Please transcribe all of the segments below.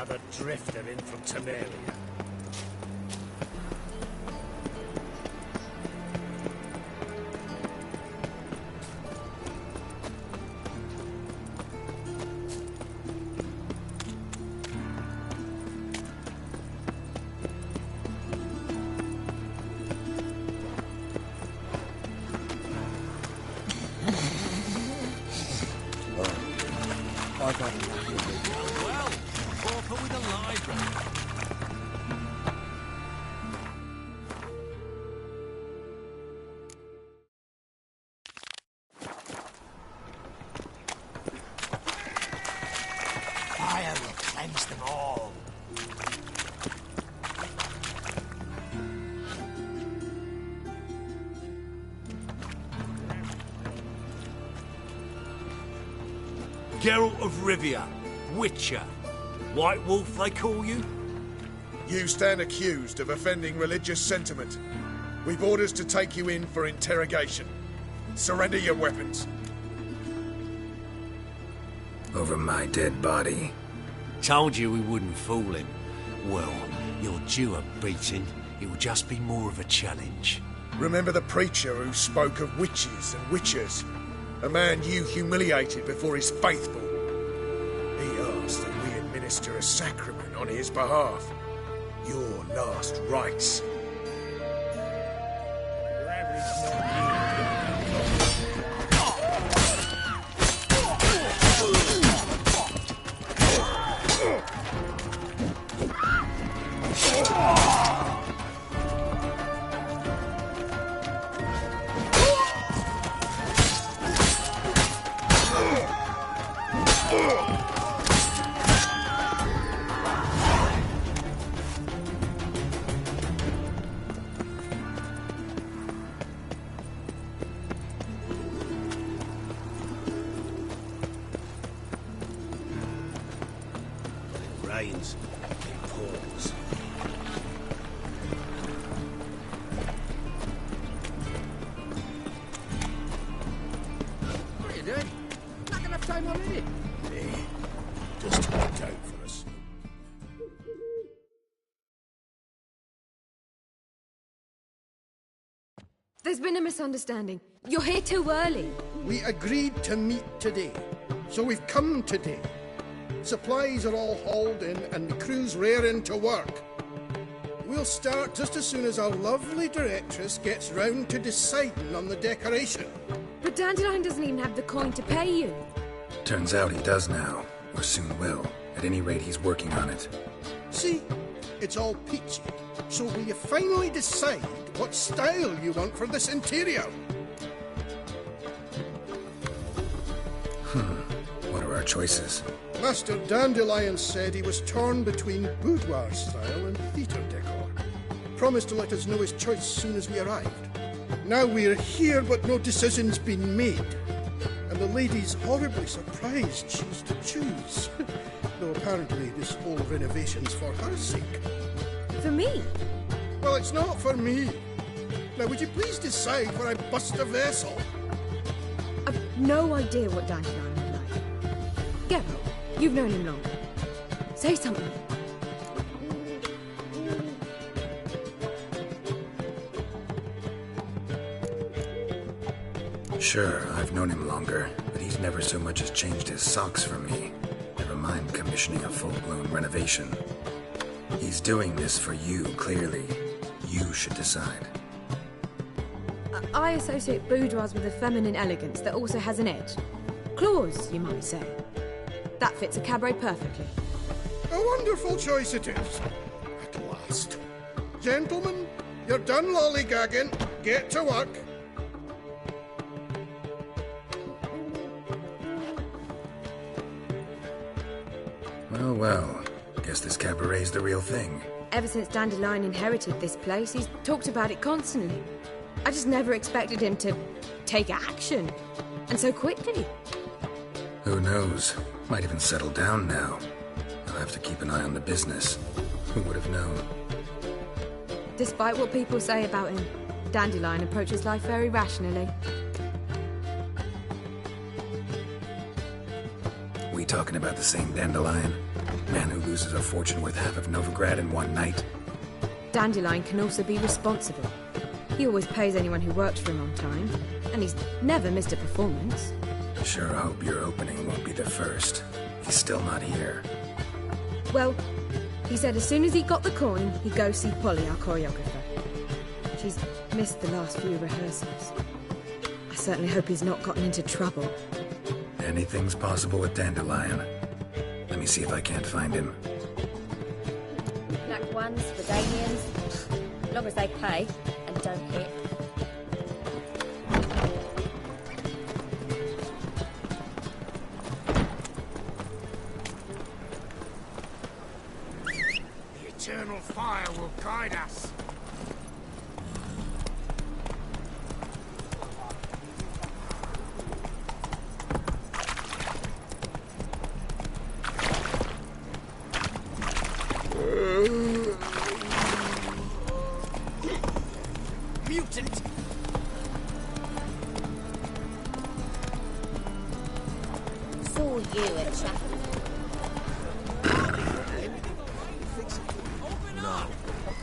Another drifter in from Temeria. Well, Pauper with a library. Fire will cleanse them all. Geralt of Rivia, Witcher. White Wolf, they call you? You stand accused of offending religious sentiment. We've orders to take you in for interrogation. Surrender your weapons. Over my dead body. Told you we wouldn't fool him. Well, you're due a beating. It will just be more of a challenge. Remember the preacher who spoke of witches and witchers? A man you humiliated before his faithful. He asked that we administer a sacrament on his behalf. Your last rites. Rains. It pours. What are you doing? Not enough time already. Just look out for us. There's been a misunderstanding. You're here too early. We agreed to meet today, so we've come today. Supplies are all hauled in and the crew's raring to work. We'll start just as soon as our lovely directress gets round to deciding on the decoration. But Dandelion doesn't even have the coin to pay you. Turns out he does now, or soon will. At any rate, he's working on it. See, it's all peachy. So will you finally decide what style you want for this interior? What are our choices? Master Dandelion said he was torn between boudoir style and theatre decor. Promised to let us know his choice as soon as we arrived. Now we're here, but no decision's been made. And the lady's horribly surprised she's to choose. Though apparently this whole renovation's for her sake. For me? Well, it's not for me. Now, would you please decide where I bust a vessel? I've no idea what Dandelion would like. Geralt, you've known him longer. Say something. Sure, I've known him longer, but he's never so much as changed his socks for me. Never mind commissioning a full-blown renovation. He's doing this for you, clearly. You should decide. I associate boudoirs with a feminine elegance that also has an edge. Claws, you might say. That fits a cabaret perfectly. A wonderful choice it is. At last. Gentlemen, you're done lollygagging. Get to work. Well, well. Guess this cabaret's the real thing. Ever since Dandelion inherited this place, he's talked about it constantly. I just never expected him to take action. And so quickly. Who knows? Might even settle down now. I'll have to keep an eye on the business. Who would have known? Despite what people say about him, Dandelion approaches life very rationally. We talking about the same Dandelion? Man who loses a fortune worth half of Novigrad in one night. Dandelion can also be responsible. He always pays anyone who works for him on time, and he's never missed a performance. Sure hope your opening won't be the first. He's still not here. Well, he said as soon as he got the coin, he'd go see Polly, our choreographer. She's missed the last few rehearsals. I certainly hope he's not gotten into trouble. Anything's possible with Dandelion. Let me see if I can't find him. Black ones, Redanians, as long as they pay and don't hit. The eternal fire will guide us. Mutant! Saw you at Chapel. No.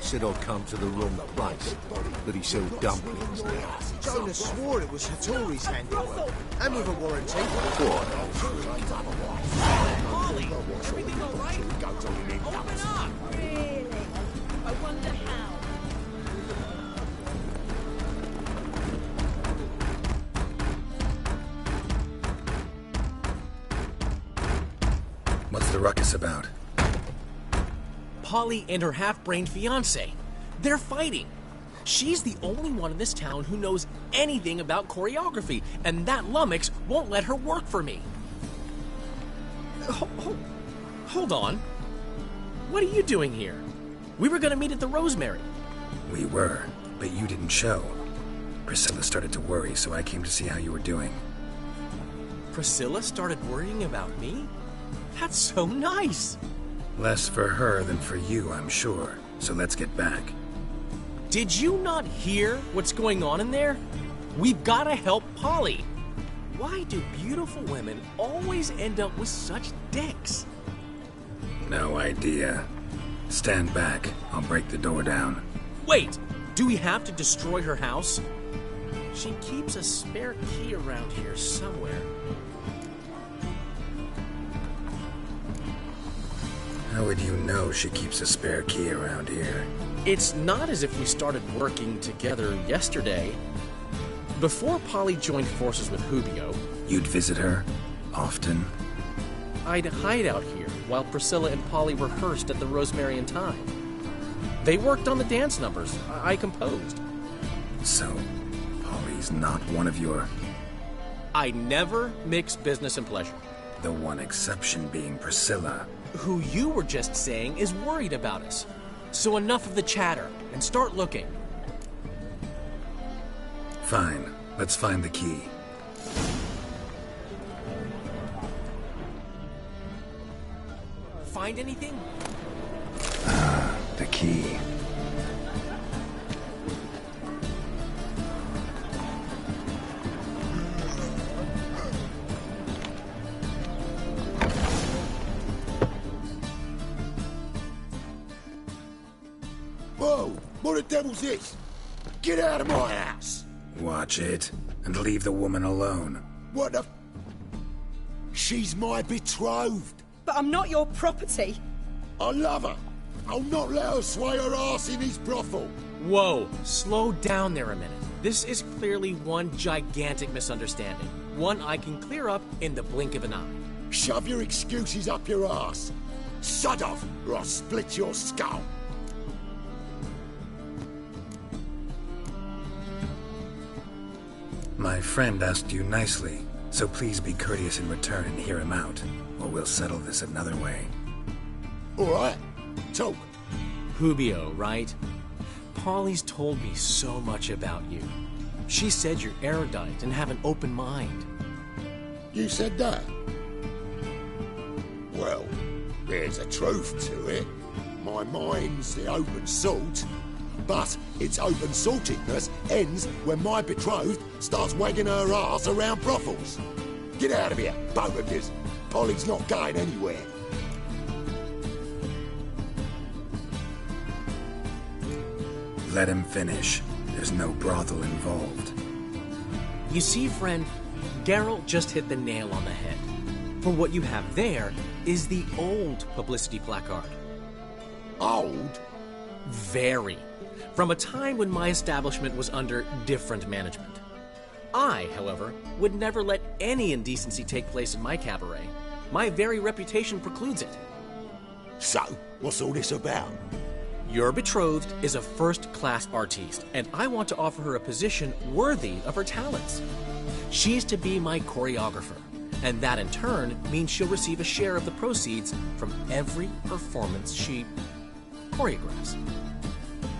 Said I'd come to the wrong place. But he sold dumplings there. Jonas swore it was Hattori's handiwork, and with a warranty. Really? I wonder how. What's the ruckus about? Polly and her half-brained fiancé. They're fighting. She's the only one in this town who knows anything about choreography, and that lummox won't let her work for me. Hold on. What are you doing here? We were gonna meet at the Rosemary. We were, but you didn't show. Priscilla started to worry, so I came to see how you were doing. Priscilla started worrying about me? That's so nice. Less for her than for you, I'm sure. So let's get back. Did you not hear what's going on in there? We've got to help Polly. Why do beautiful women always end up with such dicks? No idea. Stand back. I'll break the door down. Wait, do we have to destroy her house? She keeps a spare key around here somewhere. How would you know she keeps a spare key around here? It's not as if we started working together yesterday. Before Polly joined forces with Hubio, You'd visit her? Often? I'd hide out here while Priscilla and Polly rehearsed at the Rosemary and Thyme. They worked on the dance numbers I composed. So, Polly's not one of your... I never mix business and pleasure. The one exception being Priscilla. Who you were just saying is worried about us. So enough of the chatter, and start looking. Fine. Let's find the key. Find anything? The key. Whoa! What the devil's this? Get out of my house! Watch it, and leave the woman alone. What the... She's my betrothed. But I'm not your property. I love her. I'll not let her sway her ass in his brothel. Whoa, slow down there a minute. This is clearly one gigantic misunderstanding. One I can clear up in the blink of an eye. Shove your excuses up your ass. Shut off, or I'll split your skull. My friend asked you nicely, so please be courteous in return and hear him out, or we'll settle this another way. All right, talk. Hubio, right? Polly's told me so much about you. She said you're erudite and have an open mind. You said that? Well, there's a truth to it. My mind's the open salt. But its open saltedness ends when my betrothed starts wagging her ass around brothels. Get out of here, both of yous. Polly's not going anywhere. Let him finish. There's no brothel involved. You see, friend, Geralt just hit the nail on the head. For what you have there is the old publicity placard. Old? Very. From a time when my establishment was under different management. I, however, would never let any indecency take place in my cabaret. My very reputation precludes it. So, what's all this about? Your betrothed is a first-class artiste, and I want to offer her a position worthy of her talents. She's to be my choreographer, and that in turn means she'll receive a share of the proceeds from every performance she choreographs.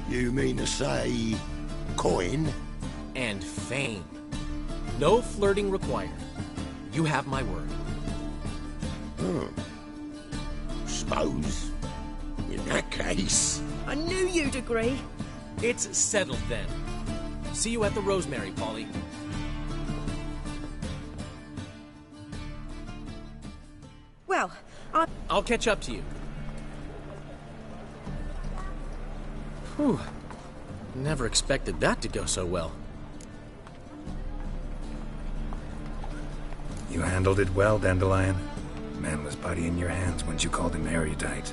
You mean to say... coin? And fame. No flirting required. You have my word. Suppose... in that case... I knew you'd agree. It's settled then. See you at the Rosemary, Polly. Well, I'll catch up to you. Whew. Never expected that to go so well. You handled it well, Dandelion. Man was body in your hands once you called him erudite.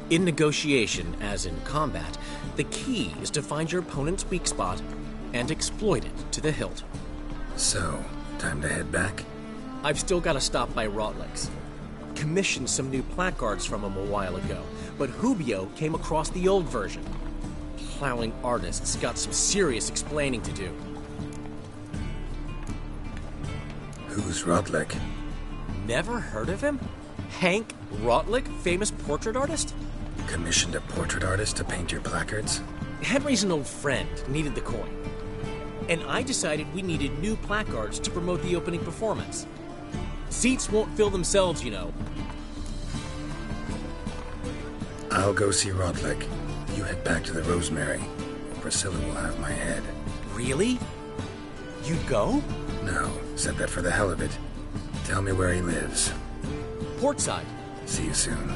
In negotiation, as in combat, the key is to find your opponent's weak spot and exploit it to the hilt. So, time to head back? I've still got to stop by Rotlick's. Commissioned some new placards from him a while ago, but Hubio came across the old version. Plowing artists got some serious explaining to do. Who's Rotlick? Never heard of him? Hank Rotlick, famous portrait artist? Commissioned a portrait artist to paint your placards? Henry's an old friend, needed the coin. And I decided we needed new placards to promote the opening performance. Seats won't fill themselves, you know. I'll go see Rotlick. You head back to the Rosemary. Priscilla will have my head. Really? You'd go? No, said that for the hell of it. Tell me where he lives. Portside. See you soon.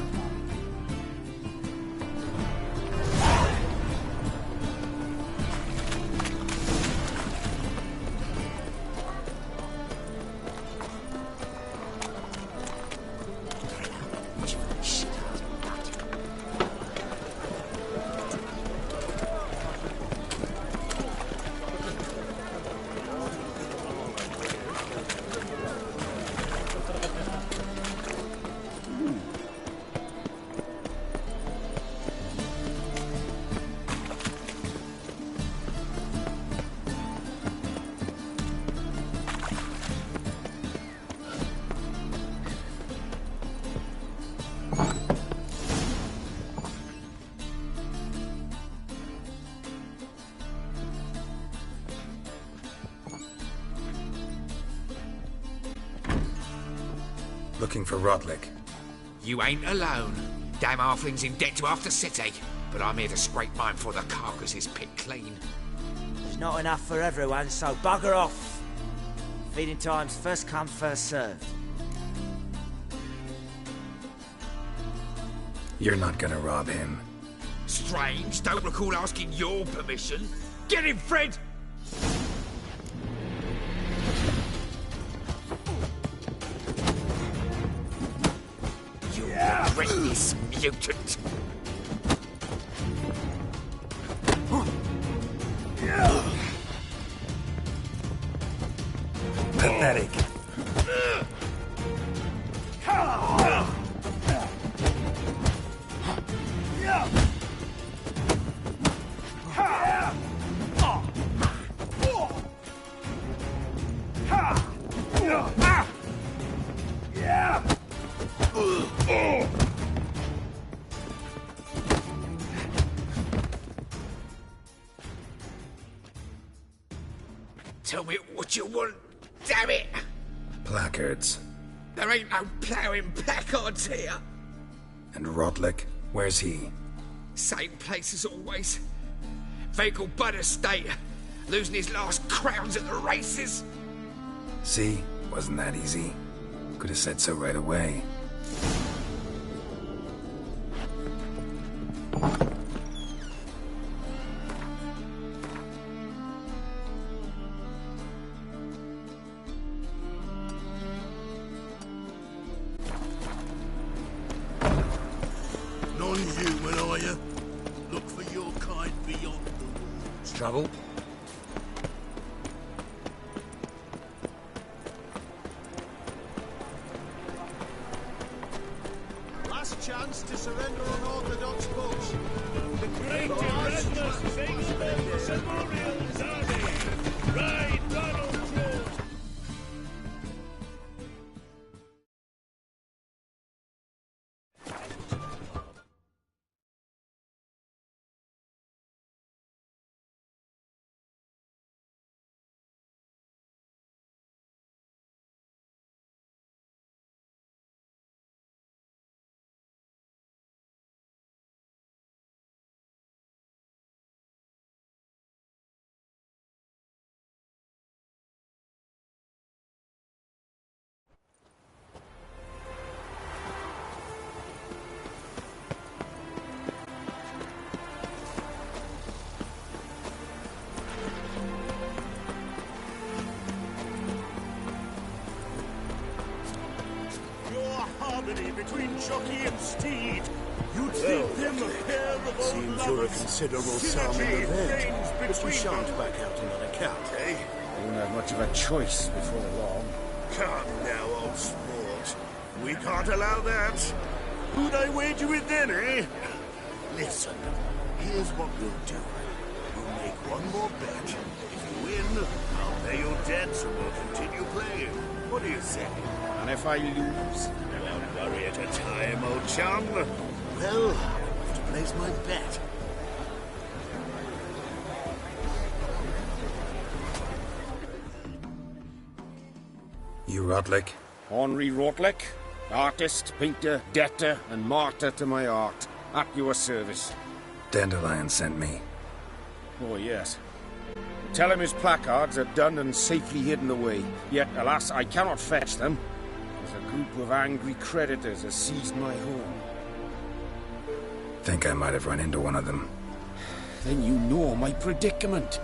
Looking for Rotlick. You ain't alone. Damn halfling's in debt to half the city. But I'm here to scrape mine before the carcass is picked clean. There's not enough for everyone, so bugger off. Feeding time's first come, first served. You're not gonna rob him. Strange, don't recall asking your permission. Get him, Fred! This mutant. Pathetic. Tell me what you want, damn it! Placards. There ain't no ploughing placards here. And Rotlick, where's he? Same place as always. Vehicle Bud Estate, losing his last crowns at the races. See? Wasn't that easy? Could have said so right away. trouble. Last chance to surrender unorthodox boats. The great Erasmus faithful Silurian Zadi. Ride Donald Trot. Between jockey and steed, you'd think them a pair of old Seems lovers. you're a considerable sum in the event, but we shan't back out on account, eh? Won't have much of a choice before long. Come now, old sport. We can't allow that. Who'd I wager with then, eh? Listen, here's what we'll do. We'll make one more bet. If you win, I'll pay your debts and we'll continue playing. What do you say? And if I lose? One worry at a time, old chum. Well, I'll have to place my bet. You Rotlick? Henri Rotlick, artist, painter, debtor, and martyr to my art. At your service. Dandelion sent me. Oh, yes. Tell him his placards are done and safely hidden away. Yet, alas, I cannot fetch them. As a group of angry creditors has seized my home. Think I might have run into one of them. Then you know my predicament.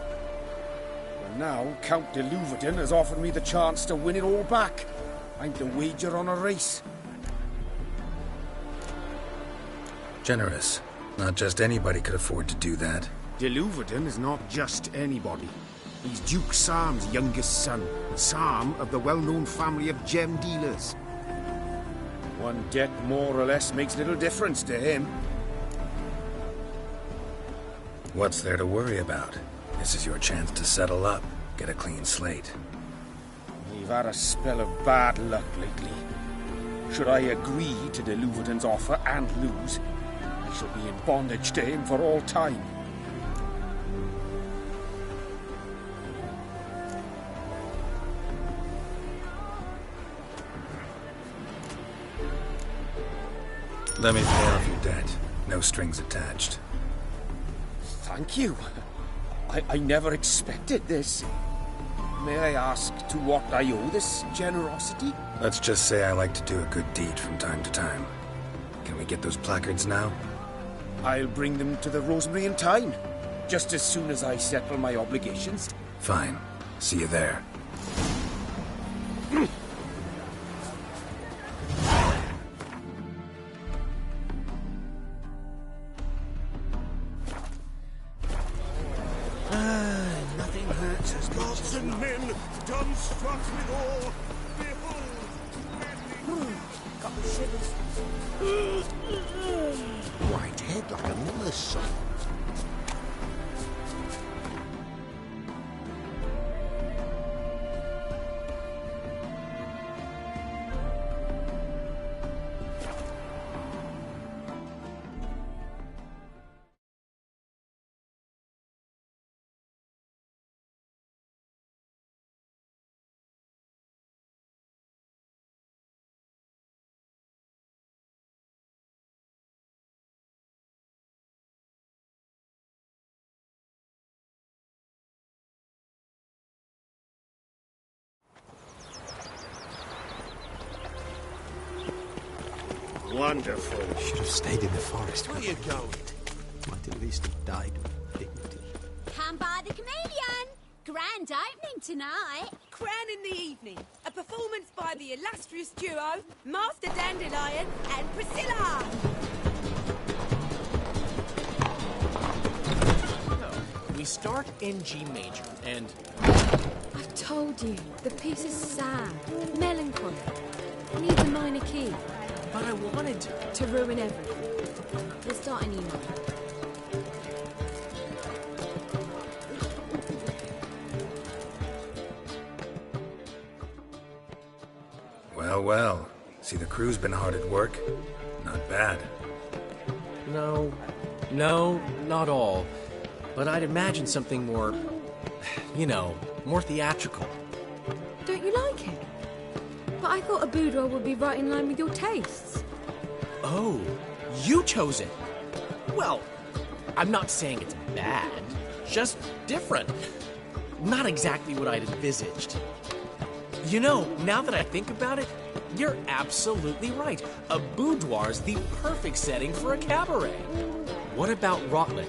And now, Count de Louverton has offered me the chance to win it all back. I'm to wager on a race. Generous. Not just anybody could afford to do that. De Louverton is not just anybody. He's Duke Sam's youngest son. Sam of the well-known family of gem dealers. One debt more or less makes little difference to him. What's there to worry about? This is your chance to settle up, get a clean slate. We've had a spell of bad luck lately. Should I agree to de Louverton's offer and lose, I shall be in bondage to him for all time. Let me pay off your debt. No strings attached. Thank you. I never expected this. May I ask to what I owe this generosity? Let's just say I like to do a good deed from time to time. Can we get those placards now? I'll bring them to the Rosemary in time. Just as soon as I settle my obligations. Fine. See you there. Nothing hurts as gods and men, done struck with awe. Behold! Got the shivers. White head like a miller's son. Wonderful. Should have stayed in the forest. Where you going? Might at least have died with dignity. Come by the Chameleon. Grand opening tonight. Crown in the evening. A performance by the illustrious duo, Master Dandelion and Priscilla. We start in G major, and... I've told you, the piece is sad, melancholy. Needs a minor key. But I wanted to ruin everything. We'll start in E minor. Well, well. See, the crew's been hard at work. Not bad. No, not all. But I'd imagine something more, you know, more theatrical. Don't you like it? But I thought a boudoir would be right in line with your tastes. Oh, you chose it. Well, I'm not saying it's bad, just different. Not exactly what I'd envisaged. You know, now that I think about it, you're absolutely right. A boudoir's the perfect setting for a cabaret. What about Rotlick?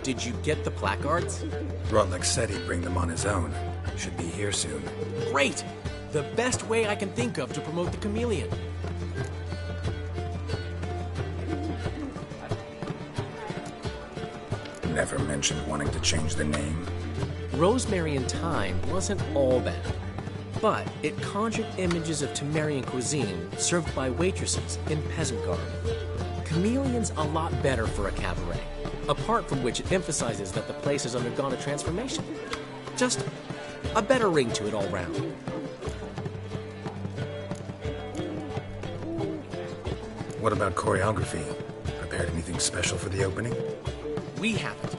Did you get the placards? Rotlick said he'd bring them on his own. Should be here soon. Great! The best way I can think of to promote the Chameleon. Never mentioned wanting to change the name. Rosemary and Thyme wasn't all bad, but it conjured images of Temerian cuisine served by waitresses in peasant garb. Chameleon's a lot better for a cabaret, apart from which it emphasizes that the place has undergone a transformation. Just a better ring to it all round. What about choreography? Prepared anything special for the opening? We haven't.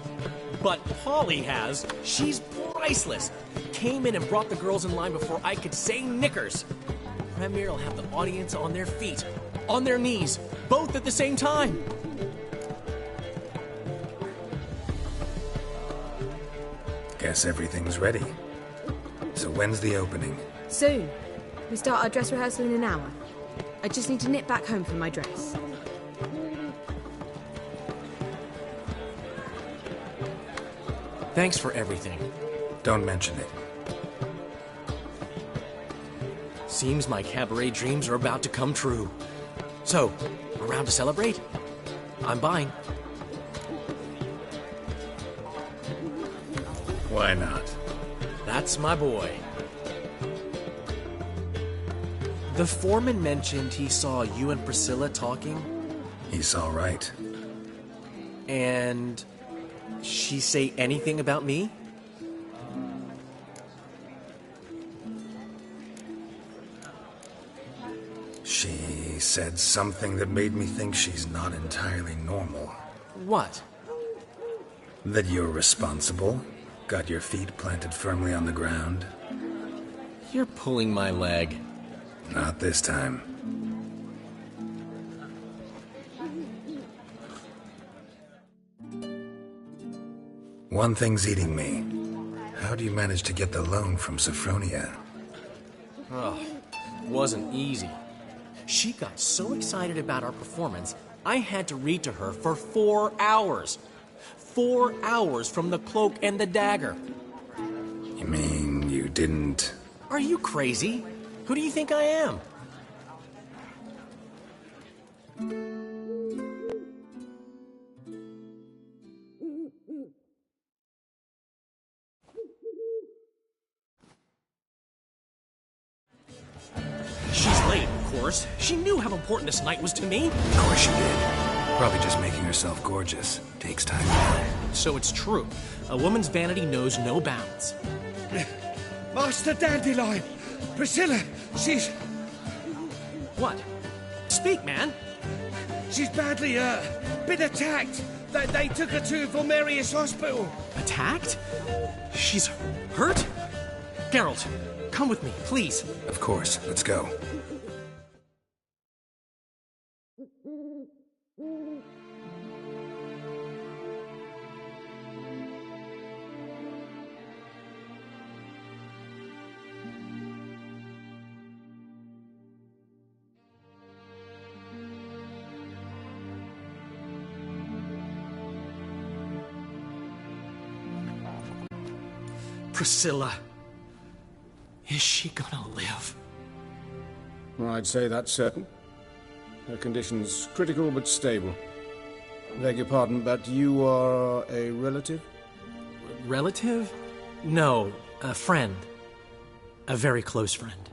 But Polly has. She's priceless. Came in and brought the girls in line before I could say knickers. Premiere will have the audience on their feet, on their knees, both at the same time. Guess everything's ready. So when's the opening? Soon. We start our dress rehearsal in an hour. I just need to nip back home for my dress. Thanks for everything. Don't mention it. Seems my cabaret dreams are about to come true. So, around to celebrate? I'm buying. Why not? That's my boy. The foreman mentioned he saw you and Priscilla talking. He's all right. And she say anything about me? She said something that made me think she's not entirely normal. What? That you're responsible, got your feet planted firmly on the ground. You're pulling my leg. Not this time. One thing's eating me. How do you manage to get the loan from Sophronia? Oh, wasn't easy. She got so excited about our performance, I had to read to her for 4 hours. 4 hours from The Cloak and the Dagger. You mean you didn't... Are you crazy? Who do you think I am? She's late, of course. She knew how important this night was to me. Of course she did. Probably just making herself gorgeous. Takes time. So it's true. A woman's vanity knows no bounds. Master Dandelion! Priscilla, she's... What? Speak, man. She's badly, been attacked. They took her to Vulmerius Hospital. Attacked? She's hurt? Geralt, come with me, please. Of course. Let's go. Priscilla. Is she gonna live? I'd say that's certain. Her condition's critical but stable. Beg your pardon, but you are a relative? relative? No, a friend. A very close friend.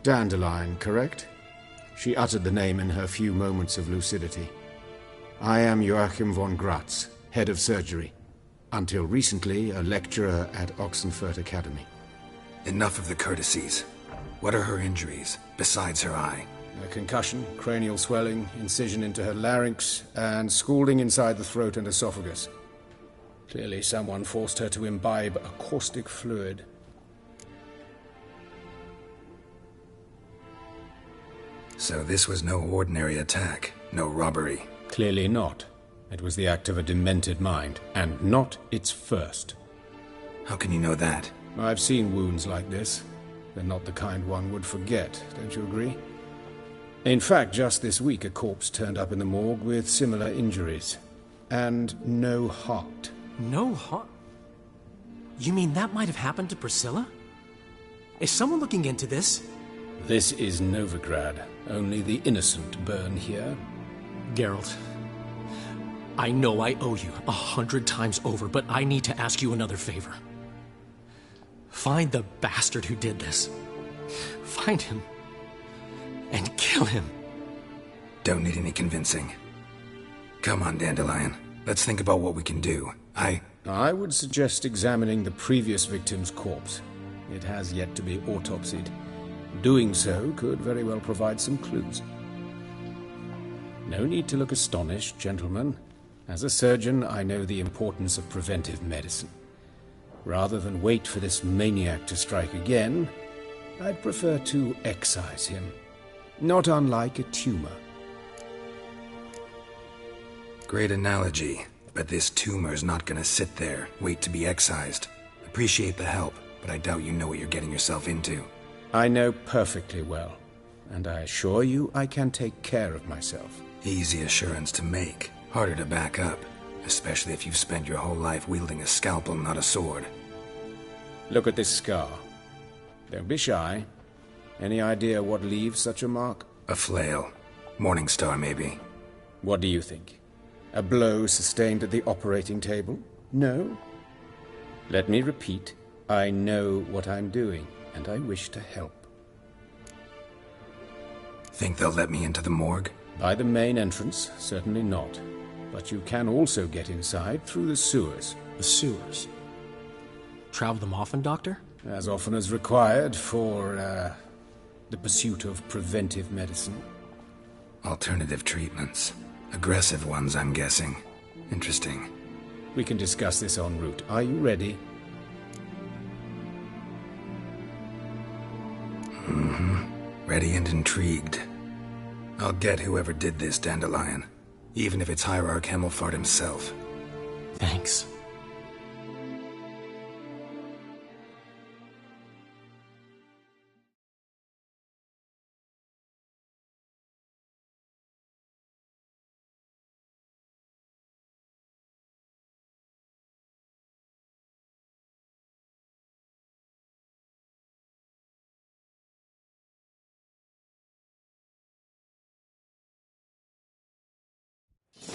Dandelion, correct? She uttered the name in her few moments of lucidity. I am Joachim von Gratz, head of surgery. Until recently, a lecturer at Oxenfurt Academy. Enough of the courtesies. What are her injuries, besides her eye? A concussion, cranial swelling, incision into her larynx, and scalding inside the throat and esophagus. Clearly someone forced her to imbibe a caustic fluid. So this was no ordinary attack, no robbery. Clearly not. It was the act of a demented mind, and not its first. How can you know that? I've seen wounds like this. They're not the kind one would forget, don't you agree? In fact, just this week a corpse turned up in the morgue with similar injuries. And no heart. No heart? You mean that might have happened to Priscilla? Is someone looking into this? This is Novigrad. Only the innocent burn here. Geralt, I know I owe you 100 times over, but I need to ask you another favor. Find the bastard who did this. Find him. And kill him. Don't need any convincing. Come on, Dandelion. Let's think about what we can do. I would suggest examining the previous victim's corpse. It has yet to be autopsied. Doing so could very well provide some clues. No need to look astonished, gentlemen. As a surgeon, I know the importance of preventive medicine. Rather than wait for this maniac to strike again, I'd prefer to excise him. Not unlike a tumor. Great analogy, but this tumor's not gonna sit there, wait to be excised. Appreciate the help, but I doubt you know what you're getting yourself into. I know perfectly well, and I assure you I can take care of myself. Easy assurance to make, harder to back up, especially if you've spent your whole life wielding a scalpel, not a sword. Look at this scar. Don't be shy. Any idea what leaves such a mark? A flail. Morningstar, maybe. What do you think? A blow sustained at the operating table? No? Let me repeat. I know what I'm doing, and I wish to help. Think they'll let me into the morgue? By the main entrance, certainly not. But you can also get inside through the sewers. The sewers? Travel them often, Doctor? As often as required for, the pursuit of preventive medicine. Alternative treatments. Aggressive ones, I'm guessing. Interesting. We can discuss this en route. Are you ready? Ready and intrigued. I'll get whoever did this, Dandelion. Even if it's Hierarch Hemmelfart himself. Thanks.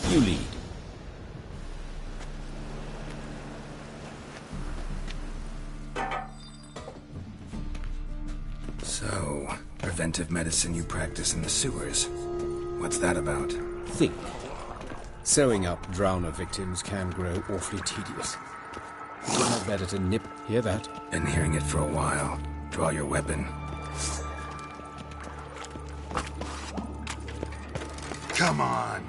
You lead. So, preventive medicine you practice in the sewers. What's that about? Think. Sewing up drowner victims can grow awfully tedious. It's not better to nip. Hear that? Been hearing it for a while. Draw your weapon. Come on!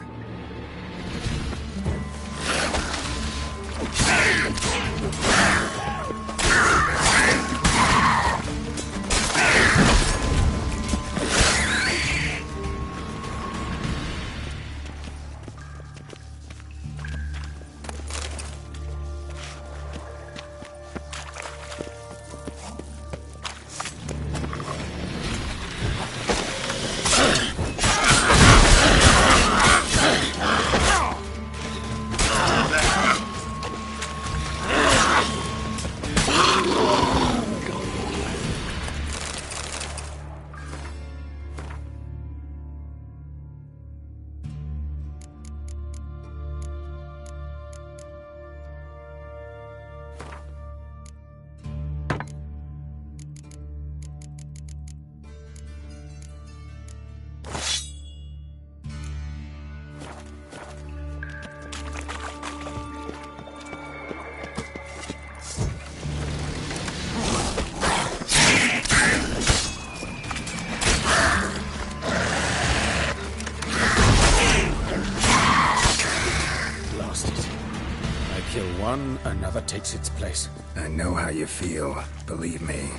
one, another takes its place. I know how you feel, believe me.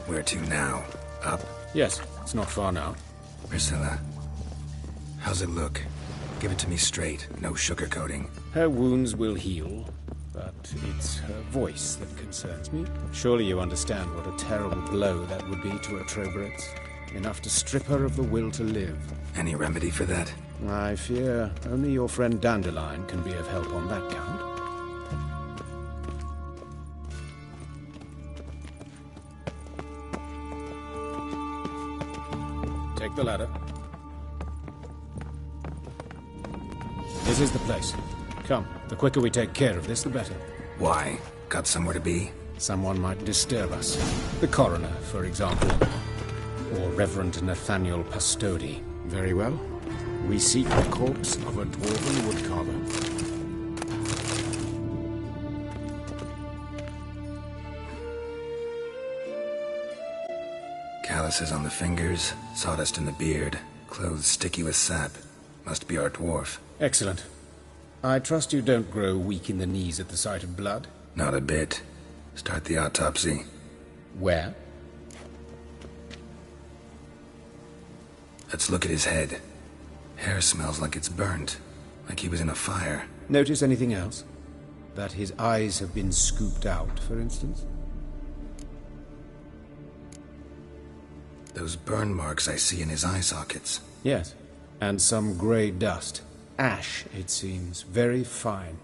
Where to now? Up? Yes, it's not far now. Priscilla, how's it look? Give it to me straight, no sugarcoating. Her wounds will heal, but it's her voice that concerns me. Surely you understand what a terrible blow that would be to her Trobrechts. Enough to strip her of the will to live. Any remedy for that? I fear only your friend Dandelion can be of help on that count. Take the ladder. This is the place. Come, the quicker we take care of this, the better. Why? Got somewhere to be? Someone might disturb us. The coroner, for example. Or Reverend Nathaniel Pastodi. Very well. We seek the corpse of a dwarven woodcarver. Calluses on the fingers, sawdust in the beard, clothes sticky with sap. Must be our dwarf. Excellent. I trust you don't grow weak in the knees at the sight of blood? Not a bit. Start the autopsy. Where? Let's look at his head. Hair smells like it's burnt, like he was in a fire. Notice anything else? That his eyes have been scooped out, for instance? Those burn marks I see in his eye sockets. Yes, and some grey dust. Ash, it seems. Very fine.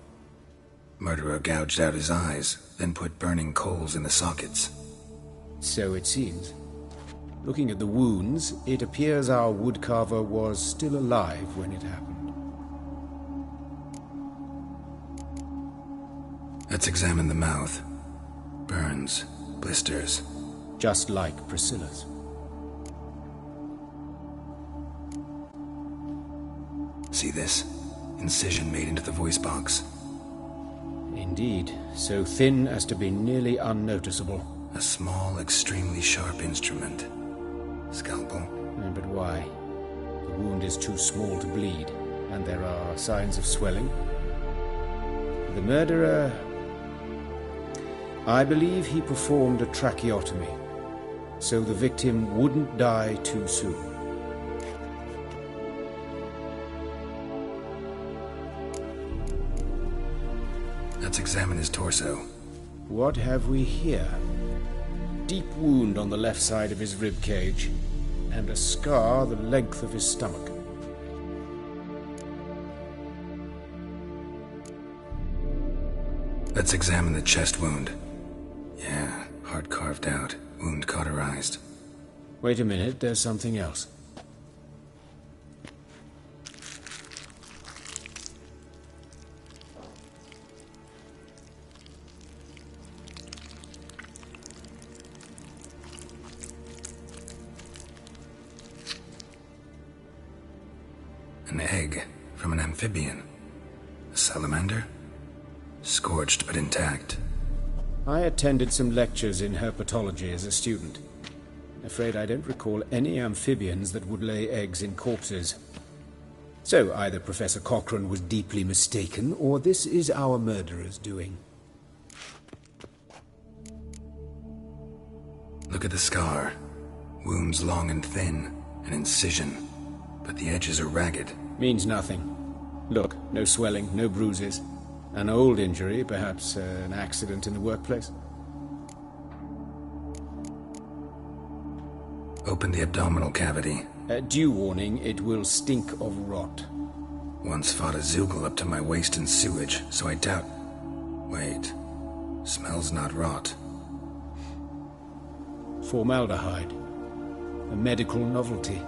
Murderer gouged out his eyes, then put burning coals in the sockets. So it seems. Looking at the wounds, it appears our woodcarver was still alive when it happened. Let's examine the mouth. Burns, blisters. Just like Priscilla's. See this? Incision made into the voice box. Indeed, so thin as to be nearly unnoticeable. A small, extremely sharp instrument. Scalpel. But why? The wound is too small to bleed, and there are signs of swelling. The murderer... I believe he performed a tracheotomy, so the victim wouldn't die too soon. Let's examine his torso. What have we here? Deep wound on the left side of his rib cage, and a scar the length of his stomach. Let's examine the chest wound. Yeah, heart carved out, wound cauterized. Wait a minute, there's something else. An egg from an amphibian. A salamander? Scorched but intact. I attended some lectures in herpetology as a student. Afraid I don't recall any amphibians that would lay eggs in corpses. So either Professor Cochrane was deeply mistaken, or this is our murderer's doing. Look at the scar. Wounds long and thin, an incision. But the edges are ragged. Means nothing. Look, no swelling, no bruises. An old injury, perhaps an accident in the workplace. Open the abdominal cavity. Due warning, it will stink of rot. Once fought a Zoogle up to my waist in sewage, so I doubt... Wait. Smells not rot. Formaldehyde. A medical novelty.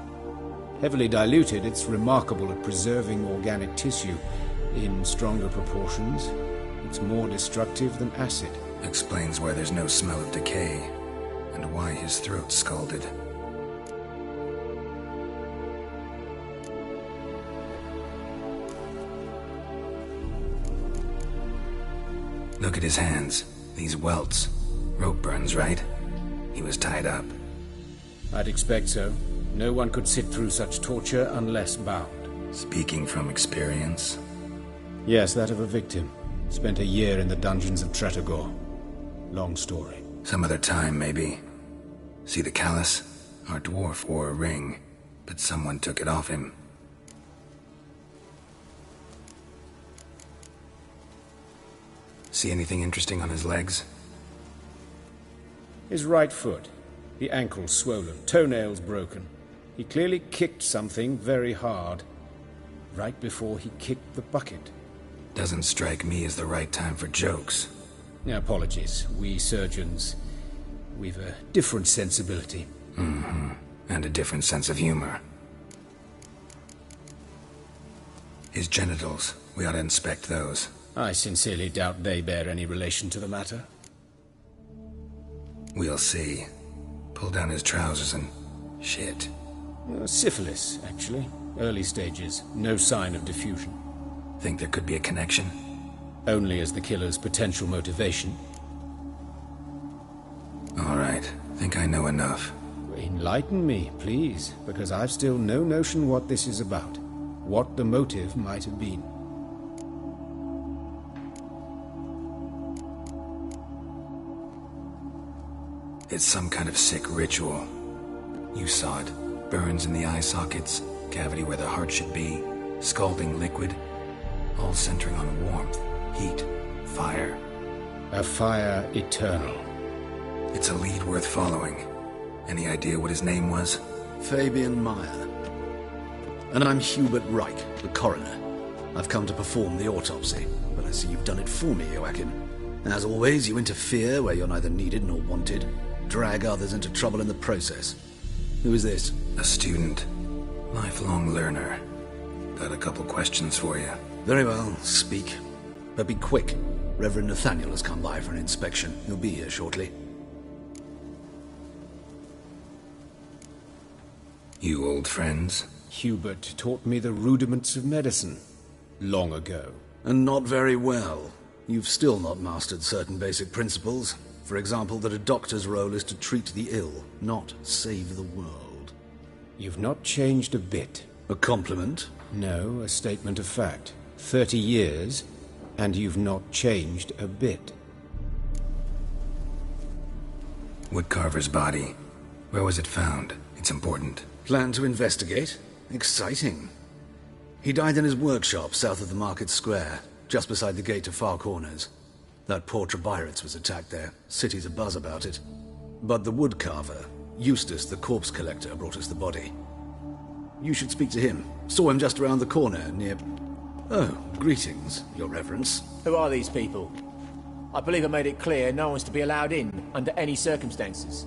Heavily diluted, it's remarkable at preserving organic tissue. In stronger proportions, it's more destructive than acid. Explains why there's no smell of decay, and why his throat's scalded. Look at his hands. These welts. Rope burns, right? He was tied up. I'd expect so. No one could sit through such torture unless bound. Speaking from experience? Yes, that of a victim. Spent a year in the dungeons of Tretogor. Long story. Some other time, maybe. See the callus? Our dwarf wore a ring, but someone took it off him. See anything interesting on his legs? His right foot. The ankle swollen, toenails broken. He clearly kicked something very hard. Right before he kicked the bucket. Doesn't strike me as the right time for jokes. Apologies. We surgeons, we've a different sensibility. Mm-hmm. And a different sense of humor. His genitals, we ought to inspect those. I sincerely doubt they bear any relation to the matter. We'll see. Pull down his trousers and... shit. Syphilis, actually. Early stages. No sign of diffusion. Think there could be a connection? Only as the killer's potential motivation. All right. Think I know enough. Enlighten me, please, because I've still no notion what this is about. What the motive might have been. It's some kind of sick ritual. You saw it. Burns in the eye sockets, cavity where the heart should be, scalding liquid, all centering on warmth, heat, fire. A fire eternal. It's a lead worth following. Any idea what his name was? Fabian Meyer. And I'm Hubert Reich, the coroner. I've come to perform the autopsy, but I see you've done it for me, Joachim. As always, you interfere where you're neither needed nor wanted. Drag others into trouble in the process. Who is this? A student. Lifelong learner. Got a couple questions for you. Very well, speak. But be quick. Reverend Nathaniel has come by for an inspection. He'll be here shortly. You old friends? Hubert taught me the rudiments of medicine. Long ago. And not very well. You've still not mastered certain basic principles. For example, that a doctor's role is to treat the ill, not save the world. You've not changed a bit. A compliment? No, a statement of fact. 30 years, and you've not changed a bit. Woodcarver's body. Where was it found? It's important. Plan to investigate? Exciting. He died in his workshop south of the market square, just beside the gate to Far Corners. That poor Trebyritz was attacked there. City's abuzz about it. But the woodcarver, Eustace the corpse collector, brought us the body. You should speak to him. Saw him just around the corner near... Oh, greetings, Your Reverence. Who are these people? I believe I made it clear no one's to be allowed in under any circumstances.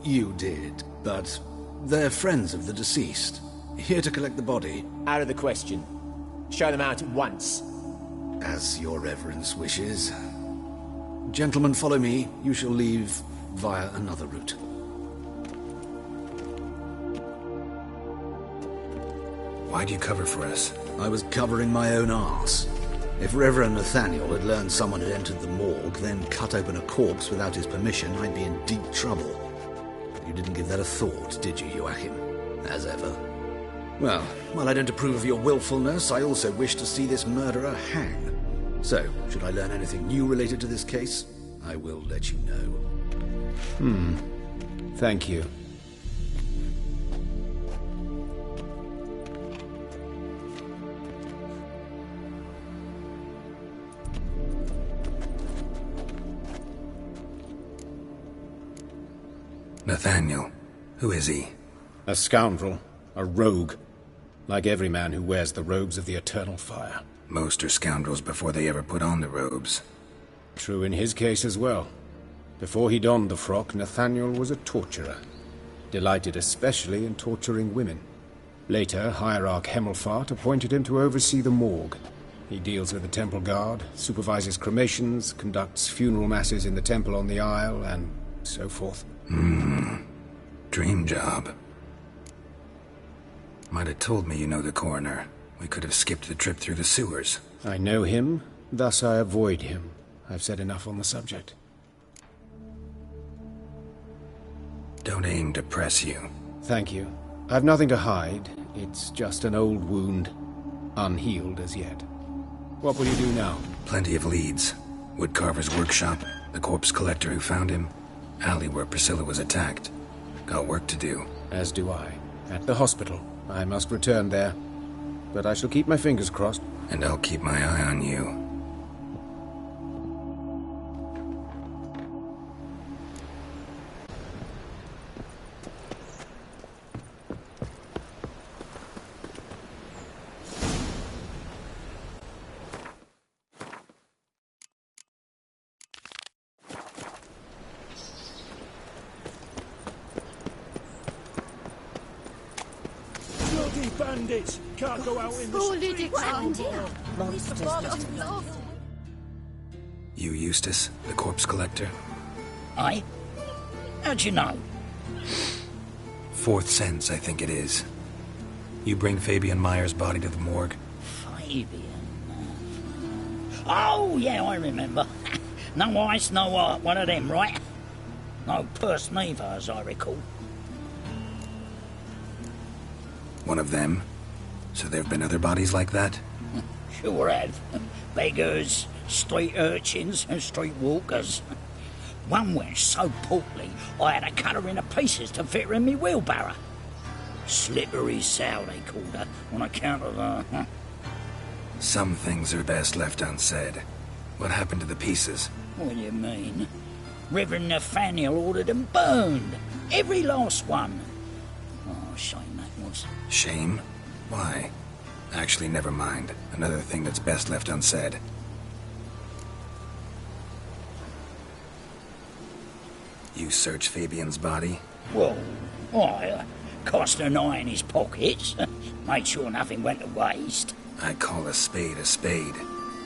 You did, but they're friends of the deceased. Here to collect the body. Out of the question. Show them out at once. As Your Reverence wishes. Gentlemen, follow me. You shall leave via another route. Why'd you cover for us? I was covering my own arse. If Reverend Nathaniel had learned someone had entered the morgue, then cut open a corpse without his permission, I'd be in deep trouble. You didn't give that a thought, did you, Joachim? As ever. Well, while I don't approve of your willfulness, I also wish to see this murderer hang. So, should I learn anything new related to this case, I will let you know. Thank you. Nathaniel. Who is he? A scoundrel. A rogue. Like every man who wears the robes of the Eternal Fire. Most are scoundrels before they ever put on the robes. True in his case as well. Before he donned the frock, Nathaniel was a torturer. Delighted especially in torturing women. Later, Hierarch Hemelfart appointed him to oversee the morgue. He deals with the temple guard, supervises cremations, conducts funeral masses in the temple on the Isle, and so forth. Dream job. Might have told me you know the coroner. We could have skipped the trip through the sewers. I know him, thus I avoid him. I've said enough on the subject. Don't aim to press you. Thank you. I've nothing to hide. It's just an old wound, unhealed as yet. What will you do now? Plenty of leads. Woodcarver's workshop, the corpse collector who found him, alley where Priscilla was attacked. Got work to do. As do I. At the hospital. I must return there. But I shall keep my fingers crossed. And I'll keep my eye on you. Bloody bandits! Can't go out in the streets anymore. You Eustace, the corpse collector? Aye? How'd you know? Fourth sense, I think it is. You bring Fabian Meyer's body to the morgue? Fabian? Oh, yeah, I remember. No ice, no art, one of them, right? No purse neither, as I recall. One of them? So there've been other bodies like that? Sure have. Beggars, street urchins, and street walkers. One went so portly, I had to cut her into pieces to fit her in me wheelbarrow. Slippery Sal, they called her, on account of her. Some things are best left unsaid. What happened to the pieces? What do you mean? Reverend Nathaniel ordered them burned. Every last one. Oh, shame that was. Shame? Why? Actually, never mind. Another thing that's best left unsaid. You search Fabian's body? Well, I cast an eye in his pockets. Made sure nothing went to waste. I call a spade a spade.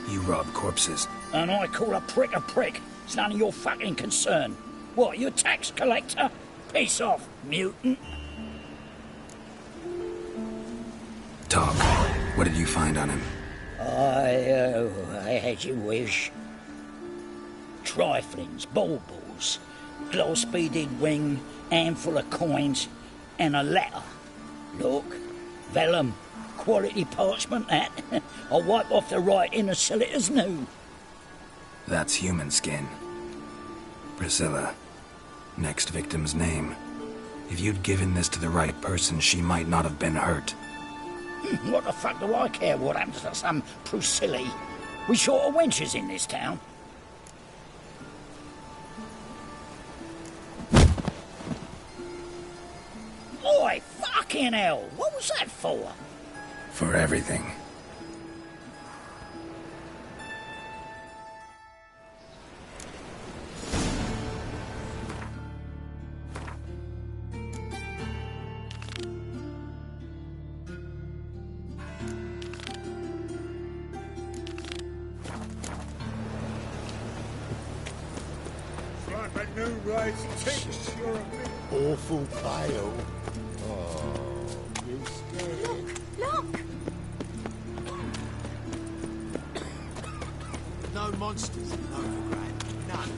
You rob corpses. And I call a prick a prick. It's none of your fucking concern. What, you a tax collector? Piss off, mutant. Talk. What did you find on him? I had you wish. Triflings, baubles, gloss-beaded ring, handful of coins, and a letter. Look, vellum, quality parchment that. I'll wipe off the writing and sell it as new. That's human skin. Priscilla. Next victim's name. If you'd given this to the right person, she might not have been hurt. What the fuck do I care what happens to some Priscilla? We short of wenches in this town. Oi, fucking hell! What was that for? For everything. New rice takes you're a bit awful pale. Oh, you scared? Look! No monsters in Novigrad. None.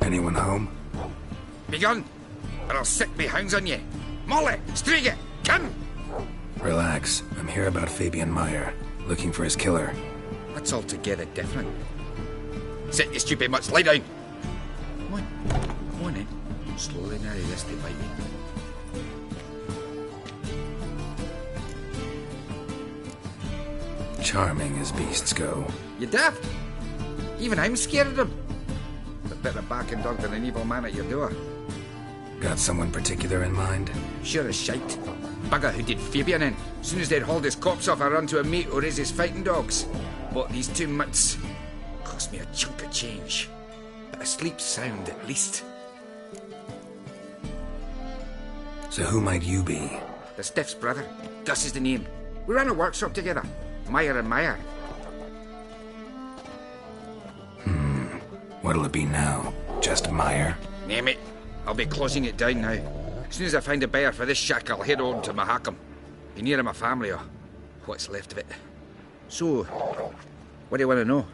Anyone home? Begun, or I'll sick me hounds on you. Molly, Striga, come! Relax. I'm here about Fabian Meyer, looking for his killer. That's altogether different. Sit, you stupid mutts, lie down. Come on, come on then. Slowly now, this to bite me. Charming as beasts go. You daft? Even I'm scared of them. A better barking dog than an evil man at your door. Got someone particular in mind? Sure as shite. Bugger who did Fabian in. As soon as they'd hauled his corpse off, I run to a mate or raise his fighting dogs. But these two mutts cost me a chunk of change. But I sleep sound at least. So who might you be? The Stiff's brother. Gus is the name. We ran a workshop together. Meyer and Meyer. What'll it be now? Just Meyer? Name it. I'll be closing it down now. As soon as I find a buyer for this shack, I'll head on to Mahakam. Be near my family or what's left of it. So, what do you want to know?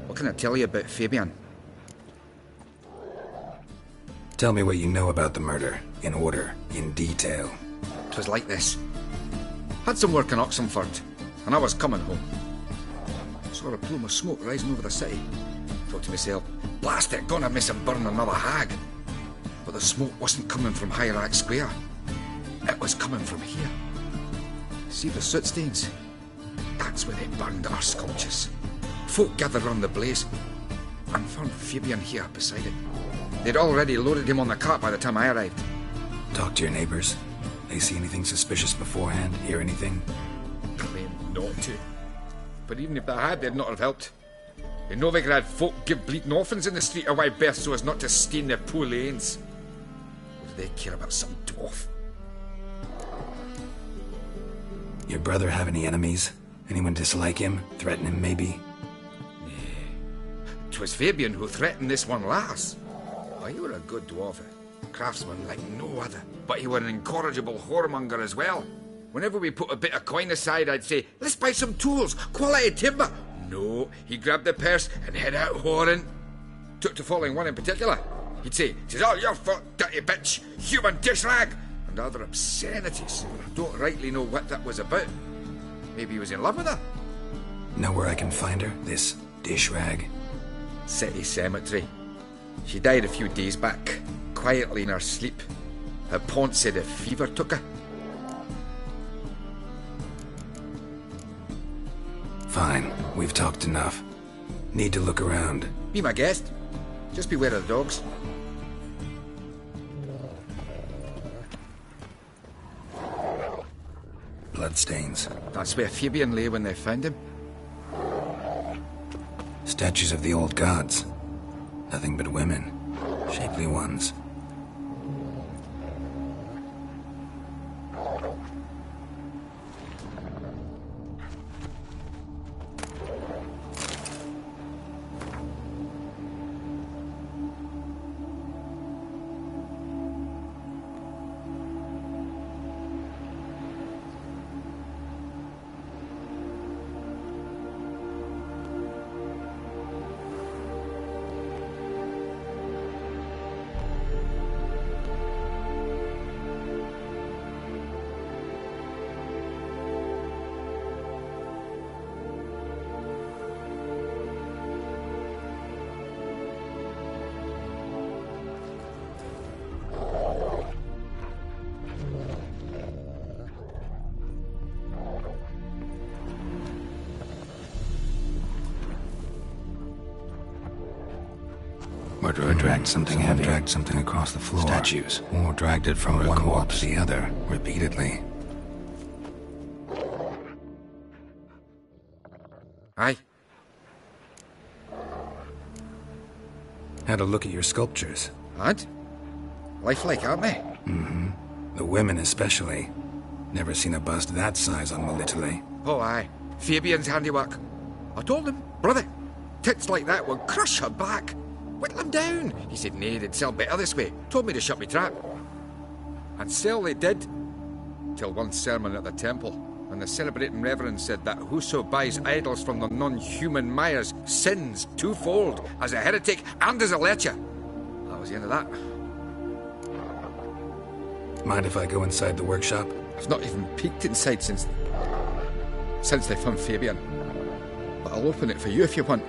What can I tell you about Fabian? Tell me what you know about the murder, in order, in detail. 'Twas like this. Had some work in Oxenford, and I was coming home. Saw a plume of smoke rising over the city. Thought to myself, blast it, gonna miss and burn another hag. But the smoke wasn't coming from Hierarch Square. It was coming from here. See the soot stains? That's where they burned our sculptures. Folk gathered round the blaze and found Fabian here beside it. They'd already loaded him on the cart by the time I arrived. Talk to your neighbors. They see anything suspicious beforehand? Hear anything? Claimed not to. But even if they had, they'd not have helped. In Novigrad, folk give bleating orphans in the street a wide berth so as not to stain their poor lanes. What do they care about some dwarf? Your brother have any enemies? Anyone dislike him? Threaten him, maybe? 'Twas Fabian who threatened this one last. Oh, he were a good dwarf, a craftsman like no other. But he were an incorrigible whoremonger as well. Whenever we put a bit of coin aside, I'd say, let's buy some tools, quality timber. No, he grabbed the purse and head out whoring. Took to following one in particular. He'd say, "'Tis all your fault, dirty bitch, human dish rag," and other obscenities. I don't rightly know what that was about. Maybe he was in love with her. Know where I can find her, this dish rag? City cemetery. She died a few days back, quietly in her sleep. Her pont said a fever took her. Fine, we've talked enough. Need to look around. Be my guest. Just beware of the dogs. Bloodstains. That's where Fabian lay when they found him. Statues of the old gods. Nothing but women. Shapely ones. Murderer dragged something heavy. Dragged something across the floor. Statues. Or dragged it from one wall to the other, repeatedly. Aye. Had a look at your sculptures. And? Lifelike, aren't they? Mm-hmm. The women especially. Never seen a bust that size on Melitele. Oh, aye. Fabian's handiwork. I told him, brother, tits like that will crush her back. Whittle him down. He said, nay, they'd sell better this way. Told me to shut me trap. And sell they did. Till one sermon at the temple, when the celebrating reverend said that whoso buys idols from the non-human Myers sins twofold, as a heretic and as a lecher. That was the end of that. Mind if I go inside the workshop? I've not even peeked inside since they found Fabian. But I'll open it for you if you want.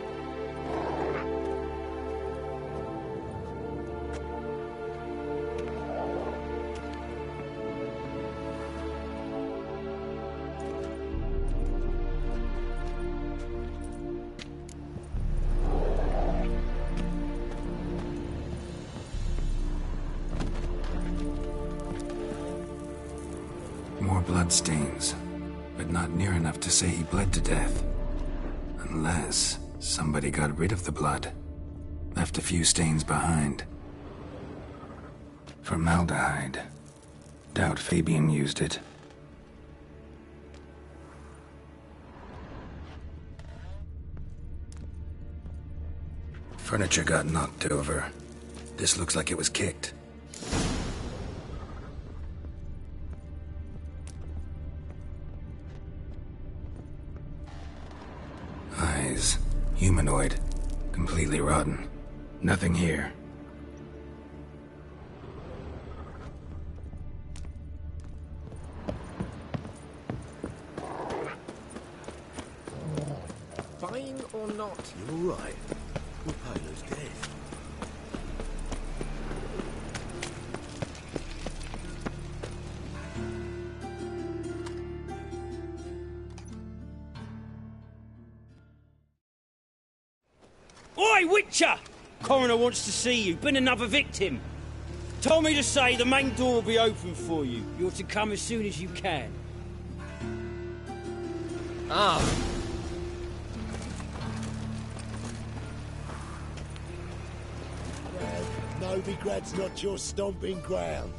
More bloodstains, but not near enough to say he bled to death. Unless somebody got rid of the blood. Left a few stains behind. Formaldehyde. Doubt Fabian used it. Furniture got knocked over. This looks like it was kicked. eyes. Humanoid. Completely rotten. Nothing here. Fine or not? You're all right. Your Polo's dead. Oi, Witcher! Coroner wants to see you. Been another victim. Told me to say the main door will be open for you. You're to come as soon as you can. Ah. Well, Novigrad's not your stomping ground.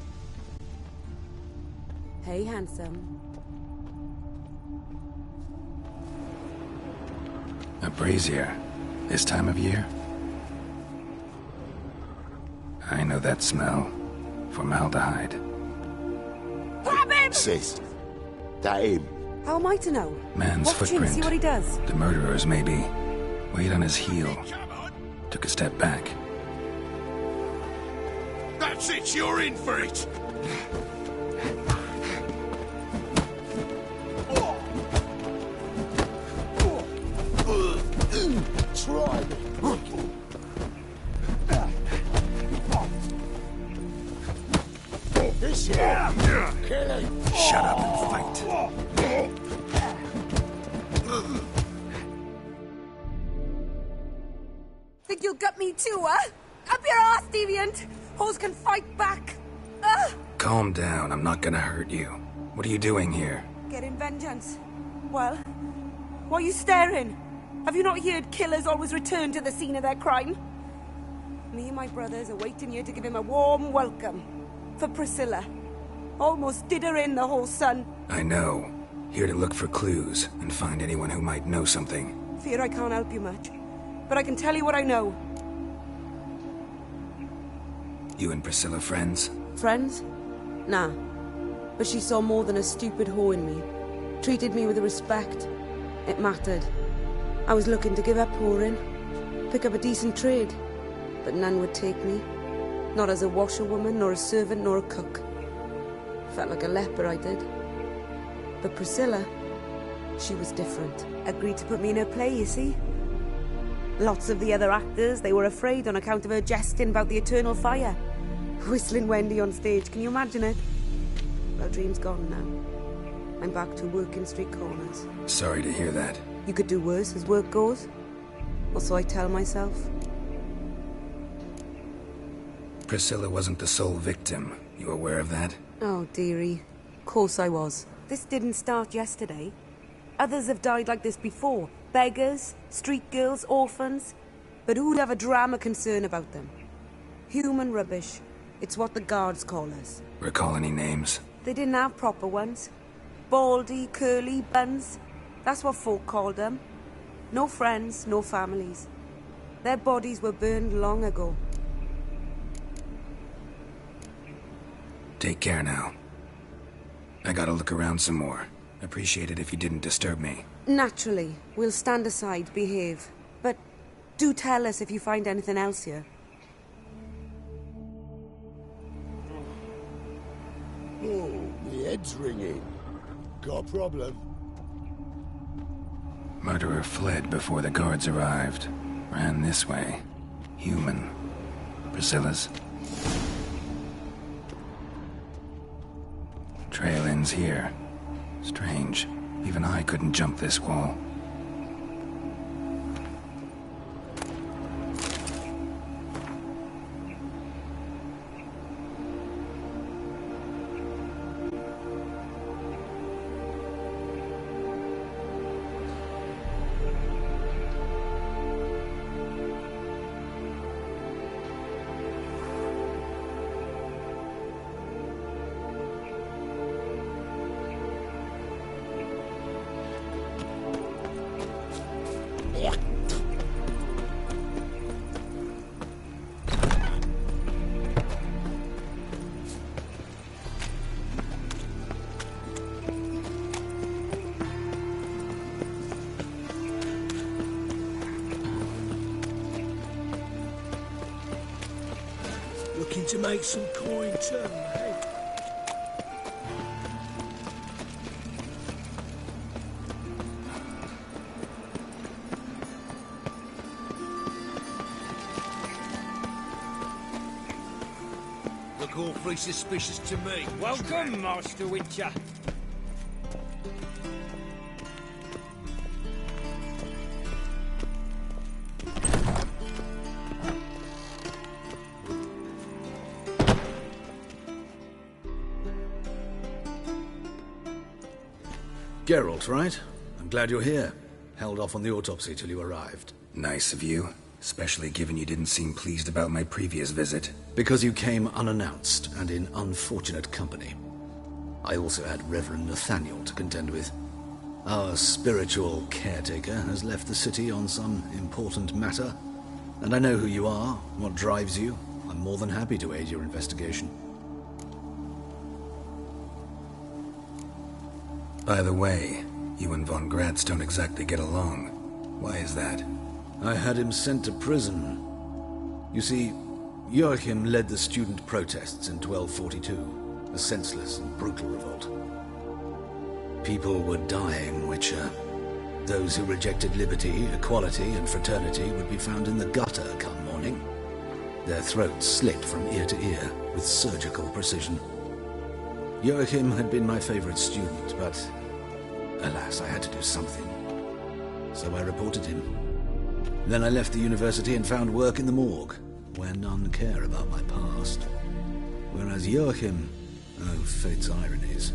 Hey, handsome. A brazier. This time of year? I know that smell. Formaldehyde. Grab him! Sis, that him. How am I to know? Man's Watch footprint. him, see what he does. The murderer's, maybe. Weight on his heel. Took a step back. That's it, you're in for it! Try me, pricky. This here. Kill him. Shut up and fight. Think you'll gut me too, huh? Up your ass, deviant! Hoes can fight back! Calm down, I'm not gonna hurt you. What are you doing here? Getting vengeance. Well, why are you staring? Have you not heard killers always return to the scene of their crime? Me and my brothers are waiting here to give him a warm welcome. For Priscilla. Almost did her in, the whole son. I know. Here to look for clues and find anyone who might know something. Fear I can't help you much. But I can tell you what I know. You and Priscilla friends? Friends? Nah. But she saw more than a stupid whore in me. Treated me with respect. It mattered. I was looking to give up whoring. Pick up a decent trade. But none would take me. Not as a washerwoman, nor a servant, nor a cook. Felt like a leper, I did. But Priscilla, she was different. Agreed to put me in her play, you see? Lots of the other actors, they were afraid on account of her jesting about the eternal fire. Whistling Wendy on stage, can you imagine it? Well, dream's gone now. I'm back to working street corners. Sorry to hear that. You could do worse as work goes. Or so I tell myself. Priscilla wasn't the sole victim. You aware of that? Oh, dearie. Of course I was. This didn't start yesterday. Others have died like this before. Beggars, street girls, orphans. But who'd have a drama concern about them? Human rubbish. It's what the guards call us. Recall any names? They didn't have proper ones. Baldy, curly, buns. That's what folk called them. No friends, no families. Their bodies were burned long ago. Take care now. I gotta look around some more. Appreciate it if you didn't disturb me. Naturally. We'll stand aside, behave. But do tell us if you find anything else here. Oh, my head's ringing. Got a problem? Murderer fled before the guards arrived. Ran this way. Human. Priscilla's. Trail ends here. Strange. Even I couldn't jump this wall. make some coin too, eh? Look awfully suspicious to me. Welcome, Master Witcher. Geralt, right? I'm glad you're here. Held off on the autopsy till you arrived. Nice of you, especially given you didn't seem pleased about my previous visit. Because you came unannounced and in unfortunate company. I also had Reverend Nathaniel to contend with. Our spiritual caretaker has left the city on some important matter, and I know who you are, what drives you. I'm more than happy to aid your investigation. By the way, you and von Gratz don't exactly get along. Why is that? I had him sent to prison. You see, Joachim led the student protests in 1242, a senseless and brutal revolt. People were dying, Witcher. Those who rejected liberty, equality, and fraternity would be found in the gutter come morning. Their throats slit from ear to ear with surgical precision. Joachim had been my favorite student, but alas, I had to do something. So I reported him. Then I left the university and found work in the morgue, where none care about my past. Whereas Joachim, oh, fate's ironies.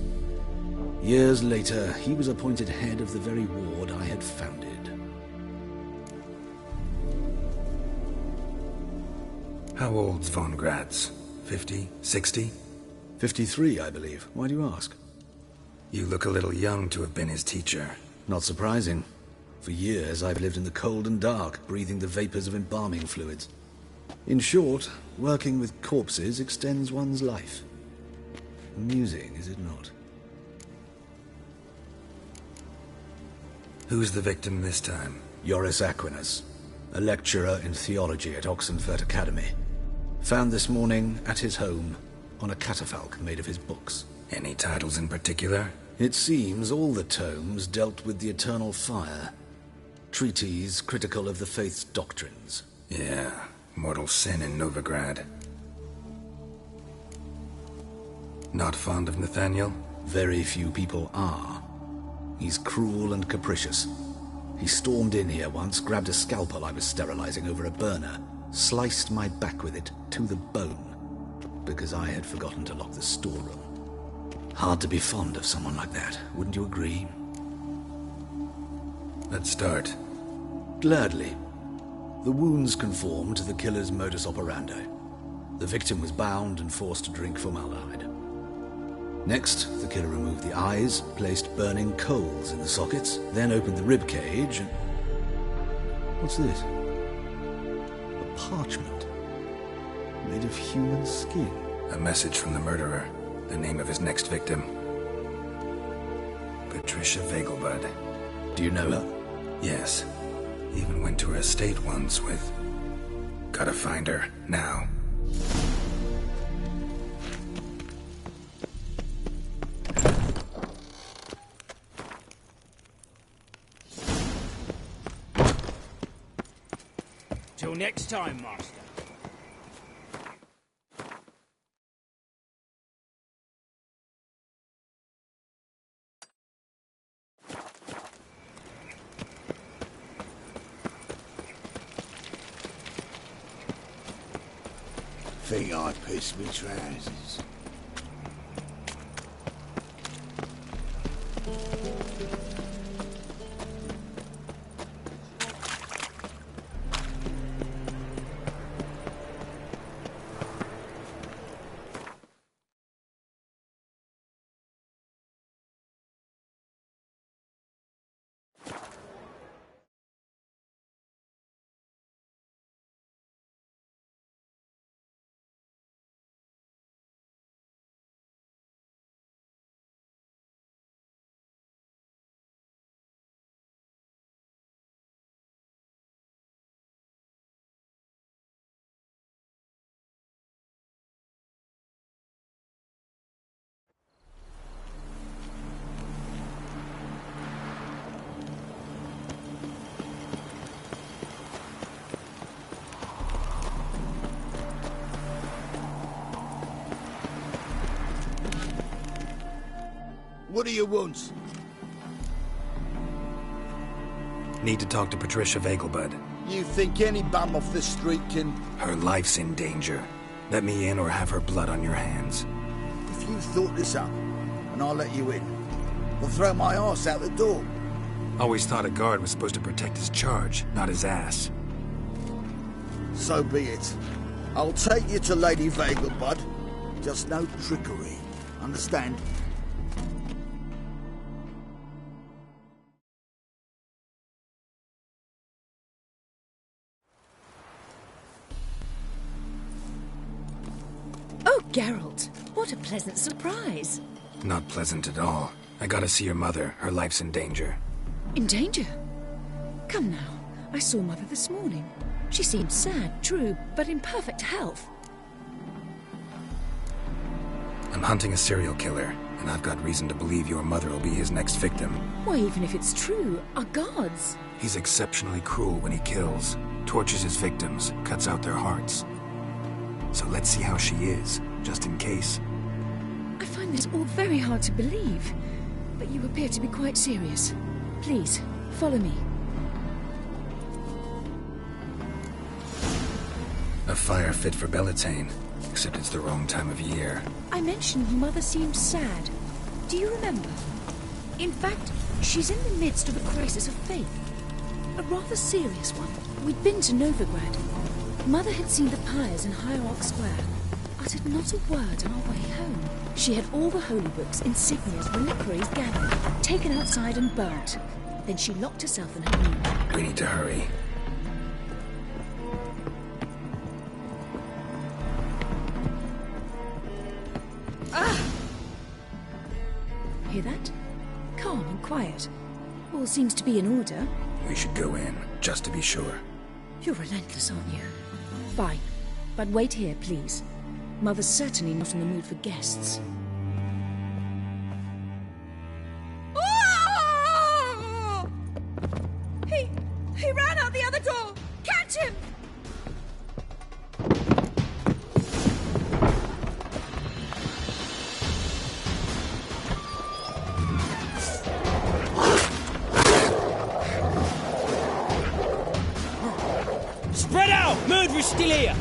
Years later, he was appointed head of the very ward I had founded. How old's von Gratz? 50? 60? 53, I believe. Why do you ask? You look a little young to have been his teacher. Not surprising. For years, I've lived in the cold and dark, breathing the vapors of embalming fluids. In short, working with corpses extends one's life. Amusing, is it not? Who's the victim this time? Joris Aquinas, a lecturer in theology at Oxenfurt Academy. Found this morning at his home on a catafalque made of his books. Any titles in particular? It seems all the tomes dealt with the eternal fire. Treatises critical of the faith's doctrines. Yeah, mortal sin in Novigrad. Not fond of Nathaniel? Very few people are. He's cruel and capricious. He stormed in here once, grabbed a scalpel I was sterilizing over a burner, sliced my back with it to the bone, because I had forgotten to lock the storeroom. Hard to be fond of someone like that, wouldn't you agree? Let's start. Gladly. The wounds conformed to the killer's modus operandi. The victim was bound and forced to drink formaldehyde. Next, the killer removed the eyes, placed burning coals in the sockets, then opened the rib cage and... What's this? A parchment. Made of human skin. A message from the murderer. The name of his next victim. Patricia Vegelbud. Do you know her? Yes. Even went to her estate once with... Gotta find her, now. Till next time, Master. Think I pissed me trousers. What do you want? Need to talk to Patricia Vegelbud. You think any bum off the street can... Her life's in danger. Let me in or have her blood on your hands. If you thought this up, and I'll let you in, I'll throw my arse out the door. Always thought a guard was supposed to protect his charge, not his ass. So be it. I'll take you to Lady Vegelbud. Just no trickery. Understand? Oh, Geralt, what a pleasant surprise. Not pleasant at all. I gotta see your mother. Her life's in danger. In danger? Come now, I saw Mother this morning. She seemed sad, true, but in perfect health. I'm hunting a serial killer, and I've got reason to believe your mother will be his next victim. Why, even if it's true, our gods. He's exceptionally cruel when he kills, tortures his victims, cuts out their hearts. So let's see how she is, just in case. I find this all very hard to believe, but you appear to be quite serious. Please, follow me. A fire fit for Bellatane, except it's the wrong time of year. I mentioned Mother seemed sad. Do you remember? In fact, she's in the midst of a crisis of faith. A rather serious one. We'd been to Novigrad. Mother had seen the pyres in Hierarch Square, uttered not a word on our way home. She had all the holy books, insignias, reliquaries gathered, taken outside and burnt. Then she locked herself in her room. We need to hurry. Hear that? Calm and quiet. All seems to be in order. We should go in, just to be sure. You're relentless, aren't you? Fine. But wait here, please. Mother's certainly not in the mood for guests. Oh! He ran out the other door! Catch him! Spread out! Murderer's still here!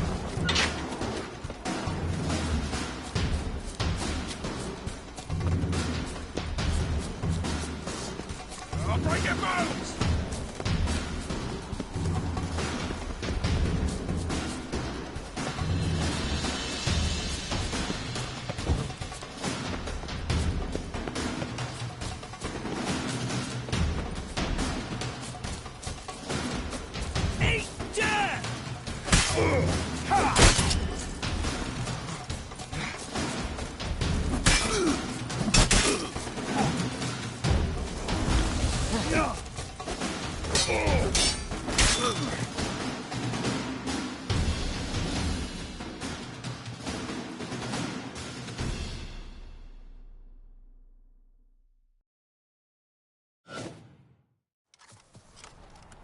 I'll break your bones! Eat dirt!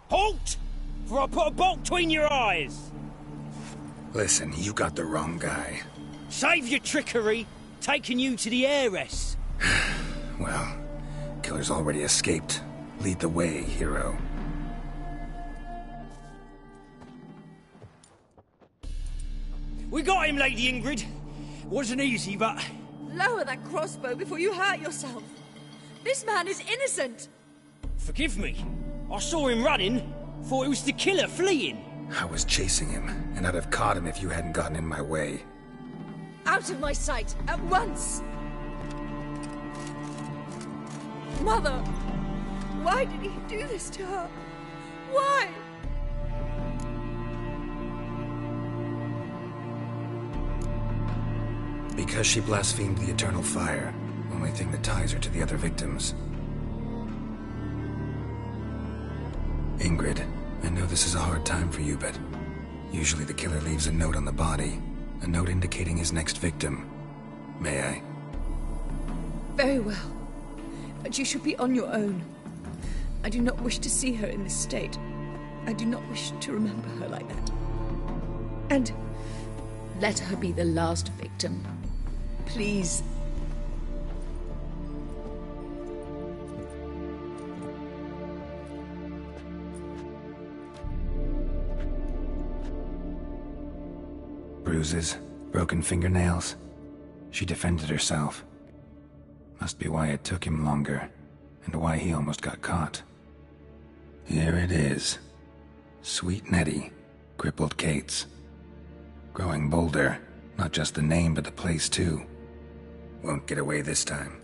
Halt! For I put a bolt between your eyes! Listen, you got the wrong guy. Save your trickery, taking you to the heiress. Well, killer's already escaped. Lead the way, hero. We got him, Lady Ingrid. Wasn't easy, but... Lower that crossbow before you hurt yourself. This man is innocent. Forgive me. I saw him running. Thought it was the killer fleeing. I was chasing him, and I'd have caught him if you hadn't gotten in my way. Out of my sight, at once! Mother! Why did he do this to her? Why? Because she blasphemed the eternal fire. Only thing that ties her to the other victims. Ingrid, I know this is a hard time for you, but usually the killer leaves a note on the body. A note indicating his next victim. May I? Very well. But you should be on your own. I do not wish to see her in this state. I do not wish to remember her like that. And let her be the last victim. Please. bruises, broken fingernails. She defended herself. Must be why it took him longer, and why he almost got caught. Here it is. Sweet Nettie, crippled Kate's. Growing bolder, not just the name but the place too. Won't get away this time.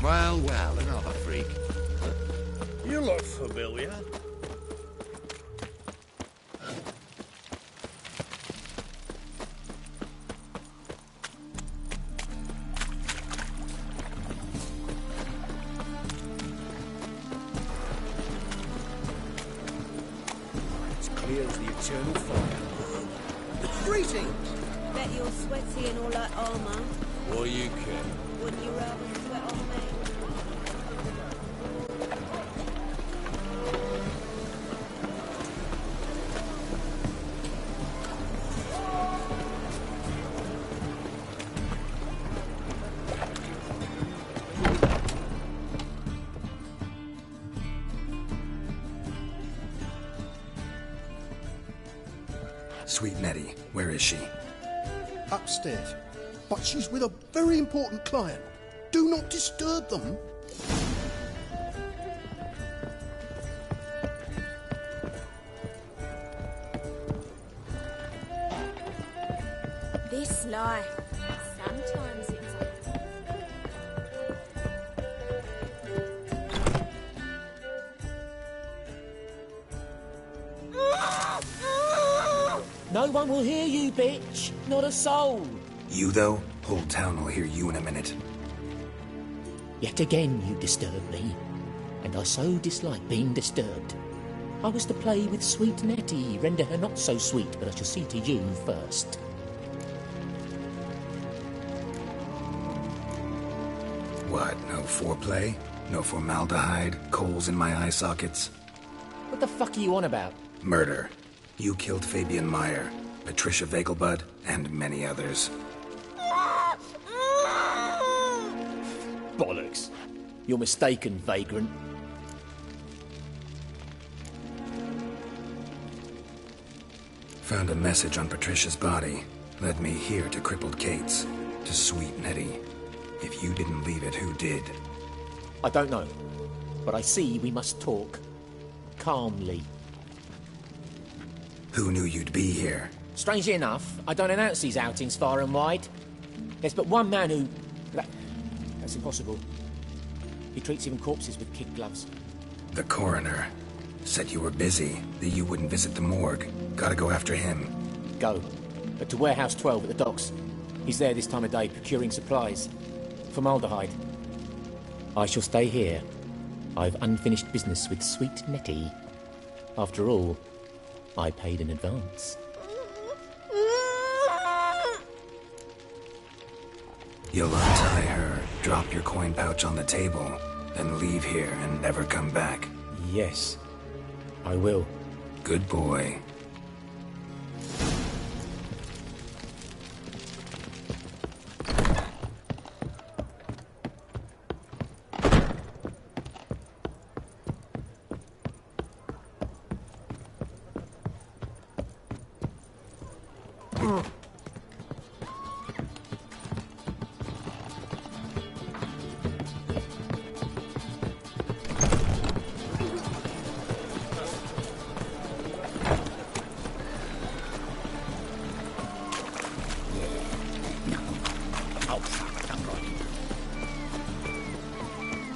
Well, well, another freak. You look familiar. It's clear as the eternal fire. Greetings! Bet you're sweaty in all that armour. What do you care? Wouldn't you rather sweat on me? Sweet Nettie, where is she? Upstairs. But she's with a very important client. Do not disturb them. This life, sometimes it's... No one will hear you, bitch. Not a soul. You, though? Whole town will hear you in a minute. Yet again you disturb me, and I so dislike being disturbed. I was to play with sweet Nettie, render her not so sweet, but I shall see to you first. What, no foreplay? No formaldehyde? Coals in my eye sockets? What the fuck are you on about? Murder. You killed Fabian Meyer, Patricia Vegelbud, and many others. Bollocks. You're mistaken, vagrant. Found a message on Patricia's body. Led me here to crippled Kate's. To sweet Nettie. If you didn't leave it, who did? I don't know. But I see we must talk. Calmly. Who knew you'd be here? Strangely enough, I don't announce these outings far and wide. There's but one man who... That's impossible. He treats even corpses with kid gloves. The coroner. Said you were busy, that you wouldn't visit the morgue. Gotta go after him. Go. But to Warehouse 12 at the docks. He's there this time of day, procuring supplies. Formaldehyde. I shall stay here. I've unfinished business with sweet Nettie. After all, I paid in advance. You'll untie her, drop your coin pouch on the table, then leave here and never come back. Yes, I will. Good boy.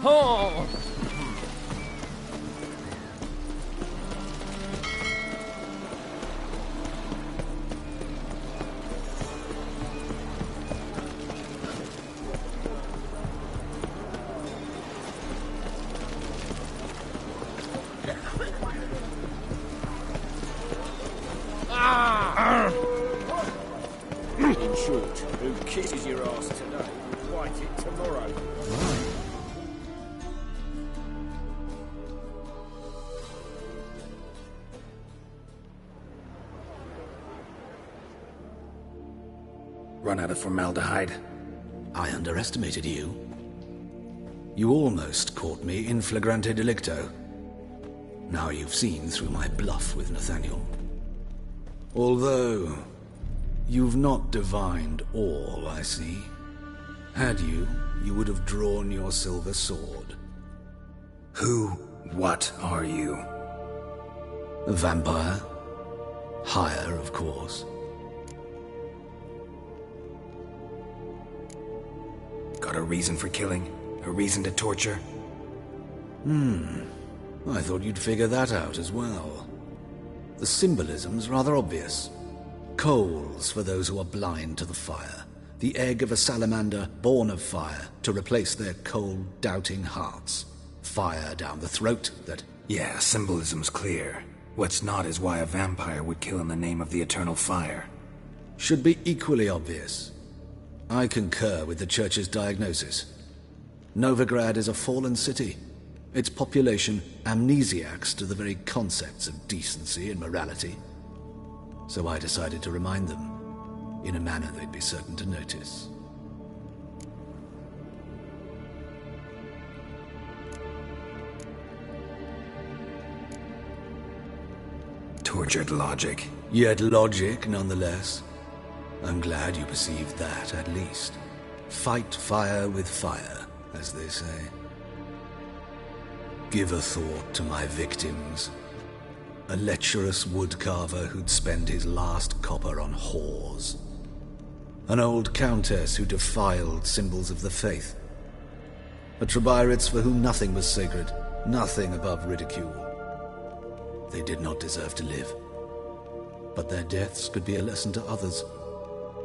Oh! In short, who kisses your ass today will white it tomorrow. Run out of formaldehyde. I underestimated you. You almost caught me in flagrante delicto. Now you've seen through my bluff with Nathaniel. Although, you've not divined all, I see. Had you, you would have drawn your silver sword. What are you? A vampire. Higher, of course. Got a reason for killing? A reason to torture? I thought you'd figure that out as well. The symbolism's rather obvious. Coals for those who are blind to the fire. The egg of a salamander born of fire to replace their cold, doubting hearts. Fire down the throat that... Yeah, symbolism's clear. What's not is why a vampire would kill in the name of the eternal fire. Should be equally obvious. I concur with the Church's diagnosis. Novigrad is a fallen city. Its population amnesiacs to the very concepts of decency and morality. So I decided to remind them, in a manner they'd be certain to notice. Tortured logic. Yet logic, nonetheless. I'm glad you perceived that, at least. Fight fire with fire, as they say. Give a thought to my victims. A lecherous woodcarver who'd spend his last copper on whores. An old countess who defiled symbols of the faith. A Trebirates for whom nothing was sacred, nothing above ridicule. They did not deserve to live. But their deaths could be a lesson to others.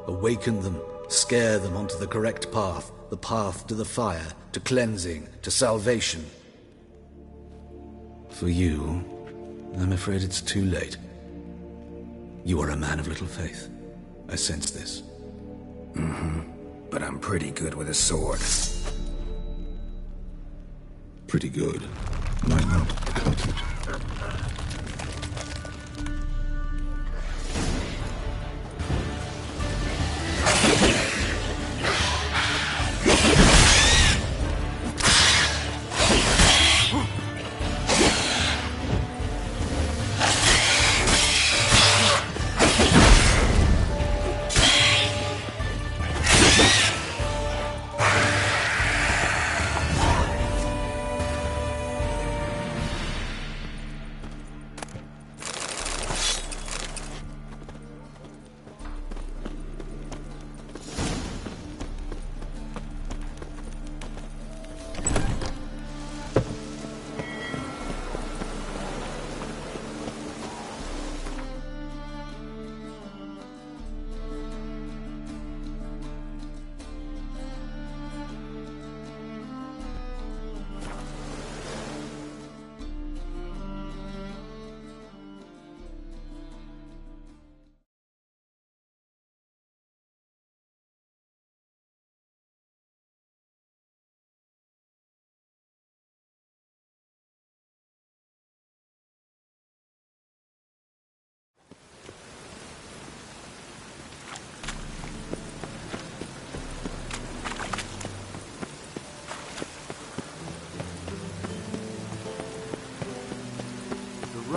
Awaken them, scare them onto the correct path, the path to the fire, to cleansing, to salvation. For you, I'm afraid it's too late. You are a man of little faith. I sense this. But I'm pretty good with a sword. Pretty good. Might not cut it.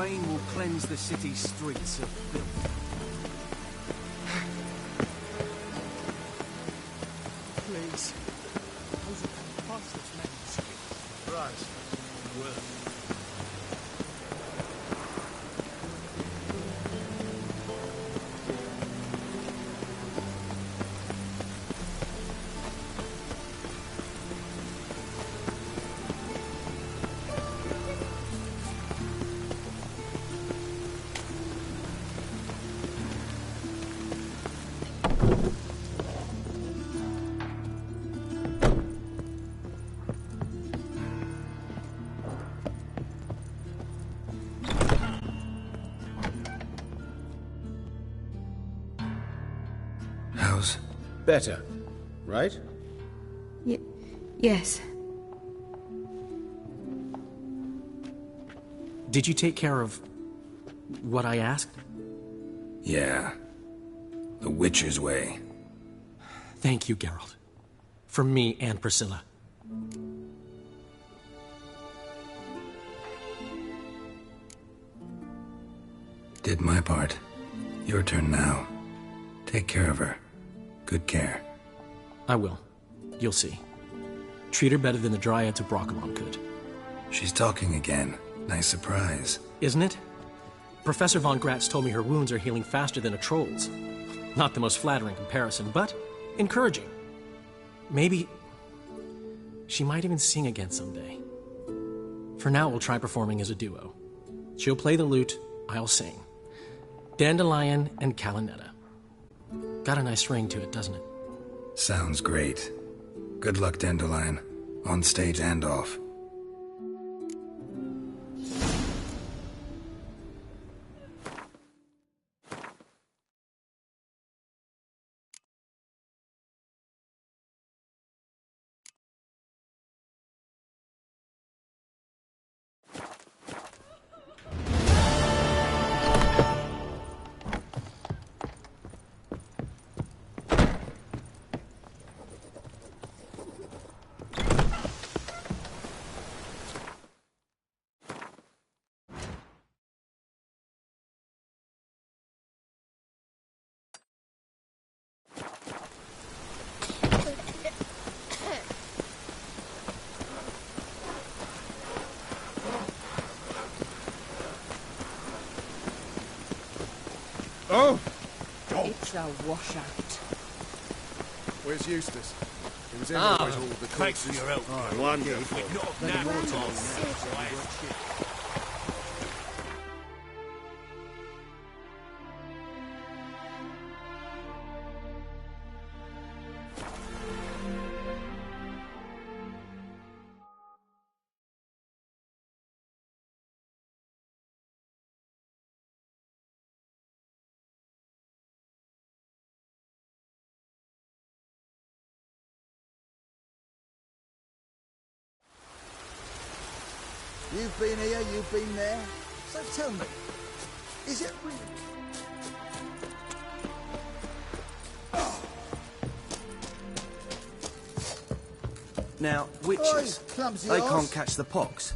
rain will cleanse the city's streets of filth. Please. Those are bastards manuscripts. Right. Well. How's... Better, right? Yes. Did you take care of what I asked? Yeah. The Witcher's way. Thank you, Geralt. From me and Priscilla. Did my part. Your turn now. Take care of her. Good care. I will. You'll see. Treat her better than the Dryads of Brokilon could. She's talking again. Nice surprise. Isn't it? Professor von Gratz told me her wounds are healing faster than a troll's. Not the most flattering comparison, but encouraging. Maybe she might even sing again someday. For now, we'll try performing as a duo. She'll play the lute, I'll sing. Dandelion and Calinetta. Got a nice ring to it, doesn't it? Sounds great. Good luck, Dandelion. On stage and off. Oh! It's a washout. Where's Eustace? He was in Ah, all the thanks for your help. Oh, Wonderful. You've been here, you've been there. So tell me, is it really... Now, witches, clumsy they arse. can't catch the pox.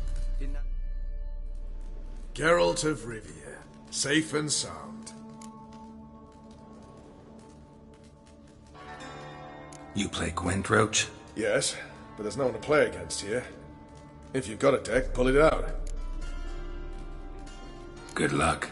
Geralt of Rivia, safe and sound. You play Gwent, Roach? Yes, but there's no one to play against here. If you've got a deck, pull it out. Good luck.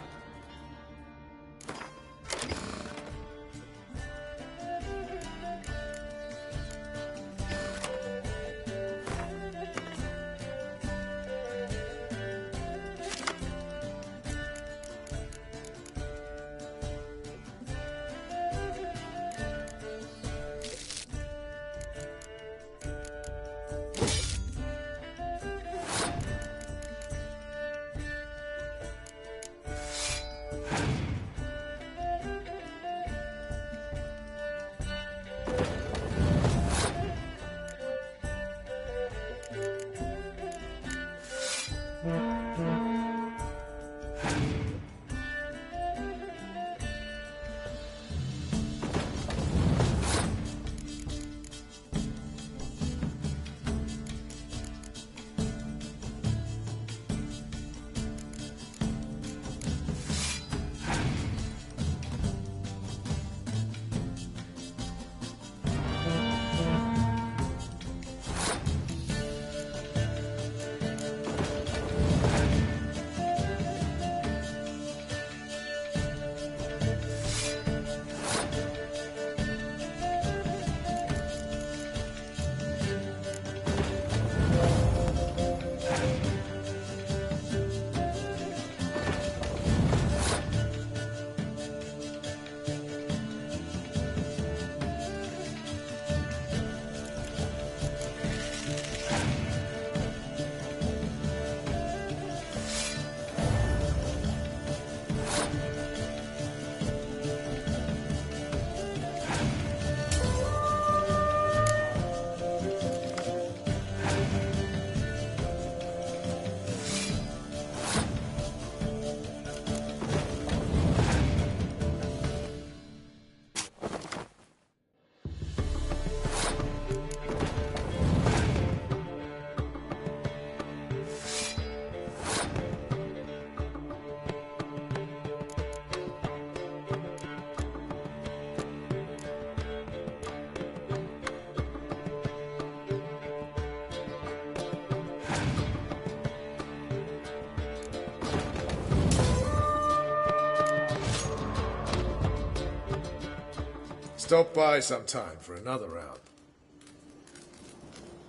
Stop by sometime for another round.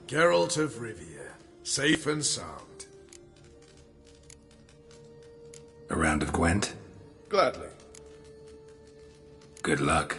Geralt of Rivia, safe and sound. A round of Gwent? Gladly. Good luck.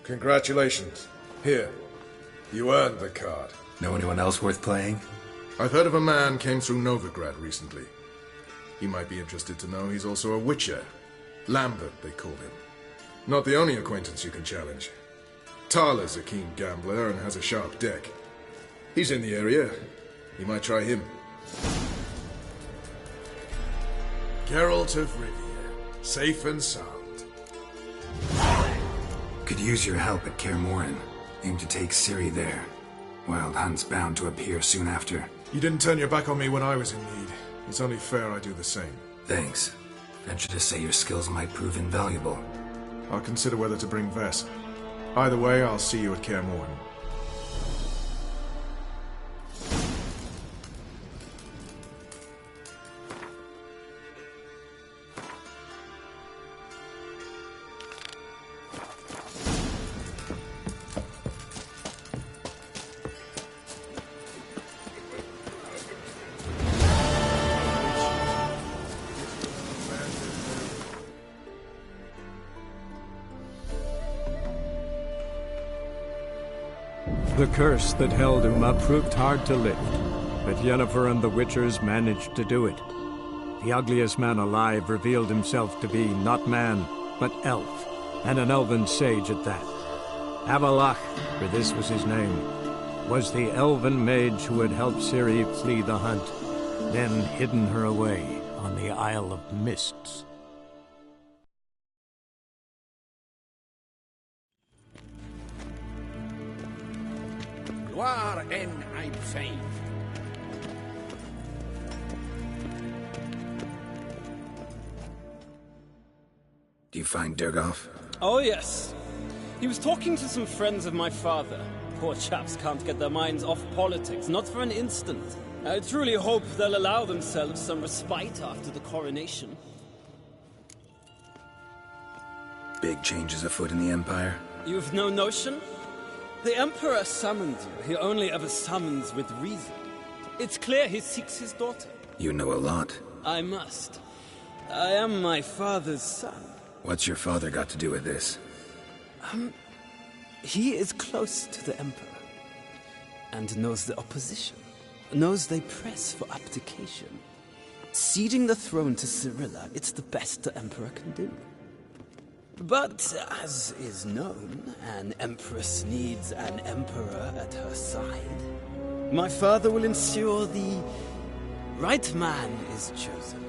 Congratulations. Here. You earned the card. Know anyone else worth playing? I've heard of a man came through Novigrad recently. You might be interested to know he's also a witcher. Lambert, they call him. Not the only acquaintance you can challenge. Tala's a keen gambler and has a sharp deck. He's in the area. You might try him. Geralt of Rivia, safe and sound. Could use your help at Kaer Morhen. Aim to take Ciri there. Wild Hunt's bound to appear soon after. You didn't turn your back on me when I was in need. It's only fair I do the same. Thanks. Venture to say your skills might prove invaluable. I'll consider whether to bring Vess. Either way, I'll see you at Kaer Morhen. The curse that held Uma proved hard to lift, but Yennefer and the Witchers managed to do it. The ugliest man alive revealed himself to be not man, but elf, and an elven sage at that. Avallac'h, for this was his name, was the elven mage who had helped Ciri flee the hunt, then hidden her away on the Isle of Mists. Gloire en Eibsheim. find Durgoff? Oh, yes. He was talking to some friends of my father. Poor chaps can't get their minds off politics, not for an instant. I truly hope they'll allow themselves some respite after the coronation. Big changes afoot in the Empire? You've no notion? The Emperor summoned you. He only ever summons with reason. It's clear he seeks his daughter. You know a lot. I must. I am my father's son. What's your father got to do with this? He is close to the Emperor. And knows the opposition. Knows they press for abdication. Ceding the throne to Cirilla, it's the best the Emperor can do. But, as is known, an Empress needs an Emperor at her side. My father will ensure the right man is chosen.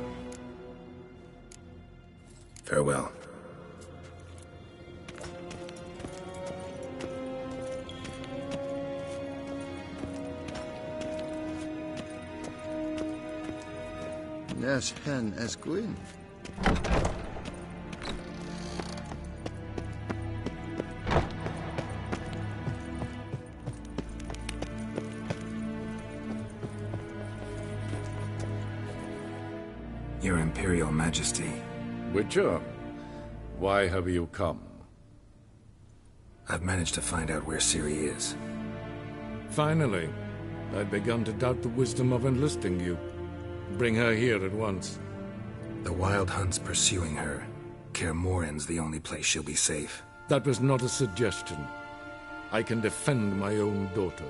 Farewell. Nes hen Esquin. Your Imperial Majesty. Witcher, why have you come? I've managed to find out where Ciri is. Finally. I'd begun to doubt the wisdom of enlisting you. Bring her here at once. The Wild Hunt's pursuing her. Kaer Morhen's the only place she'll be safe. That was not a suggestion. I can defend my own daughter.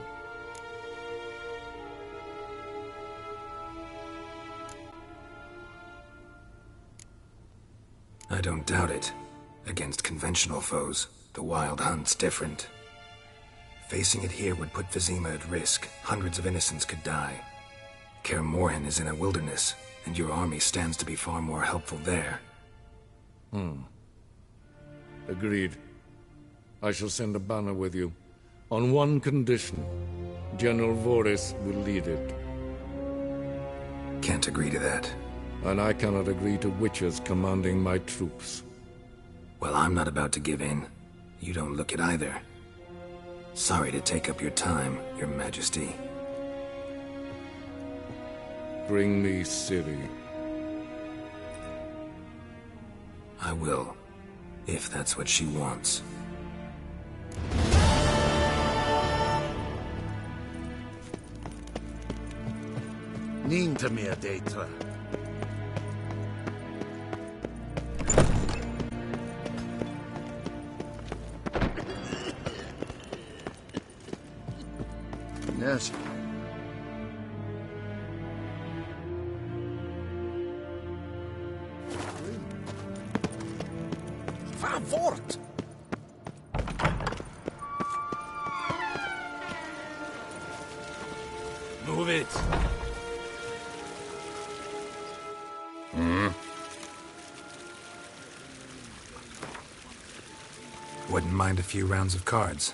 I don't doubt it. Against conventional foes, the Wild Hunt's different. Facing it here would put Vizima at risk. Hundreds of innocents could die. Kaer Morhen is in a wilderness, and your army stands to be far more helpful there. Agreed. I shall send a banner with you. On one condition. General Voris will lead it. Can't agree to that. And I cannot agree to witches commanding my troops. Well, I'm not about to give in. You don't look it either. Sorry to take up your time, Your Majesty. Bring me Ciri. I will, if that's what she wants. Ninta mea data. Yes. Van voort! Move it. Wouldn't mind a few rounds of cards.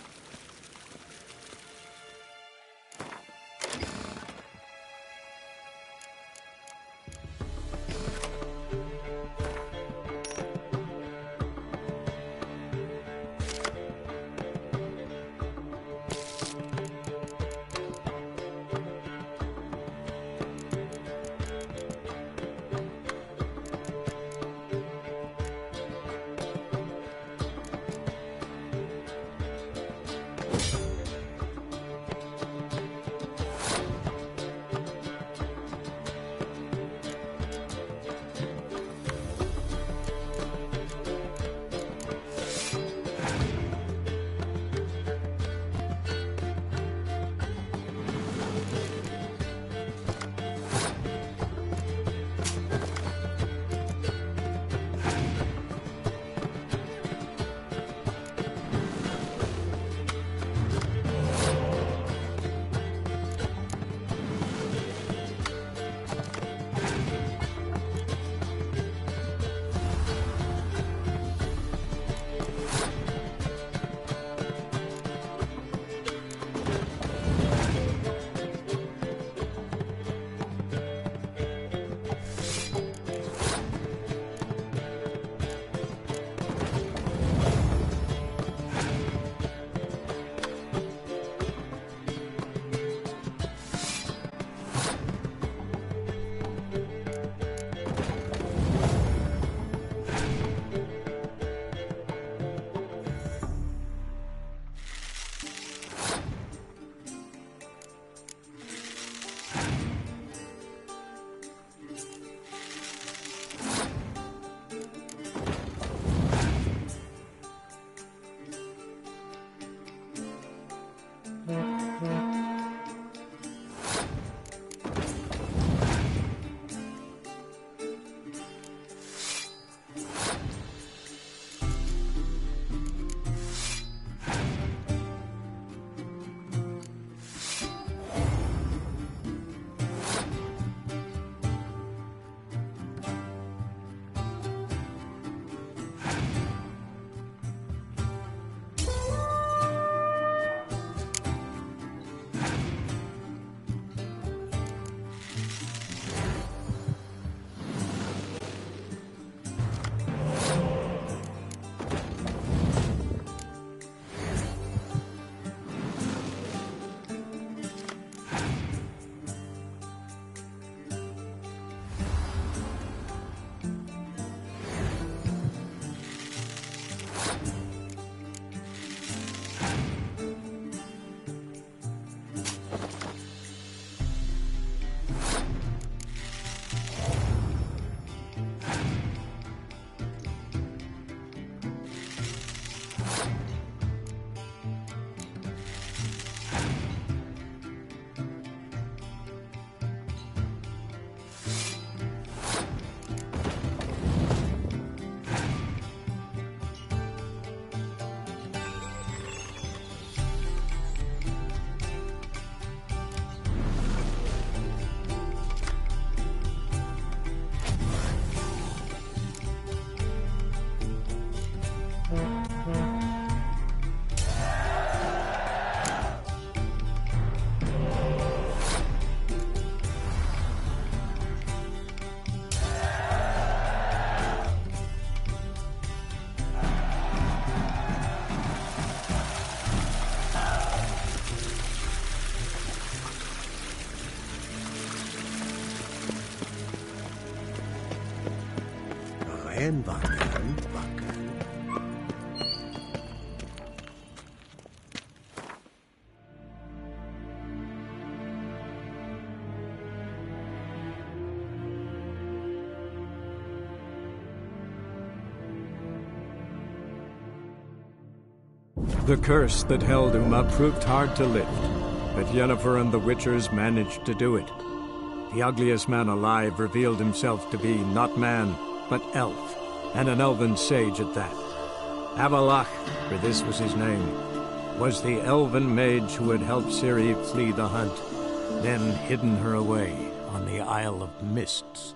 Iron Buckhand. The curse that held Uma proved hard to lift, but Yennefer and the Witchers managed to do it. The ugliest man alive revealed himself to be not man, but elf, and an elven sage at that. Avallac'h, for this was his name, was the elven mage who had helped Ciri flee the hunt, then hidden her away on the Isle of Mists.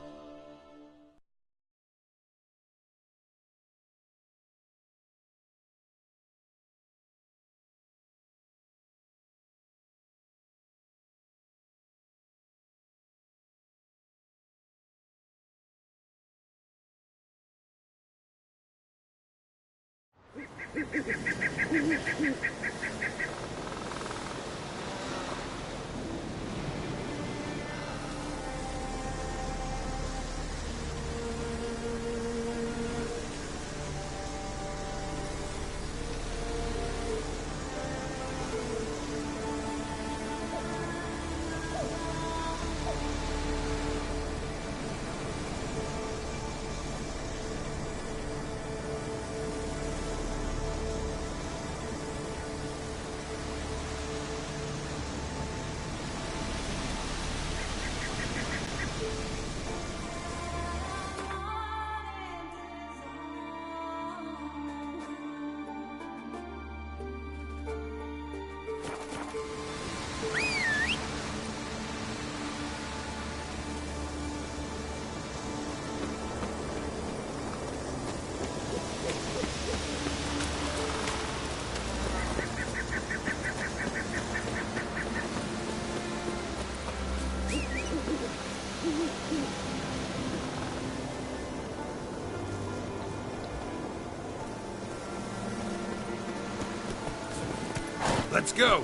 Let's go!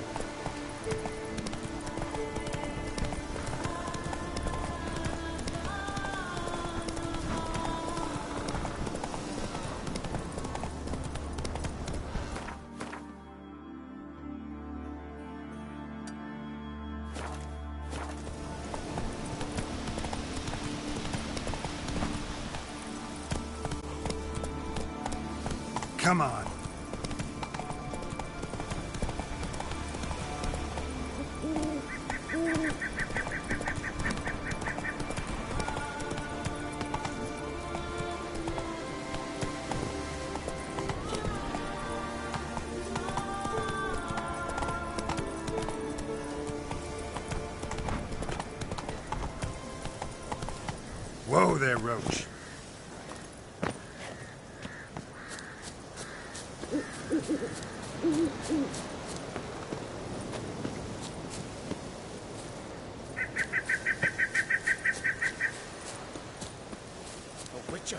Come on. Whoa there, Roach. Oh, Witcher.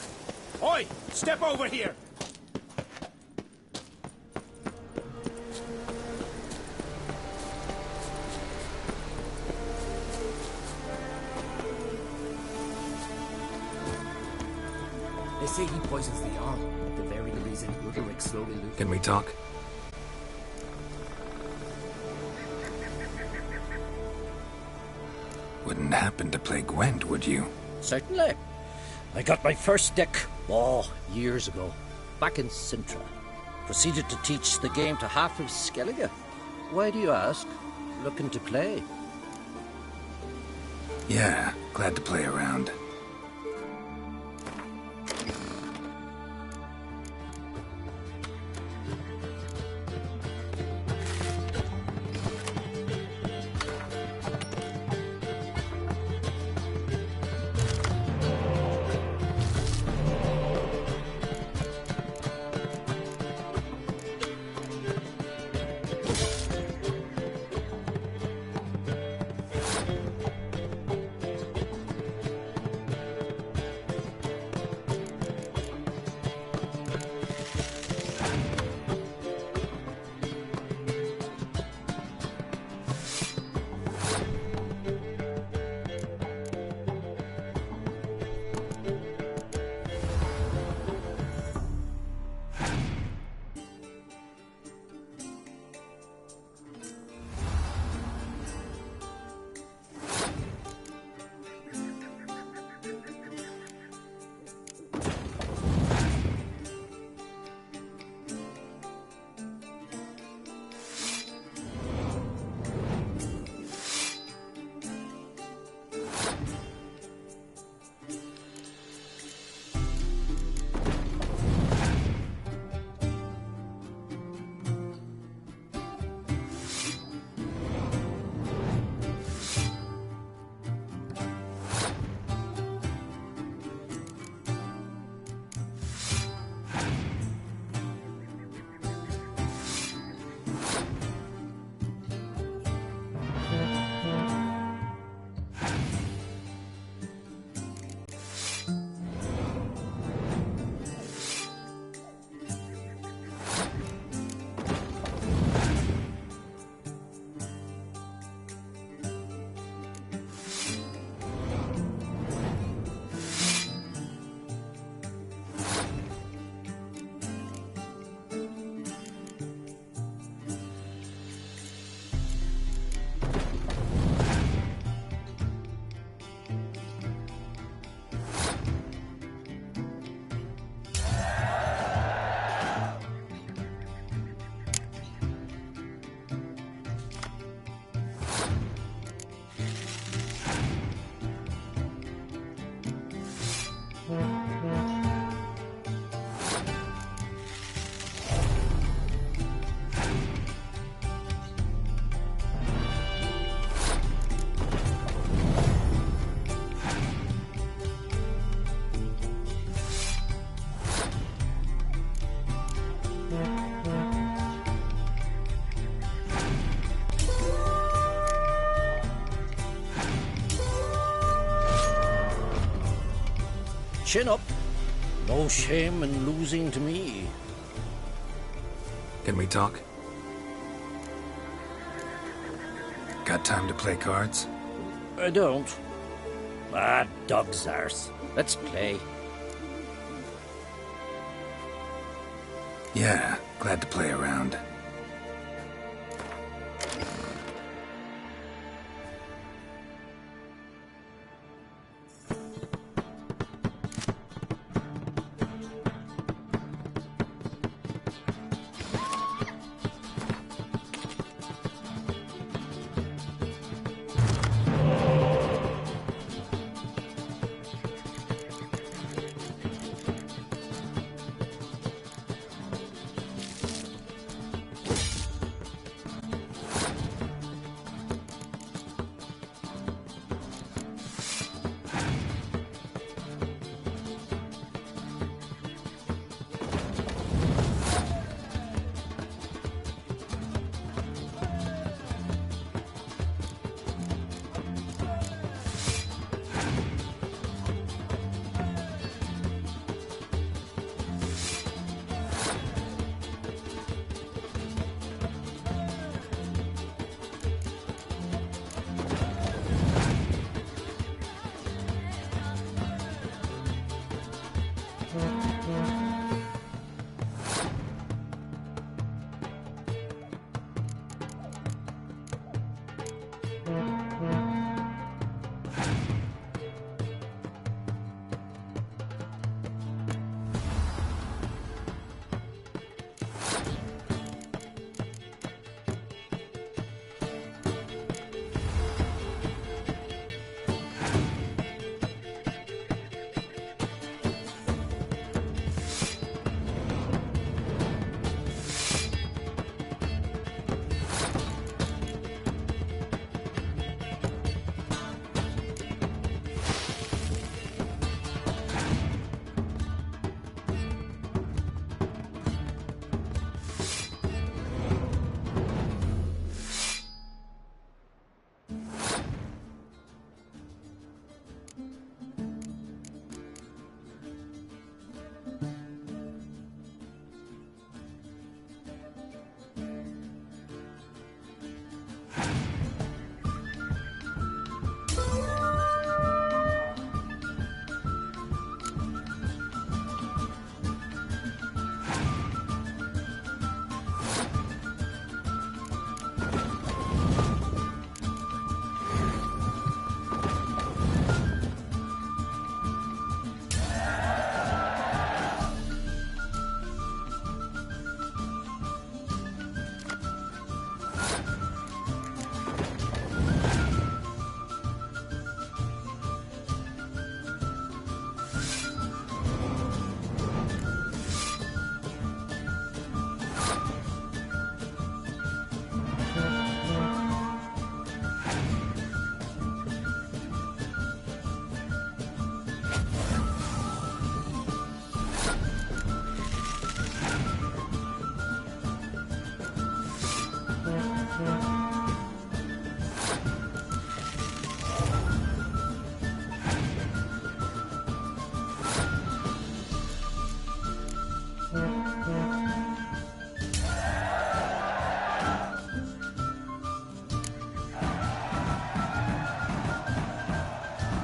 Oi! Step over here! They say he poisons the Jarl, the very reason Udalric slowly loses. Can we talk? Wouldn't happen to play Gwent, would you? Certainly. I got my first deck, years ago, back in Sintra. Proceeded to teach the game to half of Skellige. Why do you ask? Looking to play? Yeah, glad to play around. Chin up. No shame in losing to me. Can we talk? Got time to play cards? I don't. Ah, dog's arse. Let's play. Yeah, glad to play around.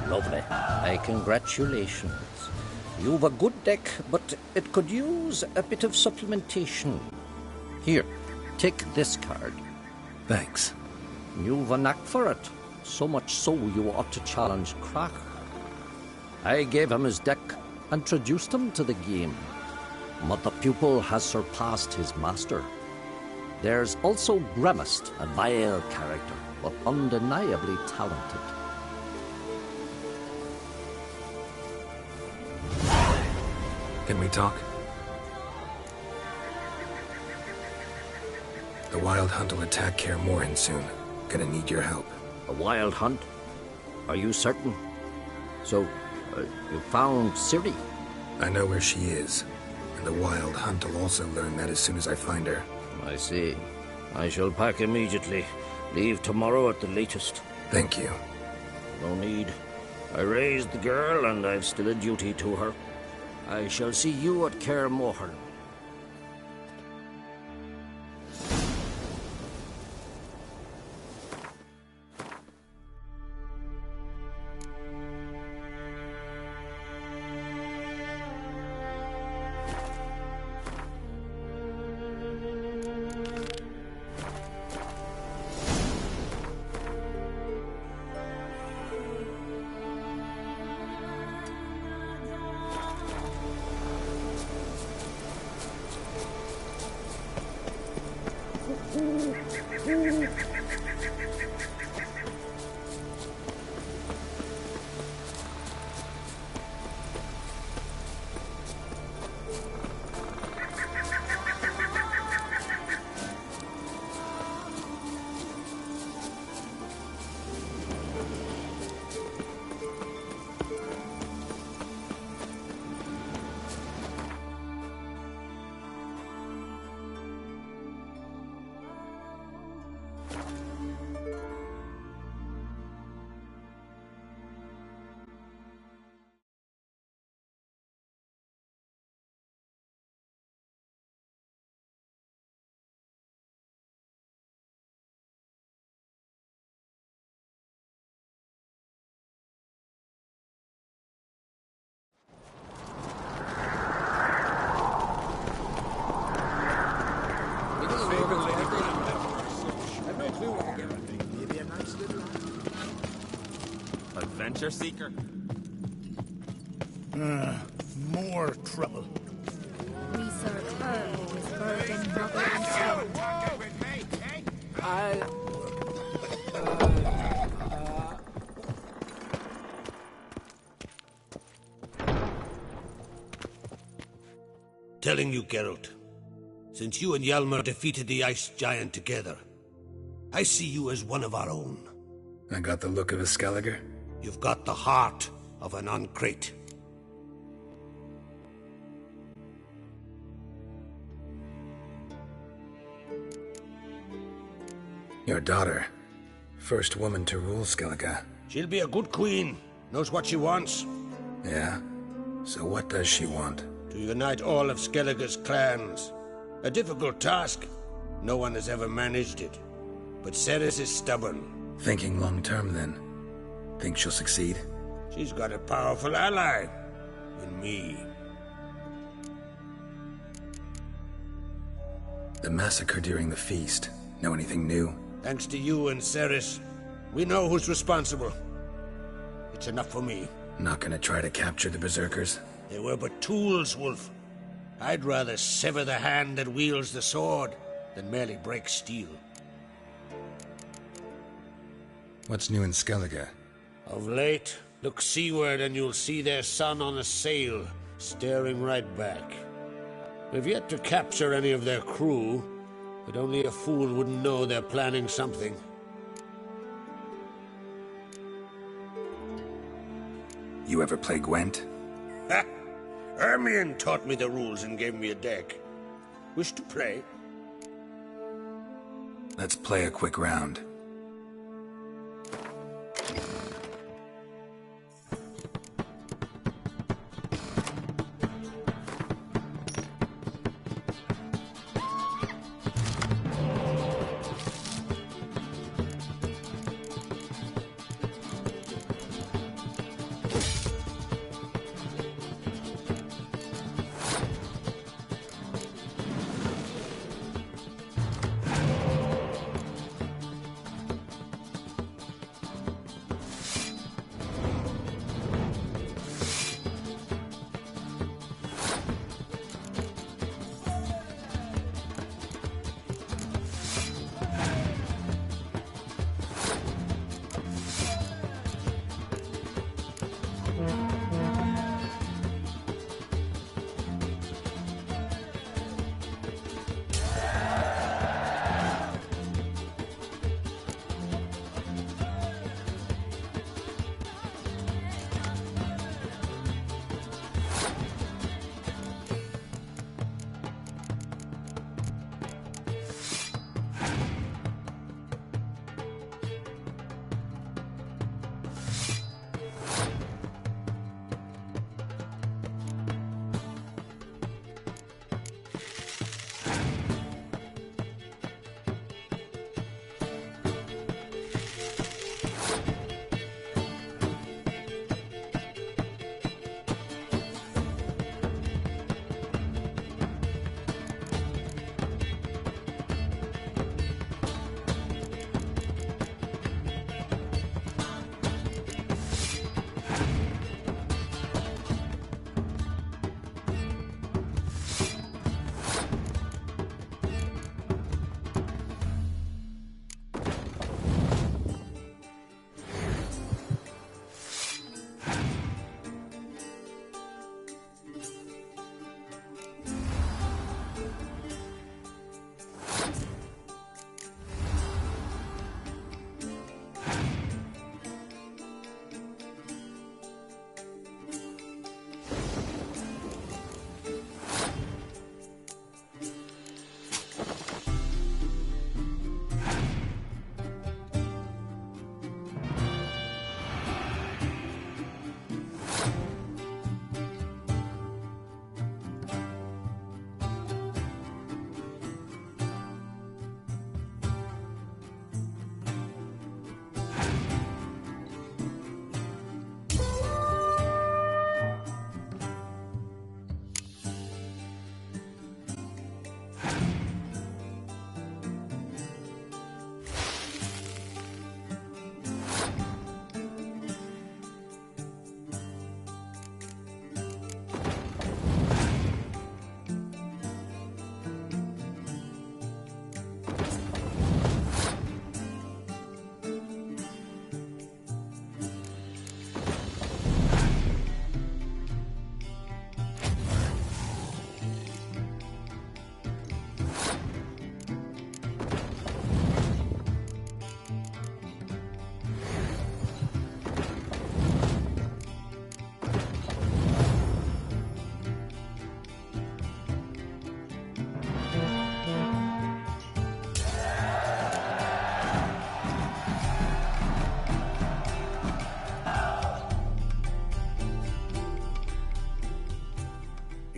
Lovely. My congratulations. You've a good deck, but it could use a bit of supplementation. Here, take this card. Thanks. You've a knack for it. So much so you ought to challenge Crach. I gave him his deck, introduced him to the game. But the pupil has surpassed his master. There's also Grimest, a vile character, but undeniably talented. Can we talk? The Wild Hunt will attack Kaer Morhen soon. Gonna need your help. A Wild Hunt? Are you certain? So, you found Ciri? I know where she is. And the Wild Hunt will also learn that as soon as I find her. I see. I shall pack immediately. Leave tomorrow at the latest. Thank you. No need. I raised the girl, and I've still a duty to her. I shall see you at Kaer Morhen. Adventure seeker? More trouble. We serve her with burden, rubber, and stone. Telling you, Geralt, since you and Hjalmar defeated the Ice Giant together, I see you as one of our own. I got the look of a Skelliger. You've got the heart of an Uncrate. Your daughter. First woman to rule Skellige. She'll be a good queen. Knows what she wants. Yeah? So what does she want? To unite all of Skellige's clans. A difficult task. No one has ever managed it. But Cerys is stubborn. Thinking long-term, then. Think she'll succeed? She's got a powerful ally. In me. The massacre during the feast. Know anything new? Thanks to you and Cerys, we know who's responsible. It's enough for me. Not gonna try to capture the Berserkers? They were but tools, Wolf. I'd rather sever the hand that wields the sword than merely break steel. What's new in Skellige? Of late, look seaward and you'll see their sun on a sail, staring right back. We've yet to capture any of their crew, but only a fool wouldn't know they're planning something. You ever play Gwent? Ha! Ermion taught me the rules and gave me a deck. Wish to play? Let's play a quick round.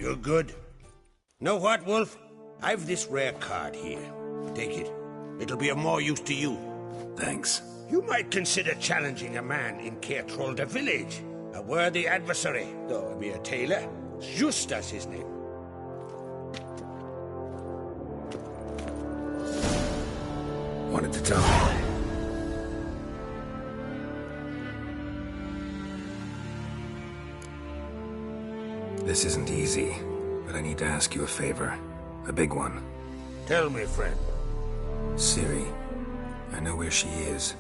You're good. Know what, Wolf? I've this rare card here. Take it. It'll be of more use to you. Thanks. You might consider challenging a man in Caertrolda village. A worthy adversary, though a mere tailor. Justas his name. Wanted to talk. This isn't easy, but I need to ask you a favor. A big one. Tell me, friend. Ciri. I know where she is,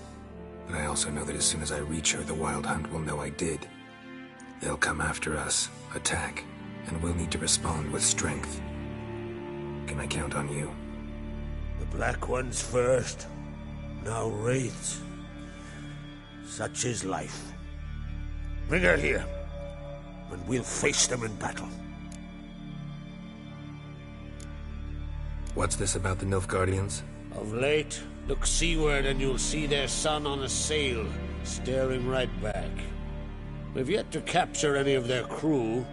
but I also know that as soon as I reach her, the Wild Hunt will know I did. They'll come after us, attack, and we'll need to respond with strength. Can I count on you? The Black Ones first, now Wraiths. Such is life. Bring her here, and we'll face them in battle. What's this about the Nilfgaardians? Of late, look seaward and you'll see their sun on a sail, staring right back. We've yet to capture any of their crew,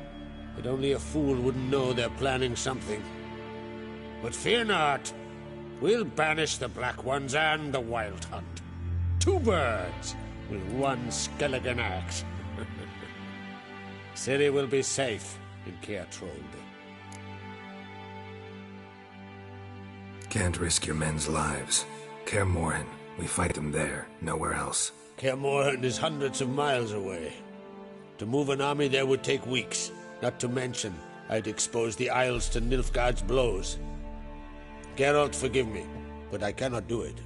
but only a fool wouldn't know they're planning something. But fear not, we'll banish the Black Ones and the Wild Hunt. 2 birds with 1 Skelligan axe. Ciri will be safe in Caertrolda. Can't risk your men's lives. Kaer Morhen, we fight them there, nowhere else. Kaer Morhen is hundreds of miles away. To move an army there would take weeks. Not to mention, I'd expose the Isles to Nilfgaard's blows. Geralt, forgive me, but I cannot do it.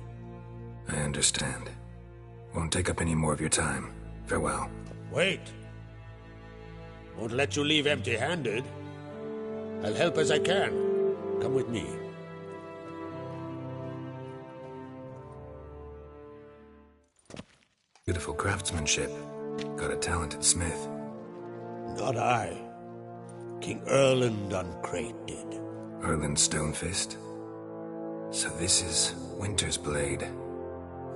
I understand. Won't take up any more of your time. Farewell. Wait. Won't let you leave empty-handed. I'll help as I can. Come with me. Beautiful craftsmanship. Got a talented smith. Not I. King Erland Uncrate did. Erland Stonefist? So this is Winter's Blade.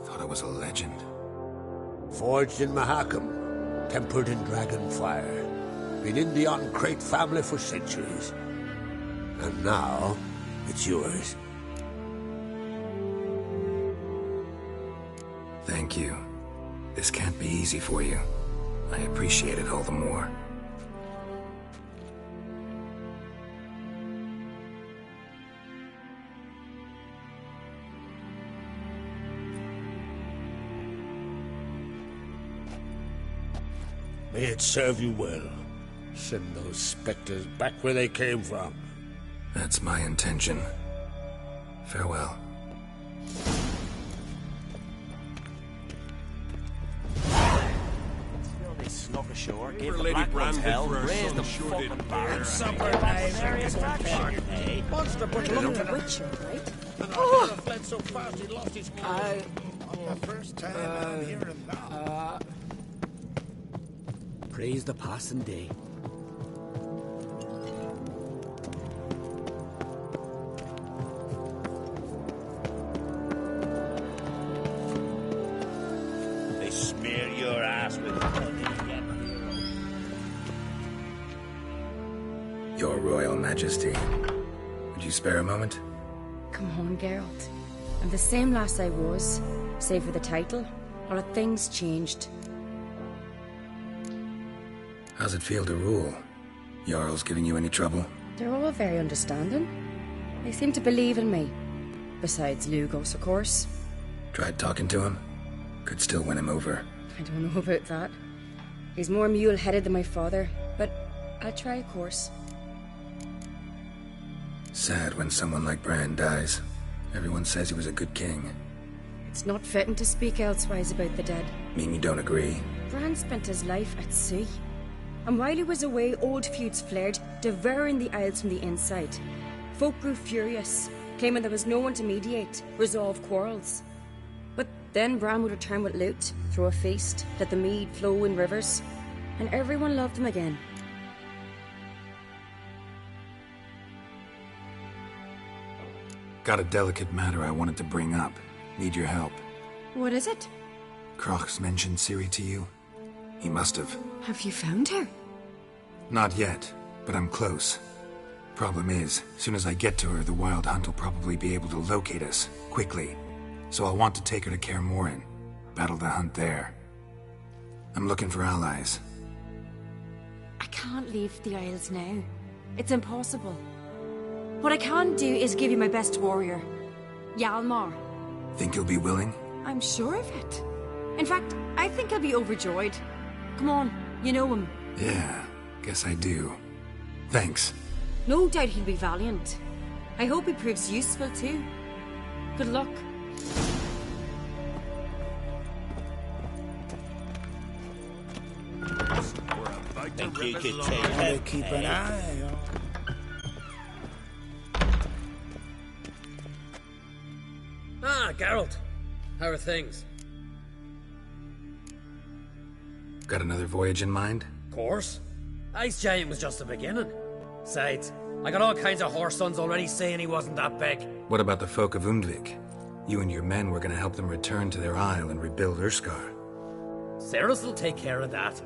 Thought I was a legend. Forged in Mahakam, tempered in dragon fire. Been in the Uncrate family for centuries. And now, it's yours. Thank you. This can't be easy for you. I appreciate it all the more. May it serve you well. Send those specters back where they came from. That's my intention. Farewell. Snuck ashore, Remember gave the Lady Black Ones Brandon hell, for her raised son them sure fucking did bar. bear. Supper time. Monster put You're him the to Witcher, right? And I never fled so fast he lost his courage. The first time I'm hearing that. Praise the passing day. They smear your ass with Your Royal Majesty. Would you spare a moment? Come on, Geralt. I'm the same lass I was, save for the title. All of things changed. How's it feel to rule? Jarl's giving you any trouble? They're all very understanding. They seem to believe in me. Besides Lugos, of course. Tried talking to him? Could still win him over. I don't know about that. He's more mule-headed than my father, but I'll try, of course. Sad when someone like Bran dies. Everyone says he was a good king. It's not fitting to speak elsewise about the dead. Mean you don't agree? Bran spent his life at sea. And while he was away, old feuds flared, devouring the Isles from the inside. Folk grew furious, claiming there was no one to mediate, resolve quarrels. But then Bran would return with loot, throw a feast, let the mead flow in rivers, and everyone loved him again. Got a delicate matter I wanted to bring up. Need your help. What is it? Crach's mentioned Ciri to you? He must have. Have you found her? Not yet, but I'm close. Problem is, as soon as I get to her, the Wild Hunt will probably be able to locate us, quickly. So I'll want to take her to Kaer Morhen, battle the hunt there. I'm looking for allies. I can't leave the Isles now. It's impossible. What I can do is give you my best warrior, Hjalmar. Think you'll be willing? I'm sure of it. In fact, I think he'll be overjoyed. Come on, you know him. Yeah, guess I do. Thanks. No doubt he'll be valiant. I hope he proves useful too. Good luck. Think you could take her? Keep an eye on. Ah, Geralt. How are things? Got another voyage in mind? Course. Ice Giant was just the beginning. Besides, I got all kinds of horse sons already saying he wasn't that big. What about the folk of Undvik? You and your men were gonna help them return to their isle and rebuild Urskar. Cerys will take care of that.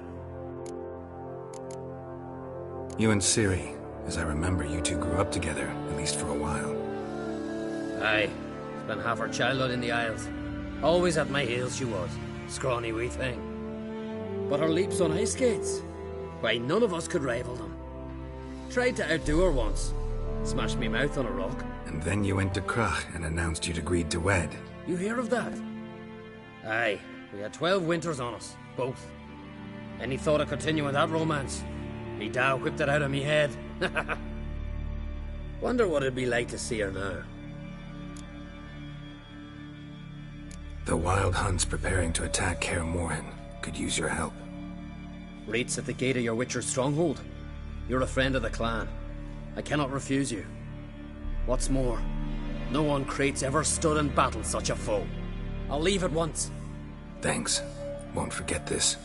You and Ciri, as I remember, you two grew up together, at least for a while. Aye. Spent half her childhood in the Isles. Always at my heels she was. Scrawny wee thing. But her leaps on ice skates, why, none of us could rival them. Tried to outdo her once. Smashed me mouth on a rock. And then you went to Crach and announced you'd agreed to wed. You hear of that? Aye. We had 12 winters on us. Both. Any thought of continuing that romance? Me Dow whipped it out of me head. Wonder what it'd be like to see her now. The Wild Hunt's preparing to attack Kaer Morhen. Could use your help. Raid's at the gate of your Witcher's stronghold. You're a friend of the clan. I cannot refuse you. What's more, no one Krait's ever stood and battled such a foe. I'll leave at once. Thanks. Won't forget this.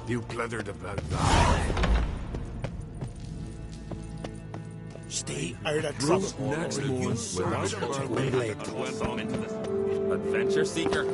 You blundered about that. Stay out of trouble. Next one went on into this adventure seeker.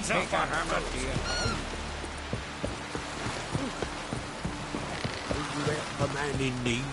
Take a hammer to you. You help a man in need.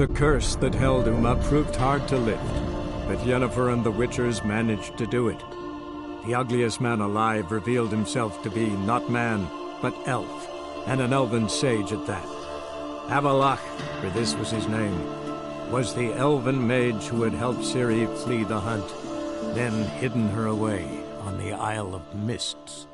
The curse that held Uma proved hard to lift, but Yennefer and the Witchers managed to do it. The ugliest man alive revealed himself to be not man, but elf, and an elven sage at that. Avallac'h, for this was his name, was the elven mage who had helped Ciri flee the hunt, then hidden her away on the Isle of Mists.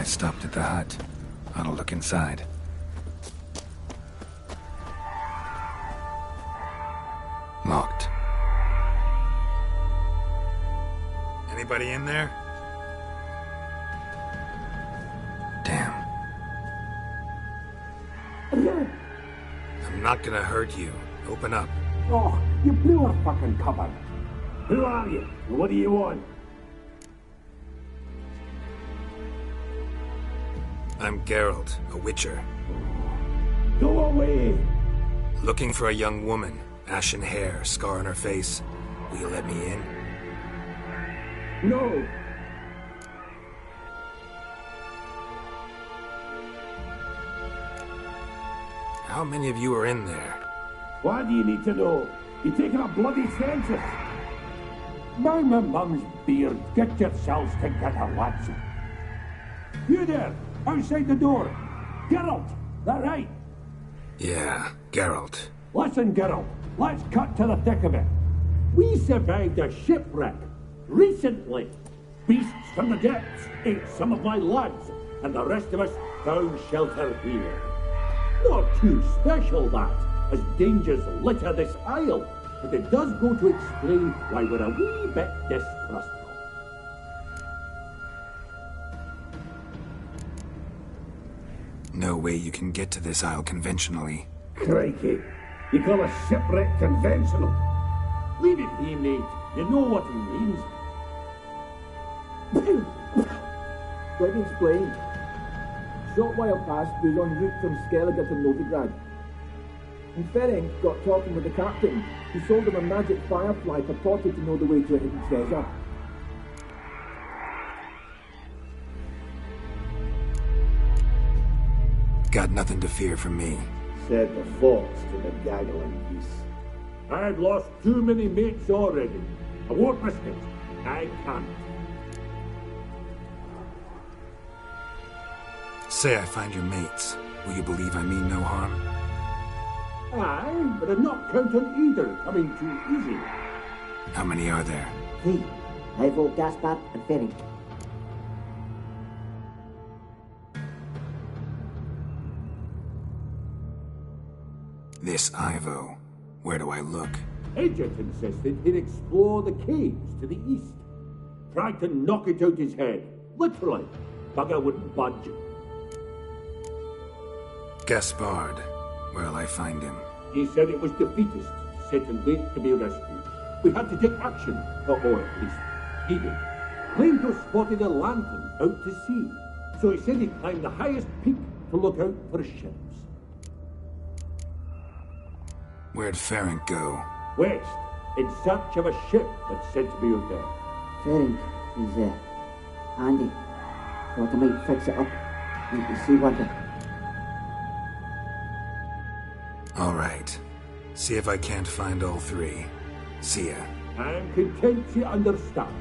Stopped at the hut. I'll look inside. Locked. Anybody in there? Damn. I'm not gonna hurt you. Open up. Oh, you blew our fucking cover. Who are you? What do you want? I'm Geralt, a Witcher. Go away! Looking for a young woman. Ashen hair, scar on her face. Will you let me in? No! How many of you are in there? Why do you need to know? You're taking a bloody census. By my mum's beard, get yourselves together, lads. You there, outside the door. Geralt, that right? Yeah, Geralt. Listen, Geralt, let's cut to the thick of it. We survived a shipwreck recently. Beasts from the depths ate some of my lads, and the rest of us found shelter here. Not too special, that, as dangers litter this isle, but it does go to explain why we're a wee bit distrustful. No way you can get to this isle conventionally. Crikey, you call a shipwreck conventional? Leave it be, mate. You know what he means. Let me explain. A short while past, we was en route from Skellige to Novigrad. And Ferenc got talking with the captain, who sold him a magic firefly purported to know the way to a hidden treasure. Got nothing to fear from me. Said the fox to the gaggling geese. I've lost too many mates already. I won't risk it. I can't. Say I find your mates. Will you believe I mean no harm? Aye, but I'm not counting either coming too easy. How many are there? 3. Ivo, Gaspard, and Ferenc. This Ivo. Where do I look? Agent insisted he'd explore the caves to the east. Tried to knock it out his head. Literally. Bugger wouldn't budge. Gaspard. Where'll I find him? He said it was defeatist, set and wait to be rescued. We had to take action, or at least he did. Claimed to have spotted a lantern out to sea, so he said he'd climb the highest peak to look out for ships. Where'd Ferenc go? West, in search of a ship that's said to be out there. Ferenc is handy. Thought I might fix it up. Need to see what All right. See if I can't find all 3. See ya. I'm content you understand.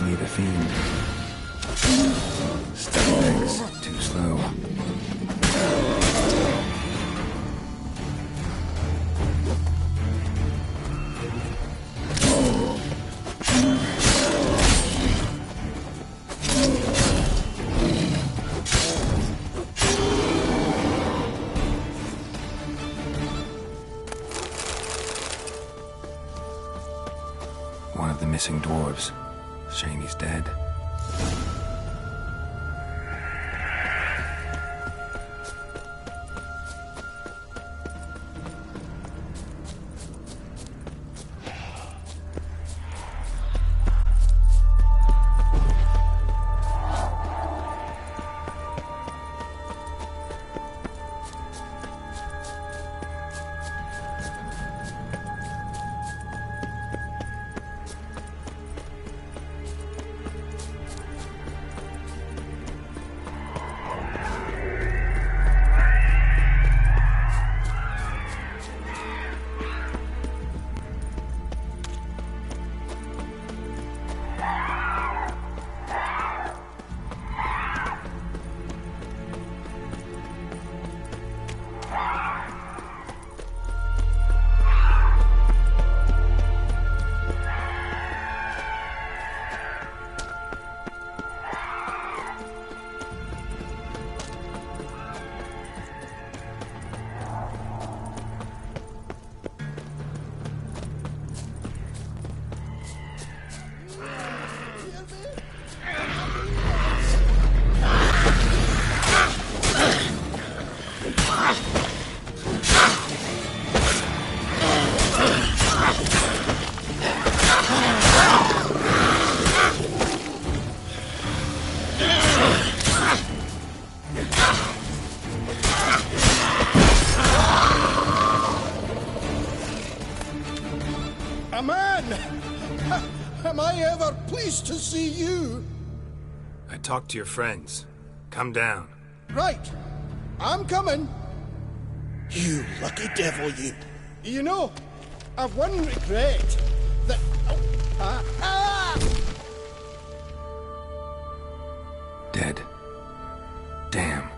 The fiend. Stag's too slow. One of the missing dwarves. Shame he's dead. ever pleased to see you. I talked to your friends. Come down. Right. I'm coming. You lucky devil, you. You know, I've one regret. That... Dead. Damn.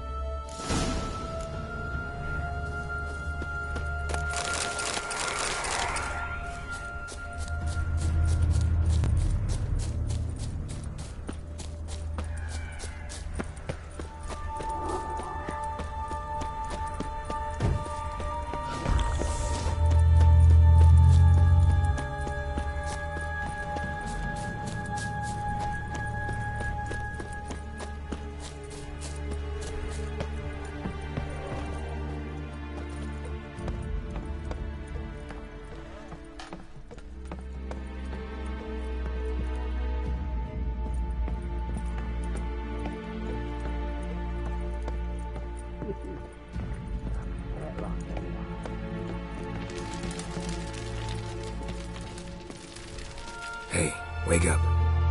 Hey, wake up.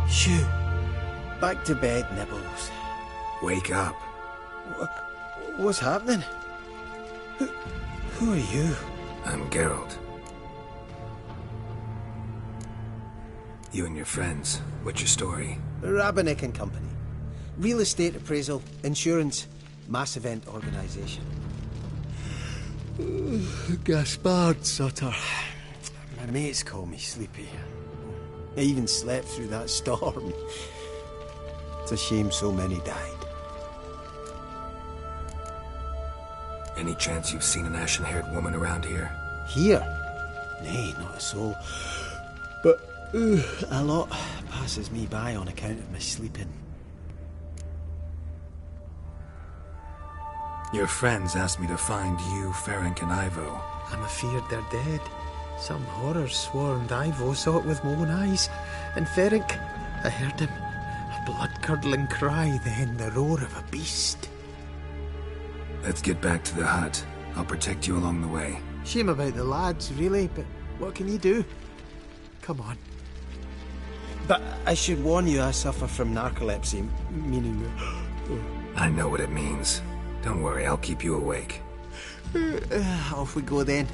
Shoo. Back to bed, Nibbles. Wake up. What's happening? Who are you? I'm Geralt. You and your friends, what's your story? Rabenik and Company. Real estate appraisal, insurance, mass event organisation. Gaspard Sutter. My mates call me Sleepy. I even slept through that storm. It's a shame so many died. Any chance you've seen an ashen-haired woman around here? Here? Nay, not a soul. But a lot passes me by on account of my sleeping. Your friends asked me to find you, Ferenc, and Ivo. I'm afeard they're dead. Some horror swarmed Ivo, saw it with my own eyes. And Ferenc, I heard him. A blood-curdling cry, then the roar of a beast. Let's get back to the hut. I'll protect you along the way. Shame about the lads, really, but what can you do? Come on. But I should warn you, I suffer from narcolepsy, meaning... I know what it means. Don't worry, I'll keep you awake. Off we go then.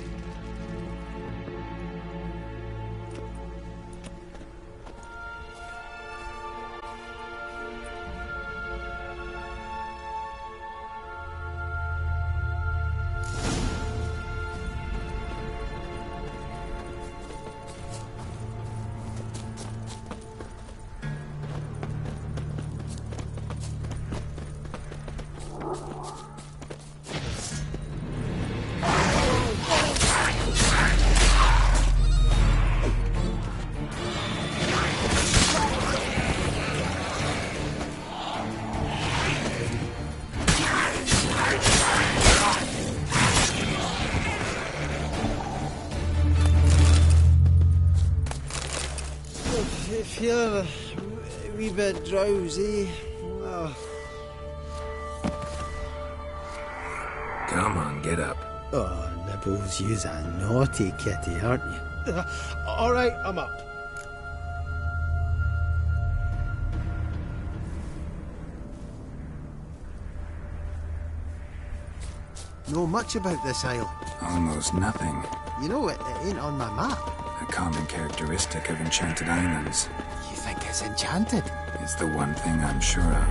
Feel a wee bit drowsy. Oh. Come on, get up. Oh, Nibbles, you's a naughty kitty, aren't you? All right, I'm up. Know much about this isle? Almost nothing. You know, it ain't on my map. A common characteristic of enchanted islands. You think it's enchanted? It's the one thing I'm sure of.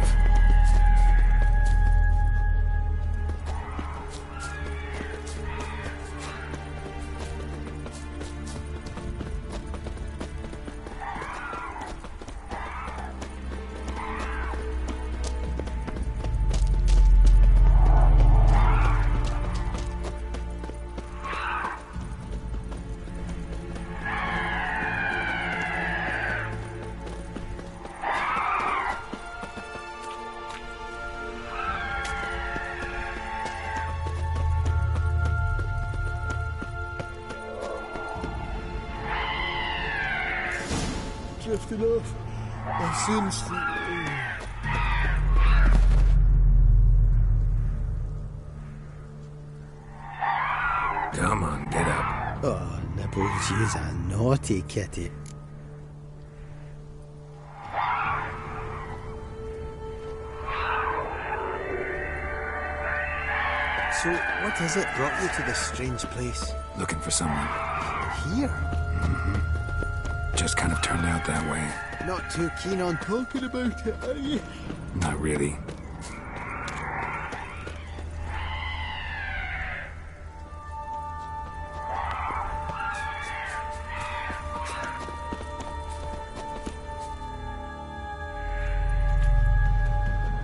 Drifting off. I soon sleep. Come on, get up. Oh, Nibbles, you's a naughty kitty. So, what is it brought you to this strange place? Looking for someone. Here? Just kind of turned out that way. Not too keen on talking about it, are you? Not really.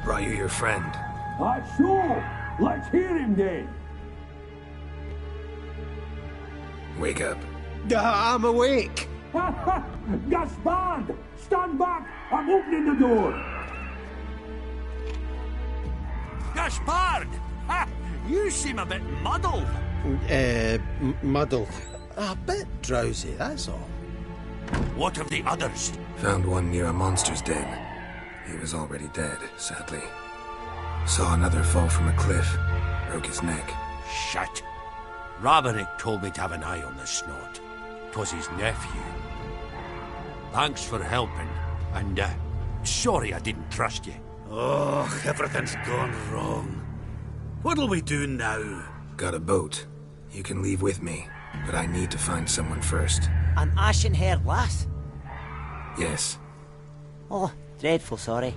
Brought you your friend. Sure. Let's hear him then. Wake up. I'm awake. Gaspard! Stand back! I'm opening the door! Gaspard! Ha! You seem a bit muddled. Muddled. A bit drowsy, that's all. What of the others? Found one near a monster's den. He was already dead, sadly. Saw another fall from a cliff. Broke his neck. Shit. Roderick told me to have an eye on the snot. 'Twas his nephew. Thanks for helping, and sorry I didn't trust you. Oh, everything's gone wrong. What'll we do now? Got a boat. You can leave with me, but I need to find someone first. An ashen-haired lass? Yes. Oh, dreadful sorry.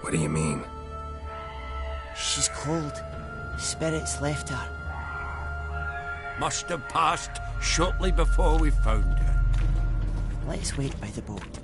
What do you mean? She's cold. Spirits left her. Must have passed shortly before we found her. Let's wait by the boat.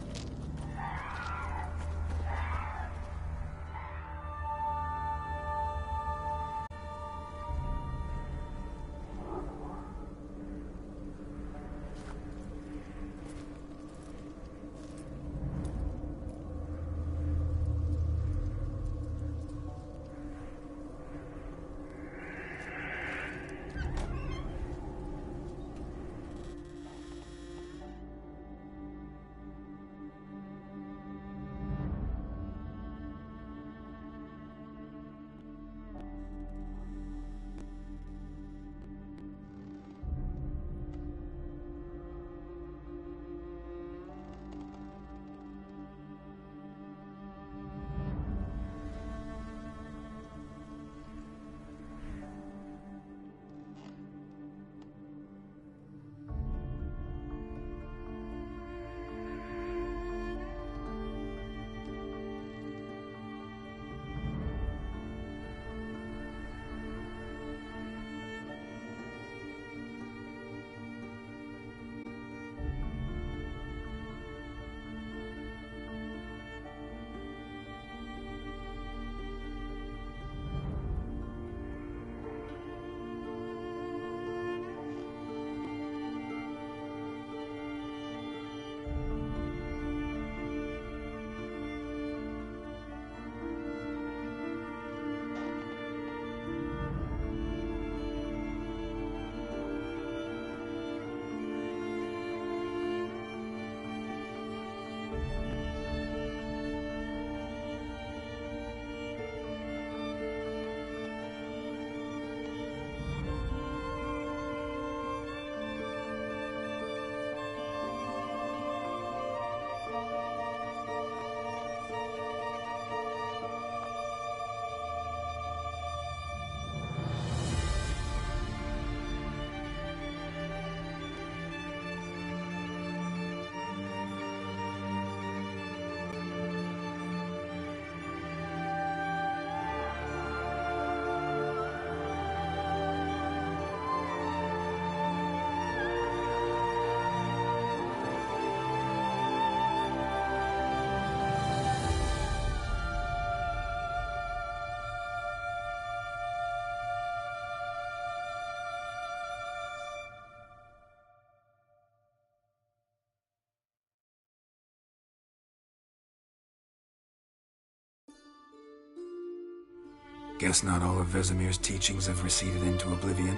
Guess not all of Vesemir's teachings have receded into oblivion.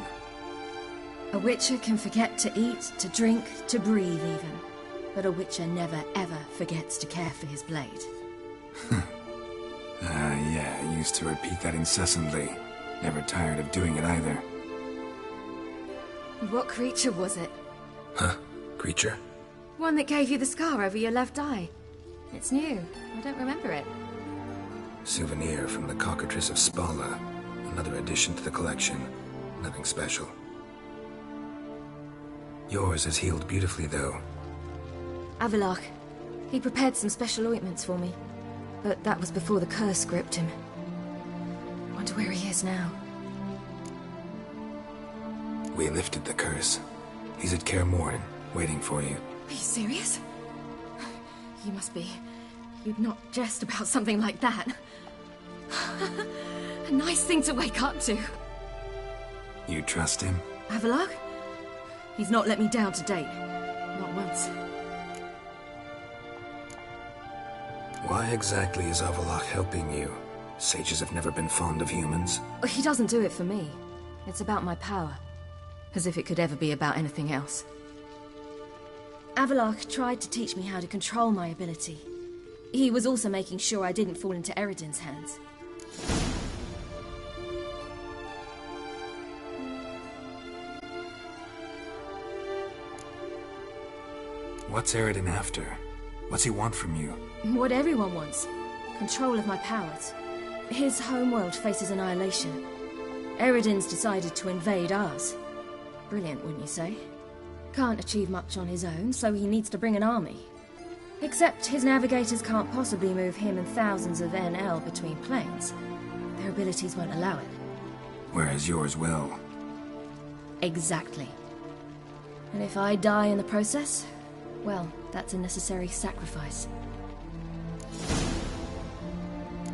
A Witcher can forget to eat, to drink, to breathe even. But a Witcher never ever forgets to care for his blade. Yeah, I used to repeat that incessantly. Never tired of doing it either. What creature was it? Huh? Creature? One that gave you the scar over your left eye. It's new. I don't remember it. Souvenir from the Cockatrice of Spala. Another addition to the collection. Nothing special. Yours has healed beautifully, though. Avallac'h. He prepared some special ointments for me. But that was before the curse gripped him. Wonder where he is now. We lifted the curse. He's at Kaer Morhen, waiting for you. Are you serious? You must be. You'd not jest about something like that. A nice thing to wake up to. You trust him? Avallac'h? He's not let me down to date. Not once. Why exactly is Avallac'h helping you? Sages have never been fond of humans. He doesn't do it for me. It's about my power. As if it could ever be about anything else. Avallac'h tried to teach me how to control my ability. He was also making sure I didn't fall into Eredin's hands. What's Eredin after? What's he want from you? What everyone wants. Control of my powers. His homeworld faces annihilation. Eredin's decided to invade ours. Brilliant, wouldn't you say? Can't achieve much on his own, so he needs to bring an army. Except his navigators can't possibly move him and thousands of NL between planes. Their abilities won't allow it. Whereas yours will. Exactly. And if I die in the process, well, that's a necessary sacrifice.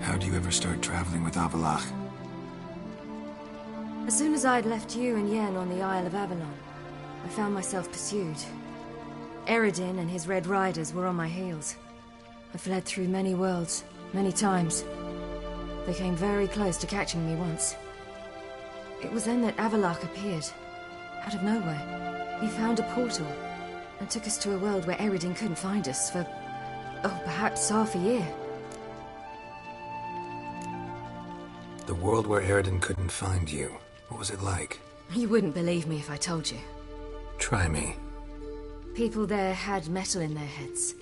How'd you ever start traveling with Avallac'h? As soon as I'd left you and Yen on the Isle of Avalon, I found myself pursued. Eredin and his Red Riders were on my heels. I fled through many worlds, many times. They came very close to catching me once. It was then that Avallac'h appeared, out of nowhere. He found a portal, and took us to a world where Eredin couldn't find us for, perhaps half a year. The world where Eredin couldn't find you. What was it like? You wouldn't believe me if I told you. Try me. People there had metal in their heads.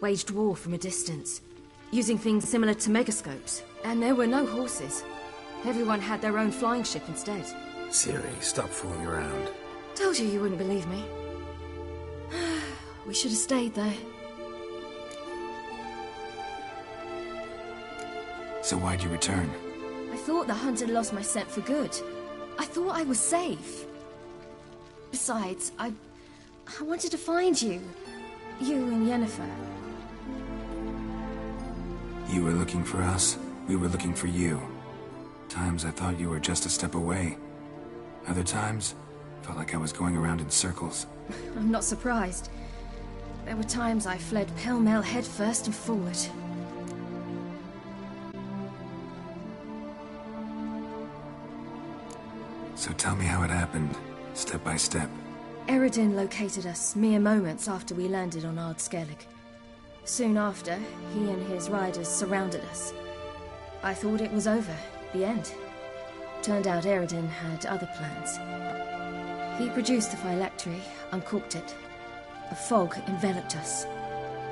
Waged war from a distance, using things similar to megascopes. And there were no horses. Everyone had their own flying ship instead. Ciri, stop fooling around. Told you you wouldn't believe me. We should have stayed there. So why'd you return? I thought the hunt had lost my scent for good. I thought I was safe. Besides, I wanted to find you. You and Yennefer. You were looking for us. We were looking for you. Times I thought you were just a step away. Other times, felt like I was going around in circles. I'm not surprised. There were times I fled pell-mell head first and forward. So tell me how it happened, step by step. Eredin located us mere moments after we landed on Ard Skellig. Soon after, he and his riders surrounded us. I thought it was over, the end. Turned out Eredin had other plans. He produced the phylactery, uncorked it. A fog enveloped us,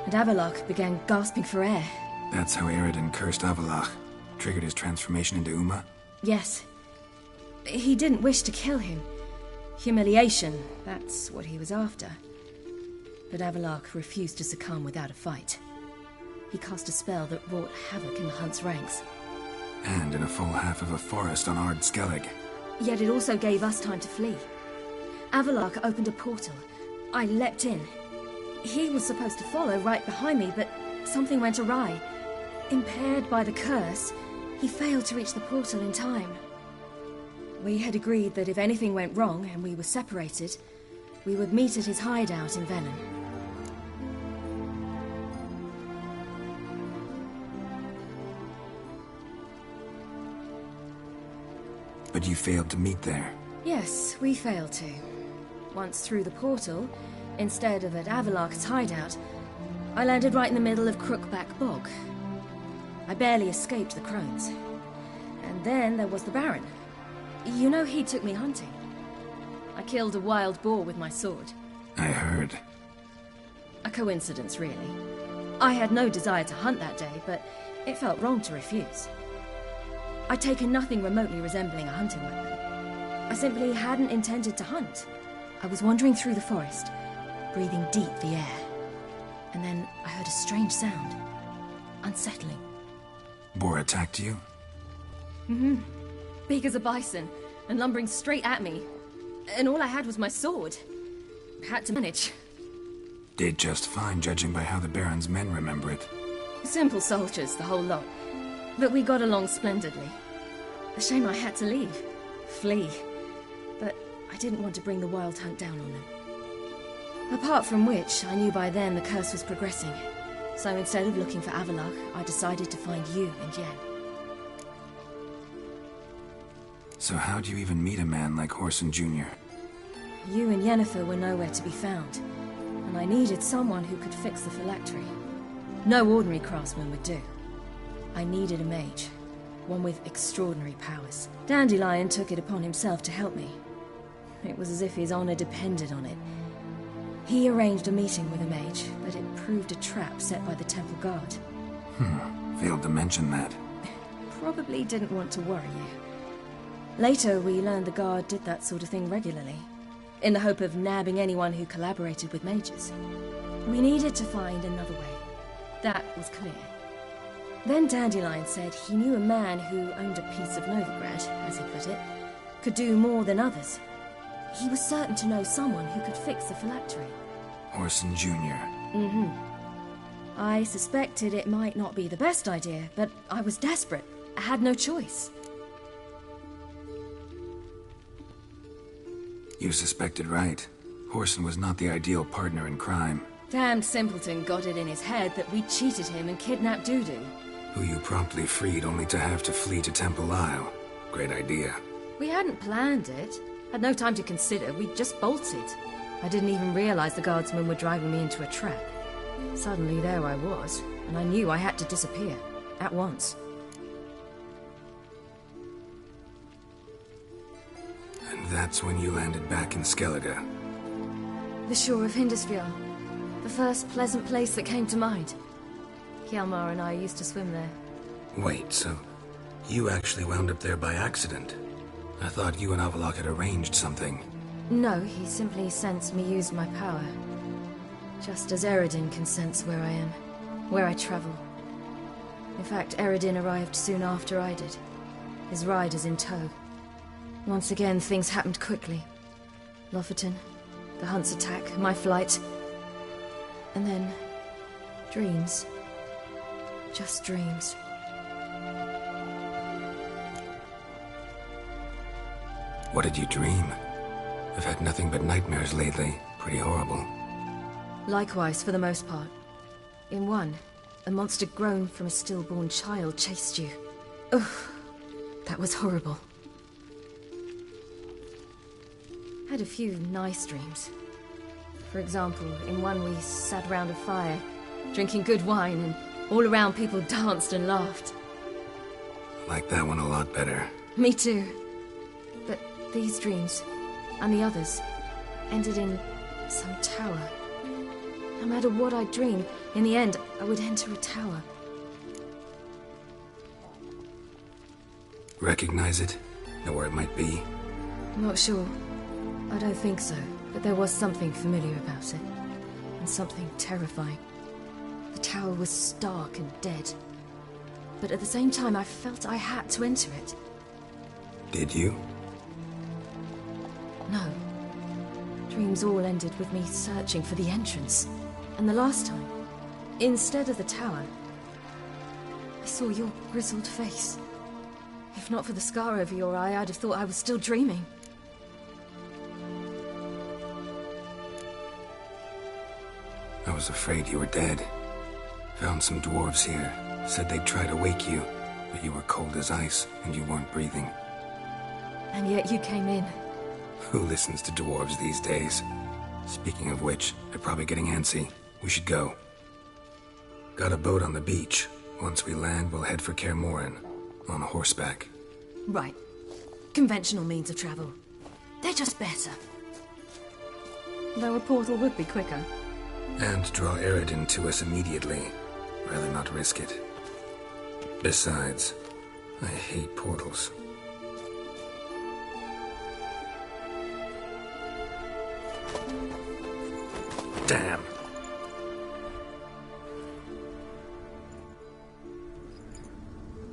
and Avallac'h began gasping for air. That's how Eredin cursed Avallac'h, triggered his transformation into Uma? Yes. He didn't wish to kill him. Humiliation, that's what he was after. But Avallac'h refused to succumb without a fight. He cast a spell that wrought havoc in the hunt's ranks. And in a full half of a forest on Ard Skellig. Yet it also gave us time to flee. Avallac'h opened a portal. I leapt in. He was supposed to follow right behind me, but something went awry. Impaired by the curse, he failed to reach the portal in time. We had agreed that if anything went wrong and we were separated, we would meet at his hideout in Velen. But you failed to meet there. Yes, we failed to. Once through the portal, instead of at Avallac'h's hideout, I landed right in the middle of Crookback Bog. I barely escaped the crones. And then there was the Baron. You know, he took me hunting. I killed a wild boar with my sword. I heard. A coincidence, really. I had no desire to hunt that day, but it felt wrong to refuse. I'd taken nothing remotely resembling a hunting weapon. I simply hadn't intended to hunt. I was wandering through the forest, breathing deep the air. And then I heard a strange sound. Unsettling. Boar attacked you? Mm-hmm. Big as a bison, and lumbering straight at me. And all I had was my sword. Had to manage. Did just fine, judging by how the Baron's men remember it. Simple soldiers, the whole lot. But we got along splendidly. A shame I had to leave. Flee. But I didn't want to bring the Wild Hunt down on them. Apart from which, I knew by then the curse was progressing. So instead of looking for Avallac'h, I decided to find you and Yen. So how'd you even meet a man like Whoreson Jr.? You and Yennefer were nowhere to be found, and I needed someone who could fix the phylactery. No ordinary craftsman would do. I needed a mage, one with extraordinary powers. Dandelion took it upon himself to help me. It was as if his honor depended on it. He arranged a meeting with a mage, but it proved a trap set by the Temple Guard. Failed to mention that. Probably didn't want to worry you. Later, we learned the Guard did that sort of thing regularly, in the hope of nabbing anyone who collaborated with mages. We needed to find another way. That was clear. Then Dandelion said he knew a man who owned a piece of Novigrad, as he put it, could do more than others. He was certain to know someone who could fix the phylactery. Whoreson Jr. Mm-hmm. I suspected it might not be the best idea, but I was desperate. I had no choice. You suspected right. Whoreson was not the ideal partner in crime. Damned simpleton got it in his head that we cheated him and kidnapped Dudu. Who you promptly freed only to have to flee to Temple Isle. Great idea. We hadn't planned it. Had no time to consider. We just bolted. I didn't even realize the guardsmen were driving me into a trap. Suddenly there I was, and I knew I had to disappear. At once. And that's when you landed back in Skellige. The shore of Hindisfjord. The first pleasant place that came to mind. Hjalmar and I used to swim there. Wait, so you actually wound up there by accident? I thought you and Avallac'h had arranged something. No, he simply sensed me use my power. Just as Eredin can sense where I am, where I travel. In fact, Eredin arrived soon after I did. His riders in tow. Once again, things happened quickly. Lofoten, the Hunt's attack, my flight. And then, dreams. Just dreams. What did you dream? I've had nothing but nightmares lately. Pretty horrible. Likewise, for the most part. In one, a monster grown from a stillborn child chased you. Ugh, that was horrible. Had a few nice dreams. For example, in one we sat around a fire, drinking good wine, and all around people danced and laughed. Like that one a lot better. Me too. But these dreams, and the others, ended in some tower. No matter what I dreamed, in the end, I would enter a tower. Recognize it? Know where it might be? Not sure. I don't think so, but there was something familiar about it. And something terrifying. The tower was stark and dead. But at the same time, I felt I had to enter it. Did you? No. Dreams all ended with me searching for the entrance. And the last time, instead of the tower, I saw your grizzled face. If not for the scar over your eye, I'd have thought I was still dreaming. I was afraid you were dead. Found some dwarves here. Said they'd try to wake you, but you were cold as ice and you weren't breathing. And yet you came in. Who listens to dwarves these days? Speaking of which, they're probably getting antsy. We should go. Got a boat on the beach. Once we land, we'll head for Kaer Morhen. On horseback. Right. Conventional means of travel. They're just better. Though a portal would be quicker. And draw Eredin to us immediately. Rather not risk it. Besides, I hate portals. Damn.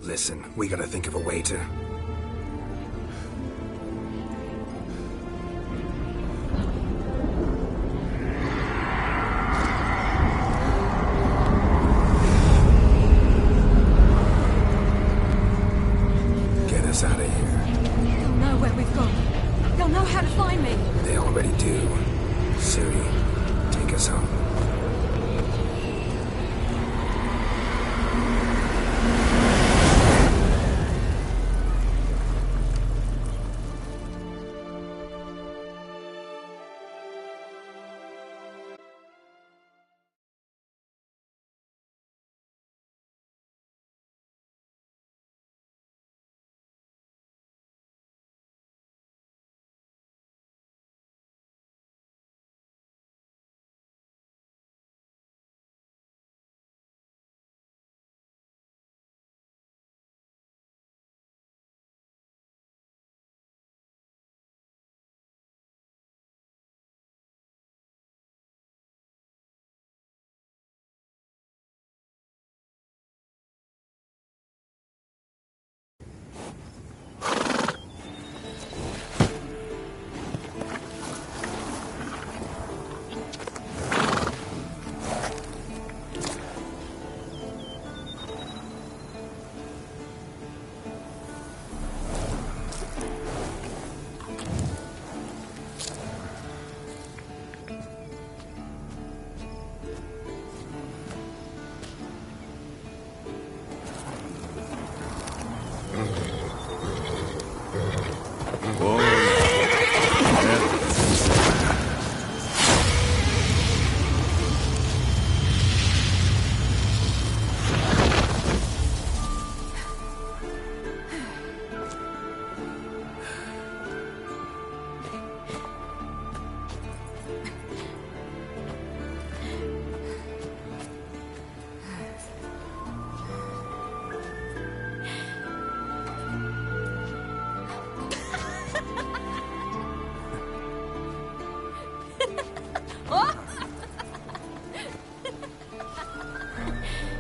Listen, we gotta think of a way to... get us out of here. They'll know where we've gone. They'll know how to find me. They already do. Ciri, take us home.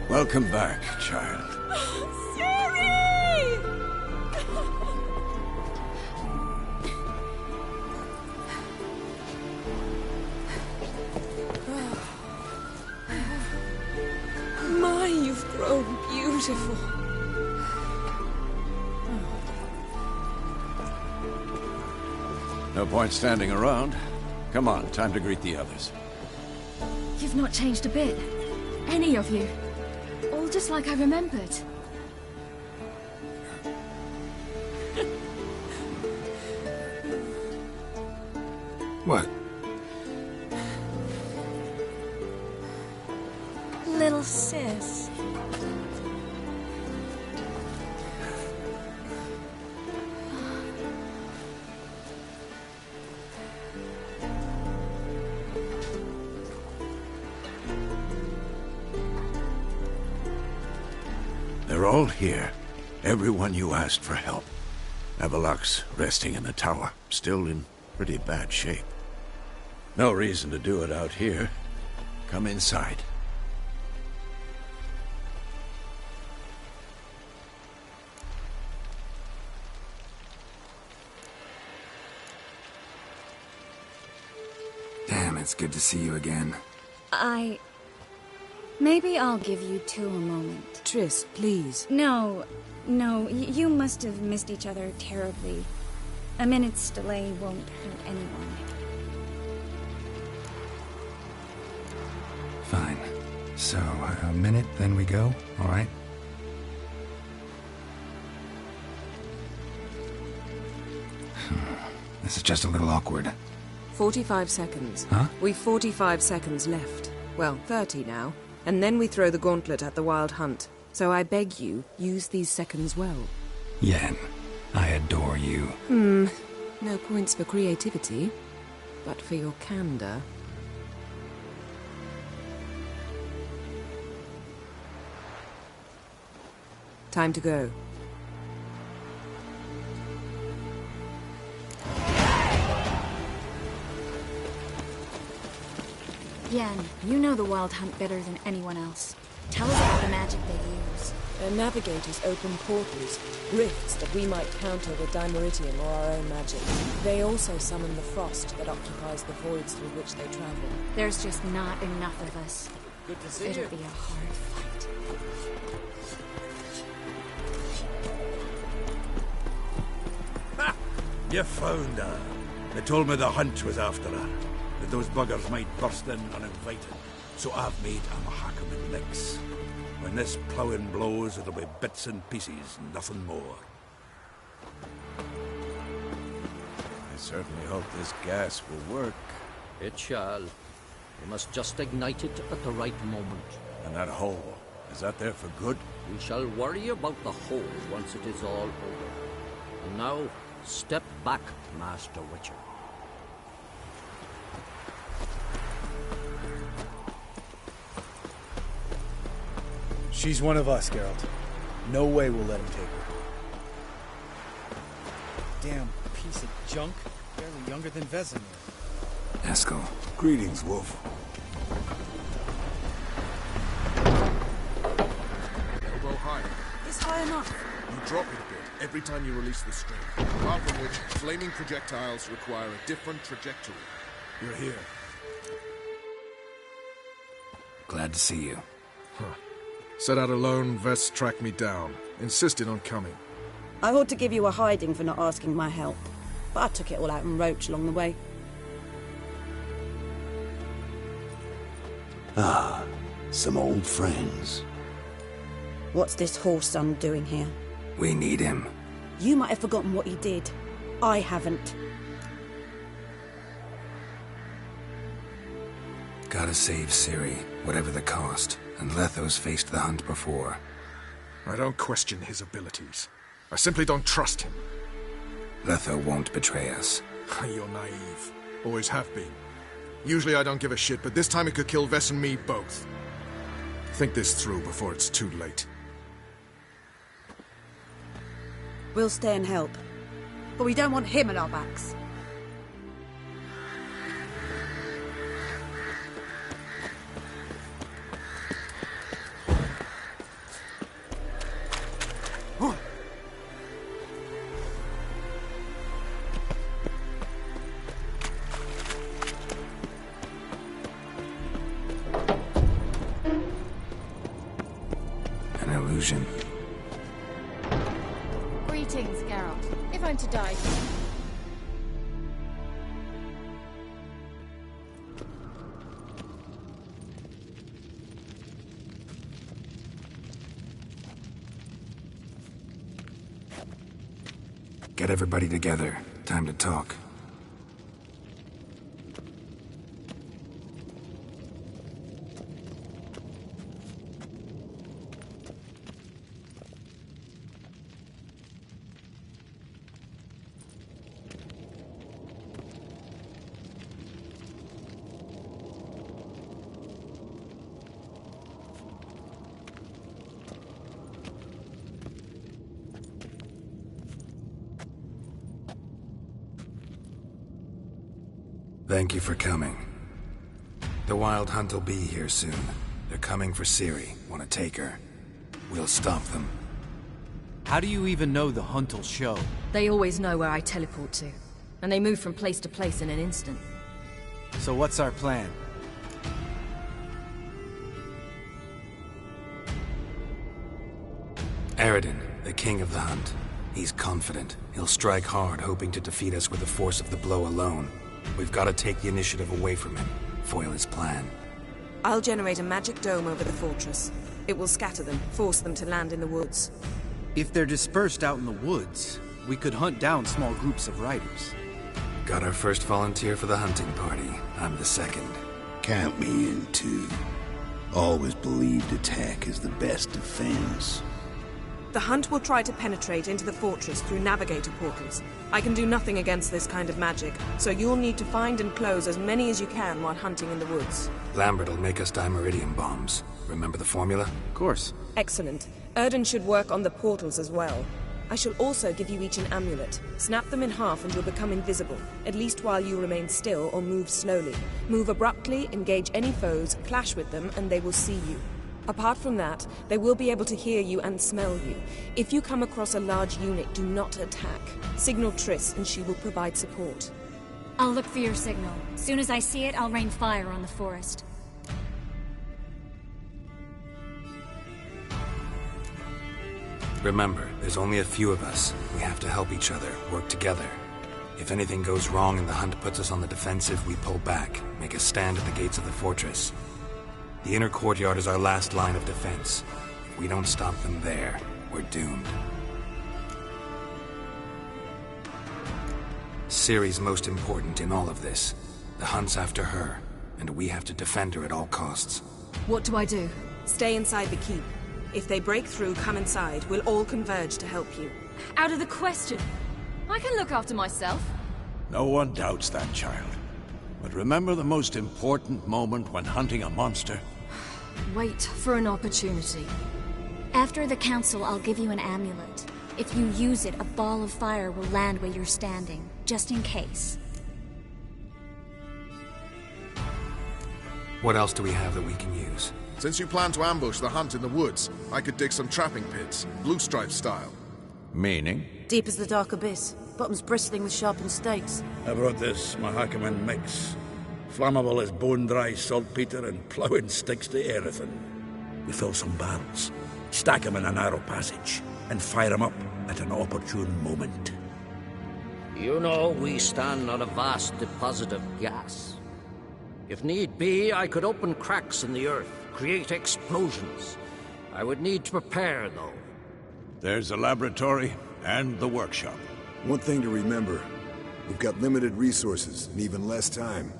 Welcome back, child. My, you've grown beautiful. No point standing around. Come on, time to greet the others. You've not changed a bit. Any of you. All just like I remembered. What? Little sis. They're all here. Everyone you asked for help. Avallac'h's resting in the tower, still in pretty bad shape. No reason to do it out here. Come inside. Damn, it's good to see you again. Maybe I'll give you two a moment. Triss, please. No, you must have missed each other terribly. A minute's delay won't hurt anyone. Fine. So, a minute, then we go, all right? This is just a little awkward. 45 seconds. Huh? We've 45 seconds left. Well, 30 now. And then we throw the gauntlet at the Wild Hunt. So I beg you, use these seconds well. Yen, I adore you. No points for creativity, but for your candor. Time to go. Yen, you know the Wild Hunt better than anyone else. Tell us about the magic they use. Their navigators open portals, rifts that we might counter with Dimeritium or our own magic. They also summon the frost that occupies the voids through which they travel. There's just not enough of us. Good to see It'll be a hard fight. Ha! You found her. They told me the hunt was after her. That those buggers might burst in uninvited. So I've made a Mahakaman mix. When this ploughing blows, it'll be bits and pieces, nothing more. I certainly hope this gas will work. It shall. We must just ignite it at the right moment. And that hole, is that there for good? We shall worry about the hole once it is all over. And now, step back, Master Witcher. She's one of us, Geralt. No way we'll let him take her. Damn piece of junk. Barely younger than Vesemir. Eskel. Greetings, Wolf. Elbow high. It's high enough. You drop it a bit every time you release the string. Apart from which, flaming projectiles require a different trajectory. You're here. Glad to see you. Huh. Set out alone, Vest tracked me down. Insisted on coming. I ought to give you a hiding for not asking my help, but I took it all out in Roach along the way. Ah, some old friends. What's this horse son doing here? We need him. You might have forgotten what he did. I haven't. Gotta save Ciri, whatever the cost. And Letho's faced the hunt before. I don't question his abilities. I simply don't trust him. Letho won't betray us. You're naive. Always have been. Usually I don't give a shit, but this time it could kill Vess and me both. Think this through before it's too late. We'll stay and help. But we don't want him at our backs. Greetings, Geralt. If I'm to die... Get everybody together. Time to talk. Thank you for coming. The Wild Hunt will be here soon. They're coming for Ciri. Want to take her? We'll stop them. How do you even know the Hunt will show? They always know where I teleport to. And they move from place to place in an instant. So what's our plan? Aradin, the king of the Hunt. He's confident. He'll strike hard, hoping to defeat us with the force of the blow alone. We've got to take the initiative away from him. Foil his plan. I'll generate a magic dome over the fortress. It will scatter them, force them to land in the woods. If they're dispersed out in the woods, we could hunt down small groups of riders. Got our first volunteer for the hunting party. I'm the second. Count me in, too. Always believed attack is the best defense. The Hunt will try to penetrate into the fortress through navigator portals. I can do nothing against this kind of magic, so you'll need to find and close as many as you can while hunting in the woods. Lambert will make us Dimeritium bombs. Remember the formula? Of course. Excellent. Erden should work on the portals as well. I shall also give you each an amulet. Snap them in half and you'll become invisible, at least while you remain still or move slowly. Move abruptly, engage any foes, clash with them, and they will see you. Apart from that, they will be able to hear you and smell you. If you come across a large unit, do not attack. Signal Triss and she will provide support. I'll look for your signal. As soon as I see it, I'll rain fire on the forest. Remember, there's only a few of us. We have to help each other, work together. If anything goes wrong and the hunt puts us on the defensive, we pull back, make a stand at the gates of the fortress. The inner courtyard is our last line of defense. If we don't stop them there, we're doomed. Ciri's most important in all of this. The hunt's after her, and we have to defend her at all costs. What do I do? Stay inside the keep. If they break through, come inside. We'll all converge to help you. Out of the question. I can look after myself. No one doubts that, child. But remember the most important moment when hunting a monster? Wait for an opportunity. After the council, I'll give you an amulet. If you use it, a ball of fire will land where you're standing, just in case. What else do we have that we can use? Since you plan to ambush the hunt in the woods, I could dig some trapping pits, blue stripe style. Meaning? Deep as the dark abyss, bottoms bristling with sharpened stakes. I brought this Mahakaman mix. Flammable as bone-dry saltpeter and ploughing sticks to anything. We fill some barrels, stack them in a narrow passage, and fire them up at an opportune moment. You know, we stand on a vast deposit of gas. If need be, I could open cracks in the earth, create explosions. I would need to prepare, though. There's a laboratory and the workshop. One thing to remember, we've got limited resources and even less time.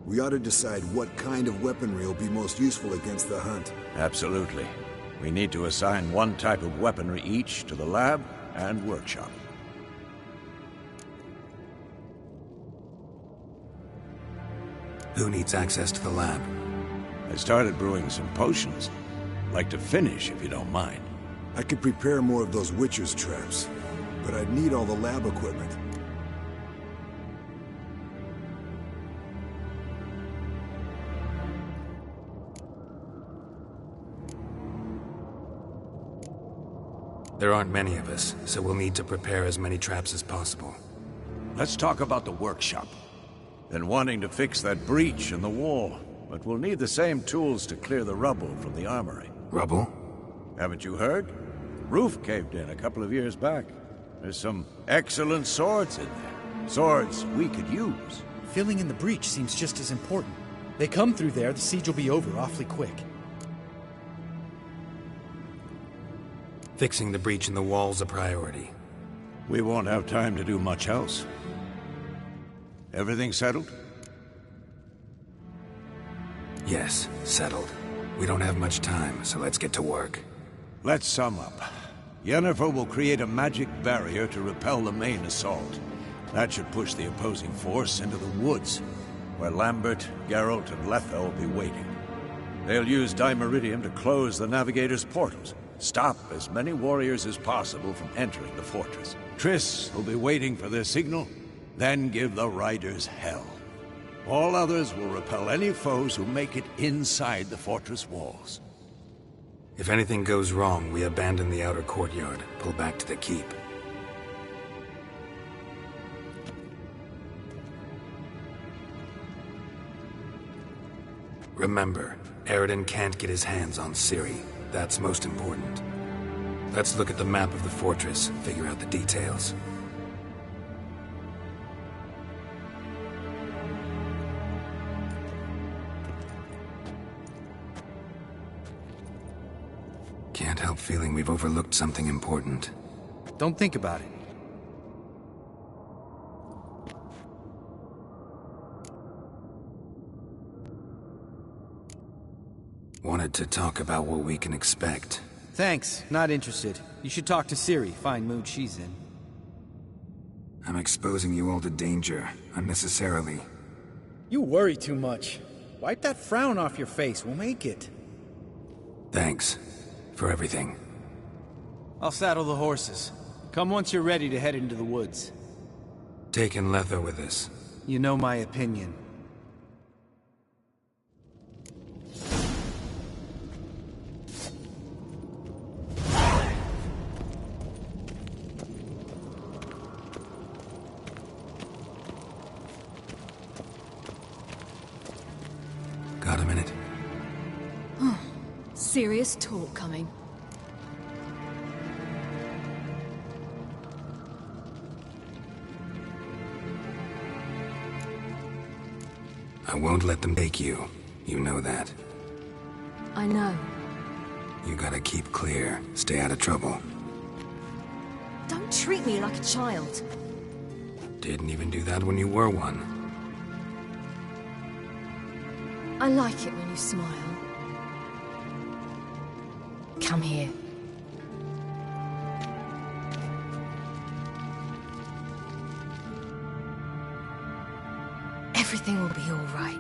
We ought to decide what kind of weaponry will be most useful against the hunt. Absolutely. We need to assign one type of weaponry each to the lab and workshop. Who needs access to the lab? I started brewing some potions. Like to finish, if you don't mind. I could prepare more of those Witcher's traps, but I'd need all the lab equipment. There aren't many of us, so we'll need to prepare as many traps as possible. Let's talk about the workshop. Been wanting to fix that breach in the wall, but we'll need the same tools to clear the rubble from the armory. Rubble? Haven't you heard? Roof caved in a couple of years back. There's some excellent swords in there. Swords we could use. Filling in the breach seems just as important. They come through there, the siege will be over awfully quick. Fixing the breach in the wall's a priority. We won't have time to do much else. Everything settled? Yes, settled. We don't have much time, so let's get to work. Let's sum up. Yennefer will create a magic barrier to repel the main assault. That should push the opposing force into the woods, where Lambert, Geralt, and Letha will be waiting. They'll use Dimeridium to close the Navigator's portals, stop as many warriors as possible from entering the fortress. Triss will be waiting for their signal, then give the riders hell. All others will repel any foes who make it inside the fortress walls. If anything goes wrong, we abandon the outer courtyard, pull back to the keep. Remember, Eredin can't get his hands on Ciri. That's most important. Let's look at the map of the fortress, figure out the details. Can't help feeling we've overlooked something important. Don't think about it. Wanted to talk about what we can expect. Thanks, not interested. You should talk to Ciri, fine mood she's in. I'm exposing you all to danger, unnecessarily. You worry too much. Wipe that frown off your face, we'll make it. Thanks. For everything. I'll saddle the horses. Come once you're ready to head into the woods. Taking Letho with us. You know my opinion. Got a minute? Serious talk coming. I won't let them take you. You know that. I know. You gotta keep clear. Stay out of trouble. Don't treat me like a child. Didn't even do that when you were one. I like it when you smile. Come here. Everything will be all right.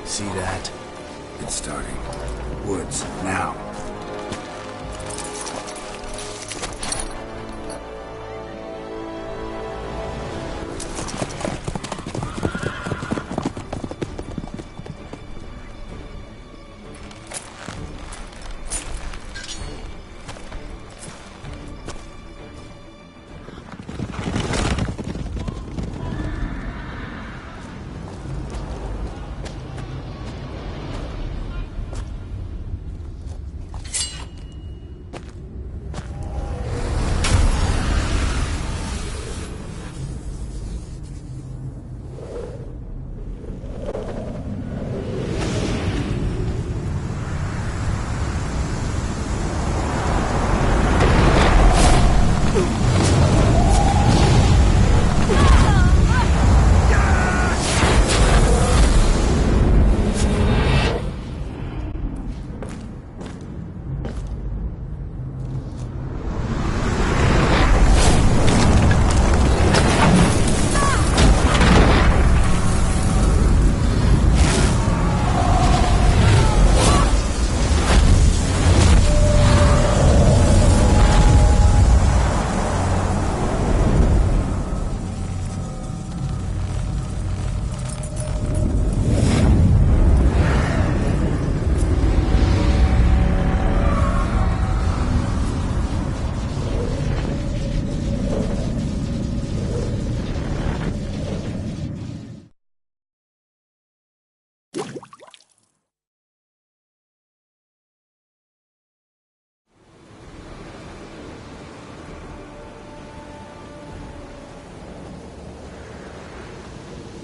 See that? It's starting. Woods, now.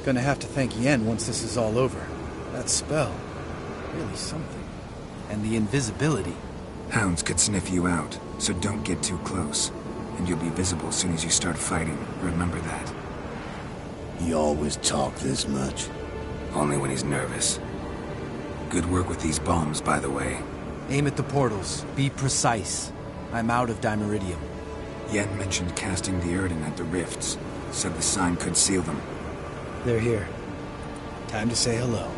Gonna have to thank Yen once this is all over. That spell, really something. And the invisibility. Hounds could sniff you out, so don't get too close. And you'll be visible as soon as you start fighting. Remember that. He always talk this much. Only when he's nervous. Good work with these bombs, by the way. Aim at the portals. Be precise. I'm out of Dimeridium. Yen mentioned casting the Erdin at the rifts. Said the sign could seal them. They're here. Time to say hello.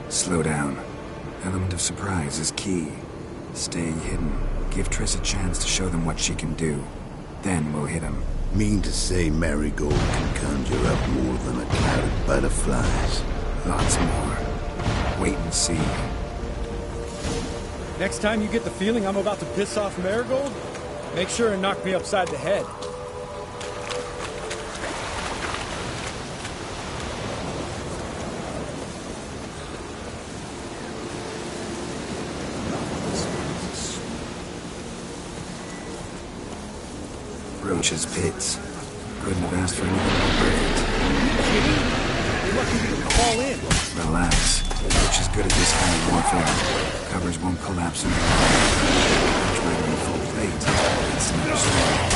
Slow down. Element of surprise is key. Stay hidden. Give Triss a chance to show them what she can do. Then we'll hit them. Mean to say Marigold can conjure up more than a cloud of butterflies? Lots more. Wait and see. Next time you get the feeling I'm about to piss off Marigold, make sure and knock me upside the head. Roach's pits. Couldn't have asked for anything more perfect. You're lucky you didn't fall in. Relax. Roach is good at this kind of warfare. Covers won't collapse in the I'll try to be full plate. It's never slow.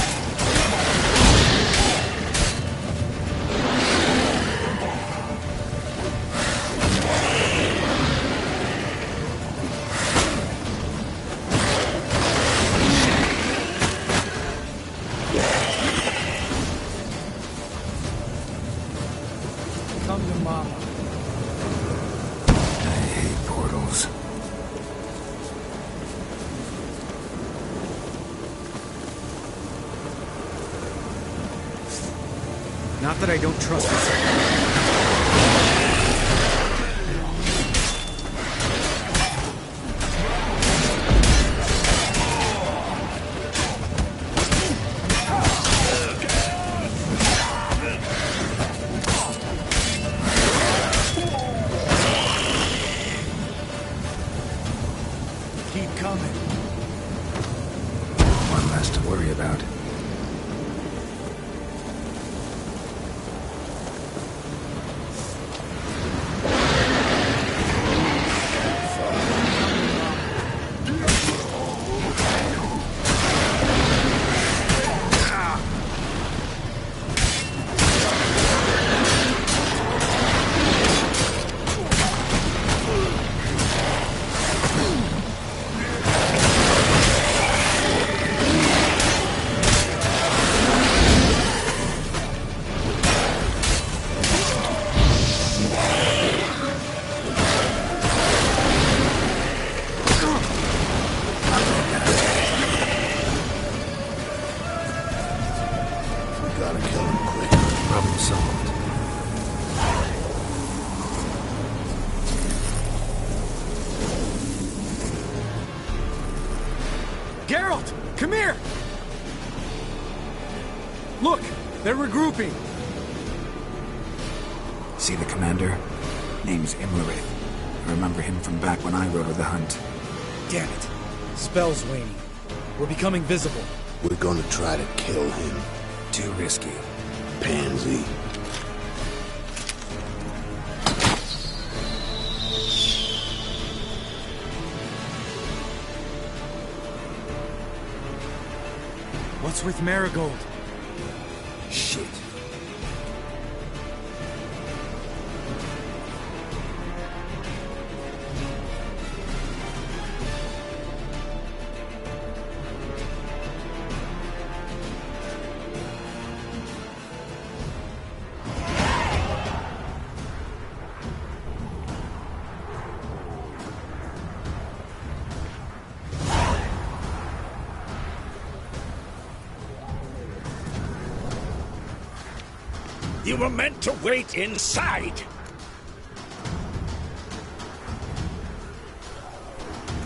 Not that I don't trust myself. Keep coming. One less to worry about. Geralt! Come here! Look! They're regrouping! See the commander? Name's Imlerith. I remember him from back when I rode with the hunt. Damn it. Spell's waning. We're becoming visible. We're gonna try to kill him. Too risky. Pansy. What's with Marigold? Shit. You were meant to wait inside.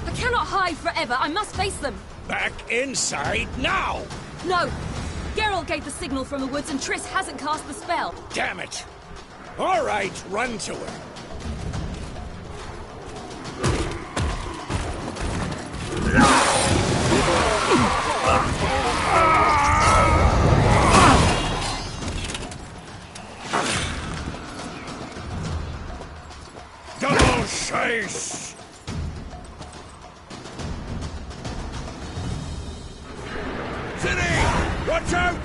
I cannot hide forever. I must face them. Back inside now! No! Geralt gave the signal from the woods and Triss hasn't cast the spell. Damn it! All right, run to her. Double chase! City! Watch out!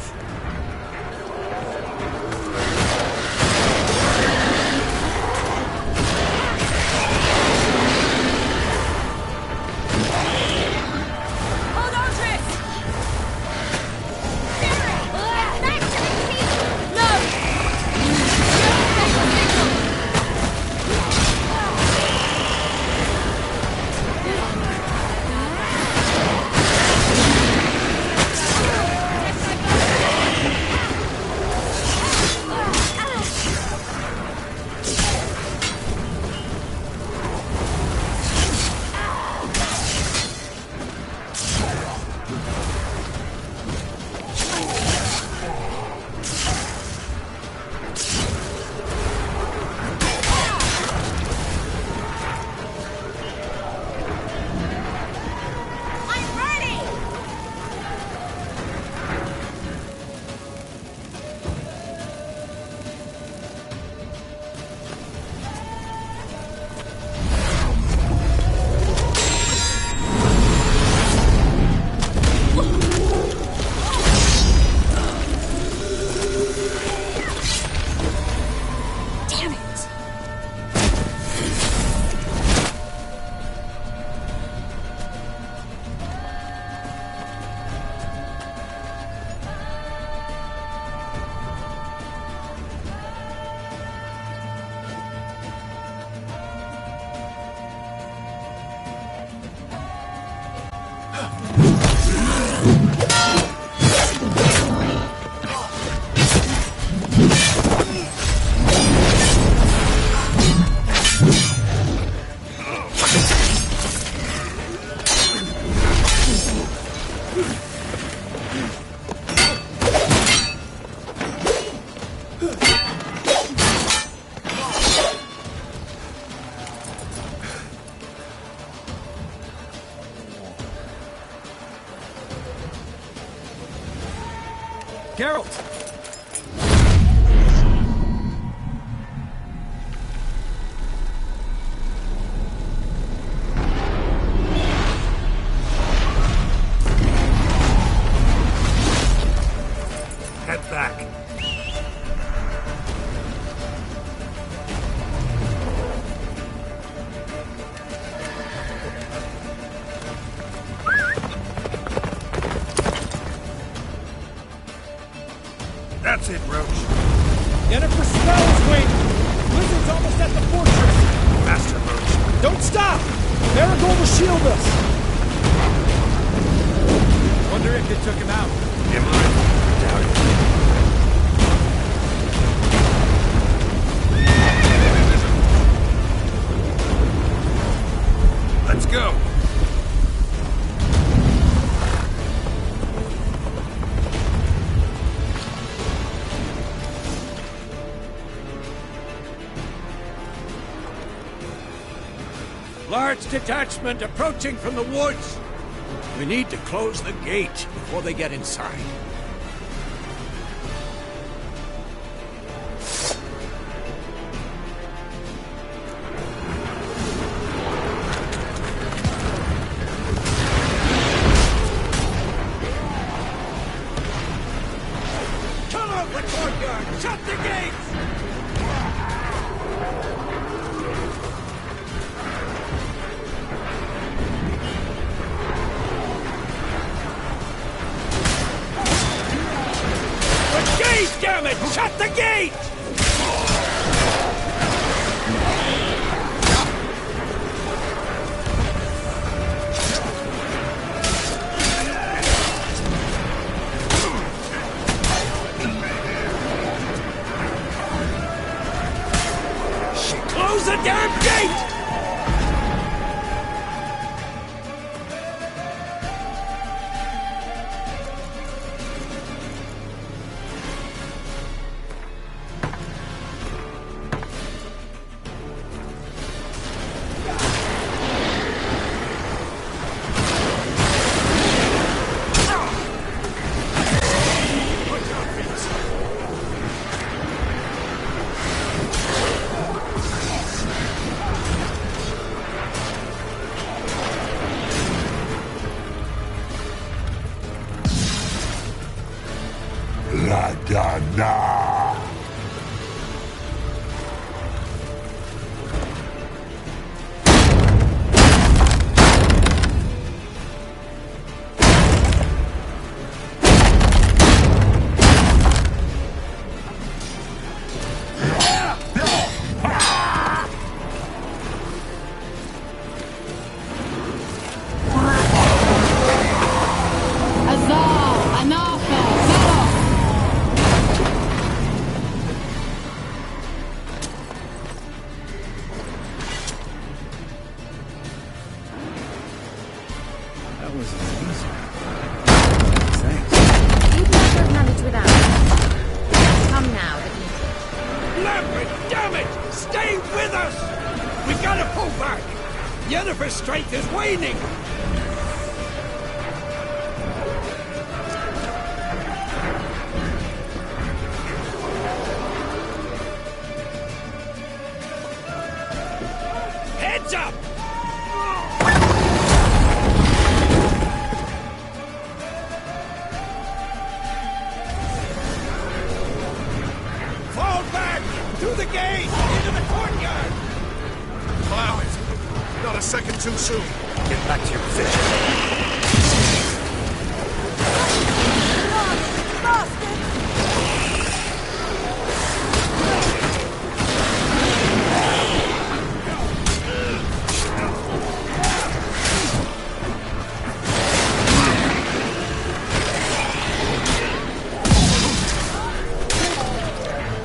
Damn it! Geralt! Head back. That's it, Roach. Yennefer spells wing! Blizzard's almost at the fortress! Master Roach. Don't stop! Marigold will shield us! Wonder if they took him out. Doubt it. Let's go. Large detachment approaching from the woods. We need to close the gate before they get inside. Cut off the courtyard! Shut the gates! Damn it! Shut the gate! Close the damn gate! La-da-da! Yennefer's strength is waning! Heads up! Fall back! To the gate! too soon. Get back to your position.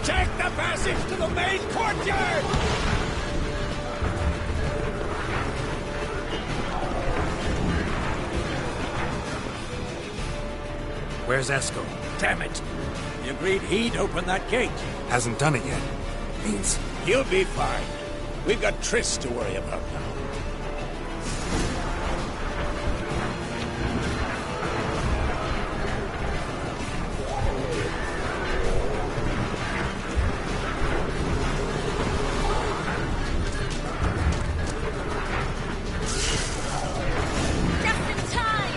Take the passage to the main courtyard! Where's Eskel? Damn it! He agreed he'd open that gate. Hasn't done it yet. Means He'll be fine. We've got Triss to worry about now. Just in time!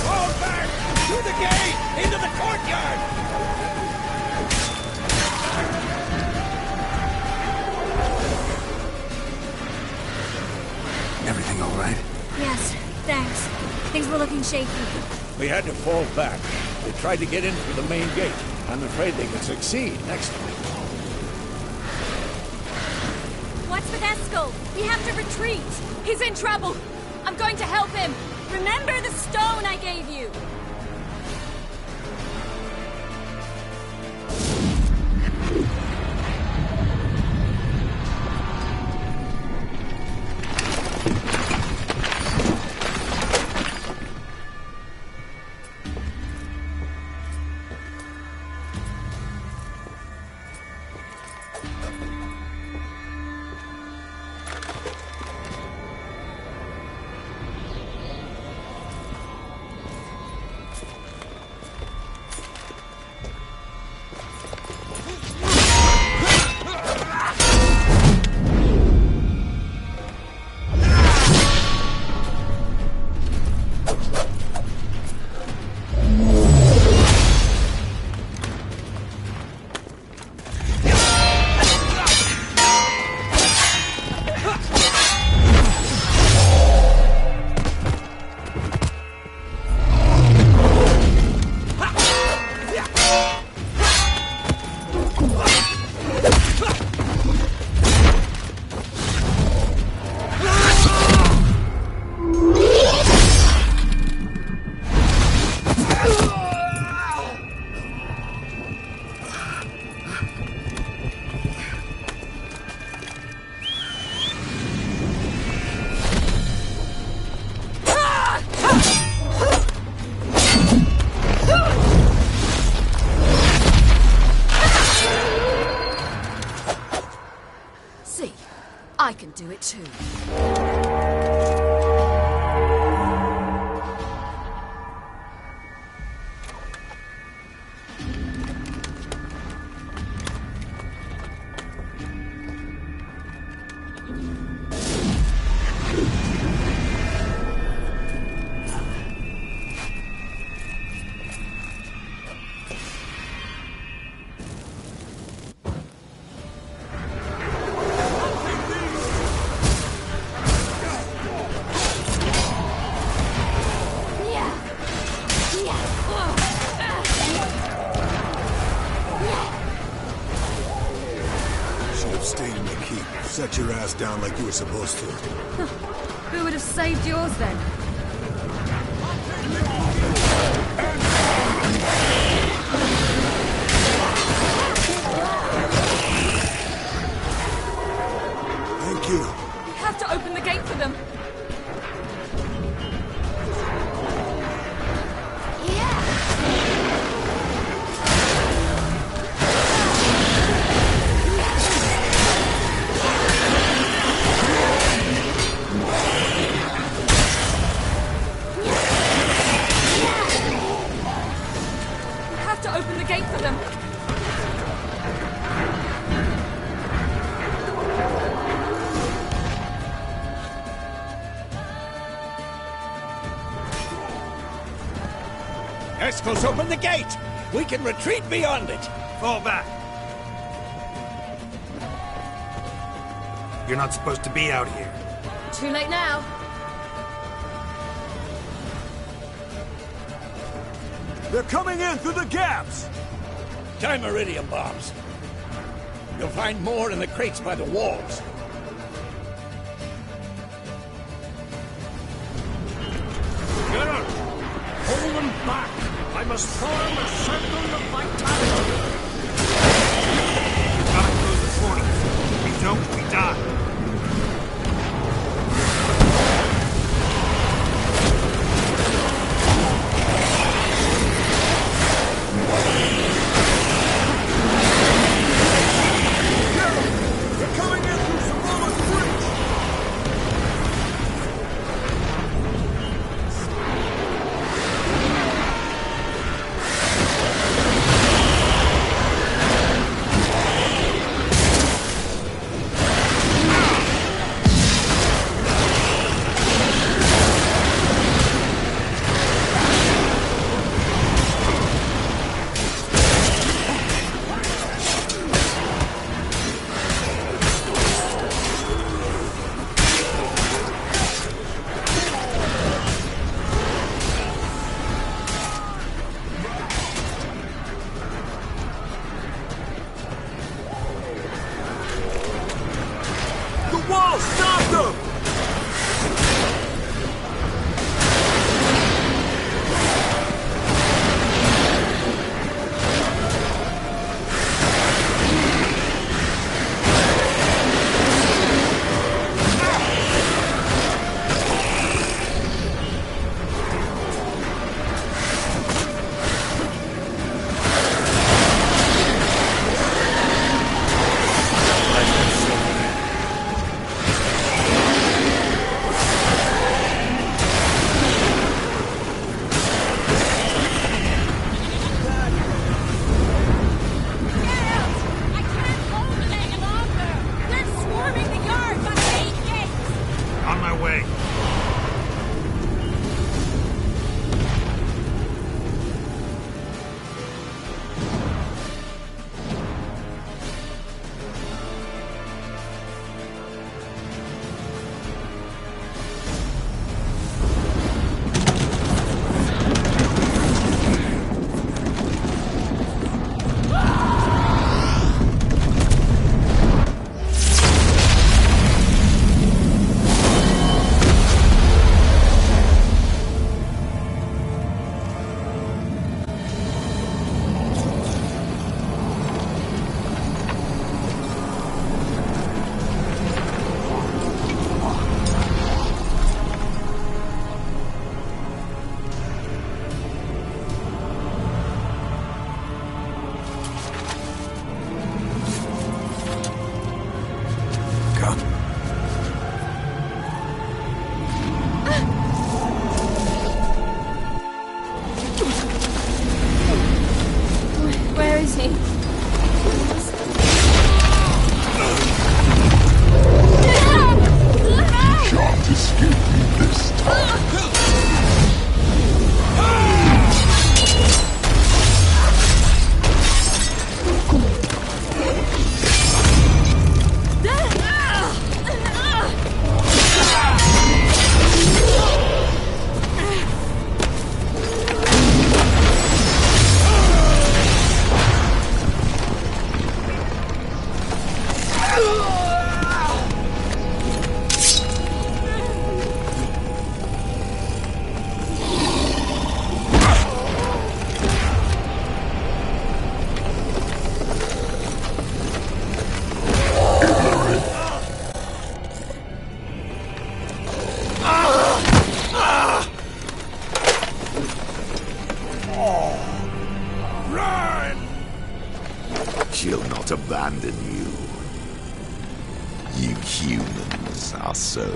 Fall back! Through the gate! Into the courtyard! everything all right? Yes, thanks. Things were looking shaky. We had to fall back. They tried to get in through the main gate. I'm afraid they could succeed next time. What's with Eskel? We have to retreat. He's in trouble. I'm going to help him. Remember the stone I gave you. See, I can do it too. Should have stayed in the keep. Set your ass down like you were supposed to. Who would have saved yours then? Thank you. We have to open the gate for them. Eskel's opened the gate! We can retreat beyond it! Fall back. You're not supposed to be out here. Too late now. They're coming in through the gaps! Dimeridium bombs. You'll find more in the crates by the walls. Geralt! Hold them back! I must form a circle of vitality! We gotta close the portals. If we don't, we die. She'll not abandon you. You humans are so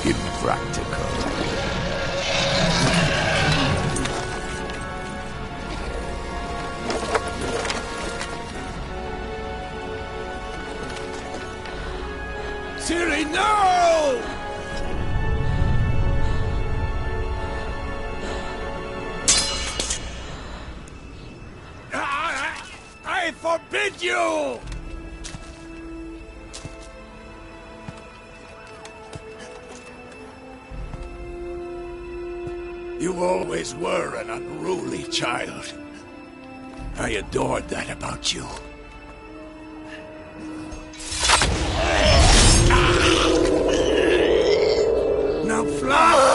impractical. Ciri, no! got you! You always were an unruly child. I adored that about you. Now fly!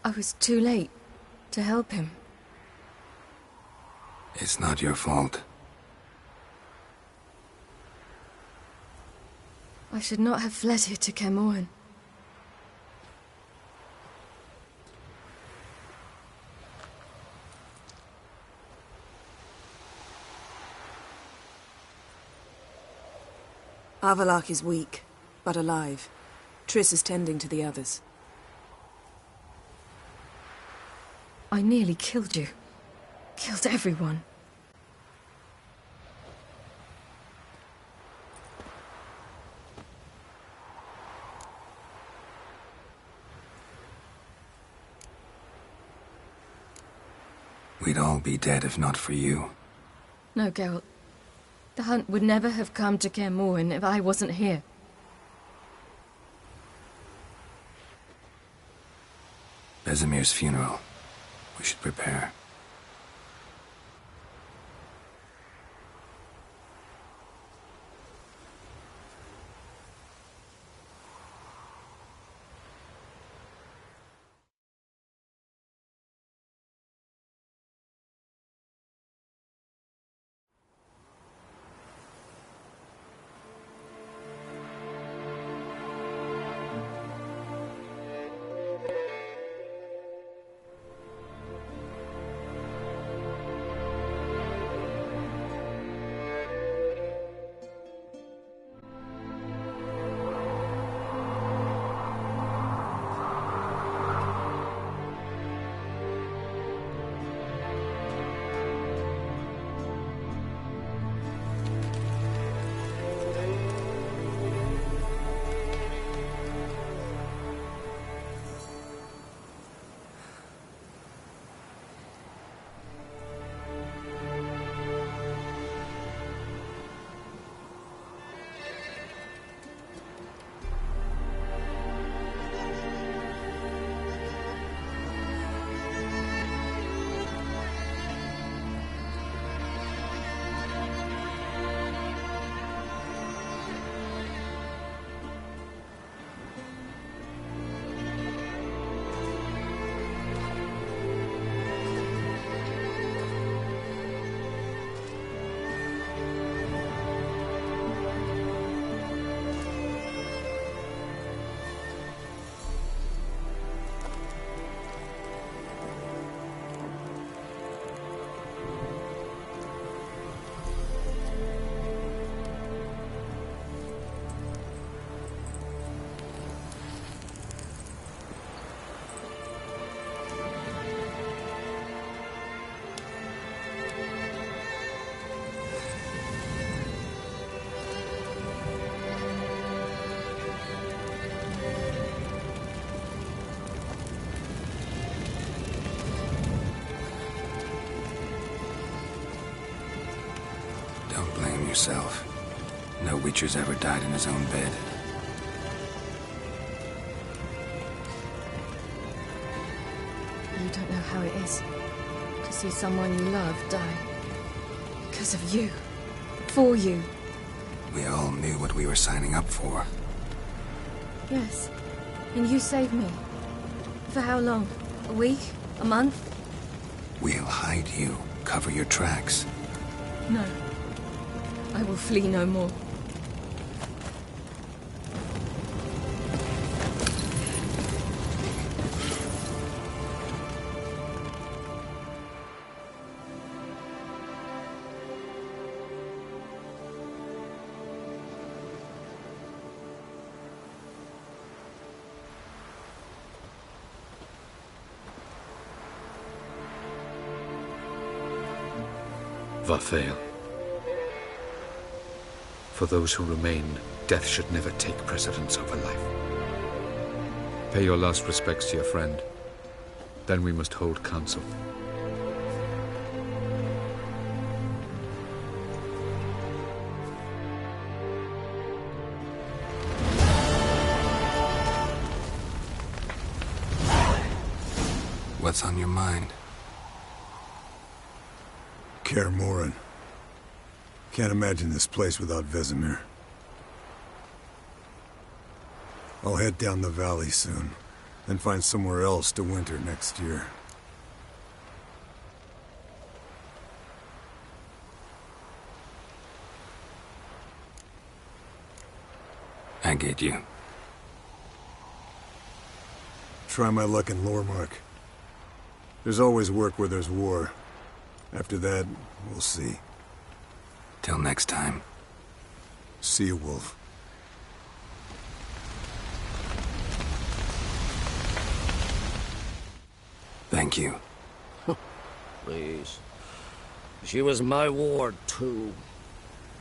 I was too late to help him. It's not your fault. I should not have fled here to Kaer. Avallac'h is weak, but alive. Triss is tending to the others. I nearly killed you. Killed everyone. We'd all be dead if not for you. No, Geralt. The hunt would never have come to Kaer Morhen if I wasn't here. Vesemir's funeral. We should prepare. Yourself. No Witcher's ever died in his own bed. You don't know how it is to see someone you love die. Because of you. For you. We all knew what we were signing up for. Yes. And you saved me. For how long? A week? A month? We'll hide you. Cover your tracks. No. I will flee no more. Varthael. For those who remain, death should never take precedence over life. Pay your last respects to your friend. Then we must hold council. What's on your mind? Kaer Morhen. Can't imagine this place without Vesemir. I'll head down the valley soon, then find somewhere else to winter next year. I get you. Try my luck in Lormark. There's always work where there's war. After that, we'll see. Till next time. See you, Wolf. Thank you. Please. She was my ward, too.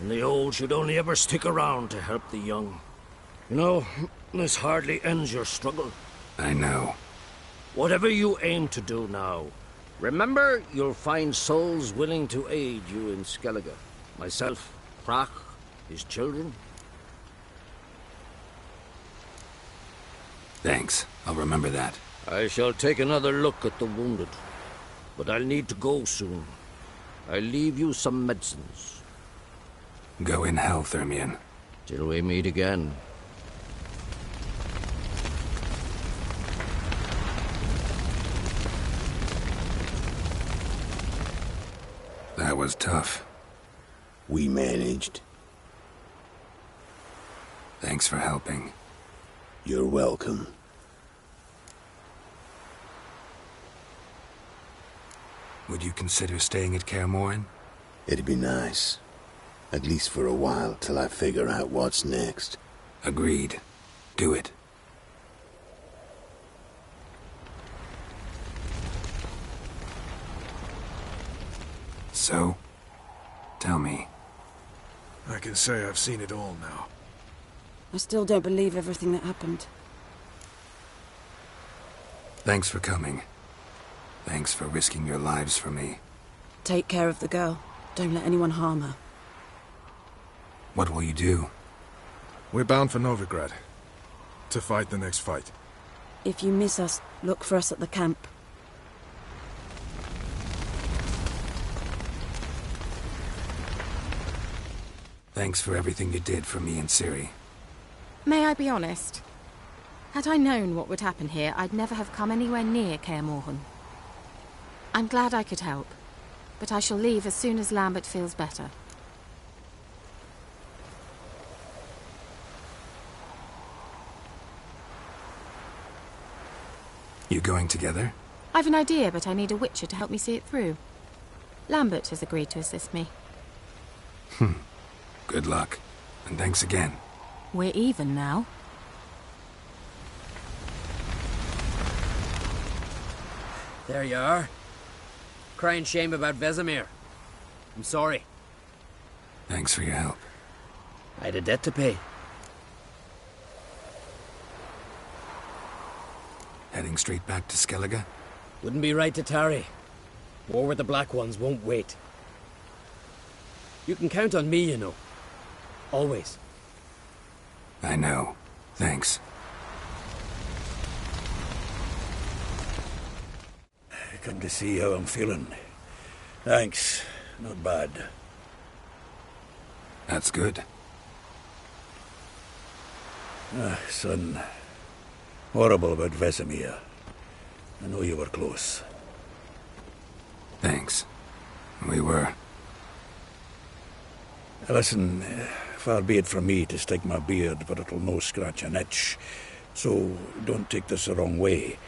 And the old should only ever stick around to help the young. You know, this hardly ends your struggle. I know. Whatever you aim to do now, remember you'll find souls willing to aid you in Skellige. Myself, Crach, his children. Thanks. I'll remember that. I shall take another look at the wounded. But I'll need to go soon. I'll leave you some medicines. Go in hell, Thermion. Till we meet again. That was tough. We managed. Thanks for helping. You're welcome. Would you consider staying at Kaer Morhen? It'd be nice. At least for a while, till I figure out what's next. Agreed. Do it. So, tell me. I can say I've seen it all now. I still don't believe everything that happened. Thanks for coming. Thanks for risking your lives for me. Take care of the girl. Don't let anyone harm her. What will you do? We're bound for Novigrad. To fight the next fight. If you miss us, look for us at the camp. Thanks for everything you did for me and Ciri. May I be honest? Had I known what would happen here, I'd never have come anywhere near Kaer Morhen. I'm glad I could help, but I shall leave as soon as Lambert feels better. You going together? I've an idea, but I need a witcher to help me see it through. Lambert has agreed to assist me. Good luck, and thanks again. We're even now. There you are. Crying shame about Vesemir. I'm sorry. Thanks for your help. I had a debt to pay. Heading straight back to Skellige? Wouldn't be right to tarry. War with the Black Ones won't wait. You can count on me, you know. Always. I know. Thanks. Come to see how I'm feeling. Thanks. Not bad. That's good. Son. Horrible about Vesemir. I know you were close. Thanks. We were. Listen, far be it from me to stick my beard, but it'll no scratch an itch. So don't take this the wrong way.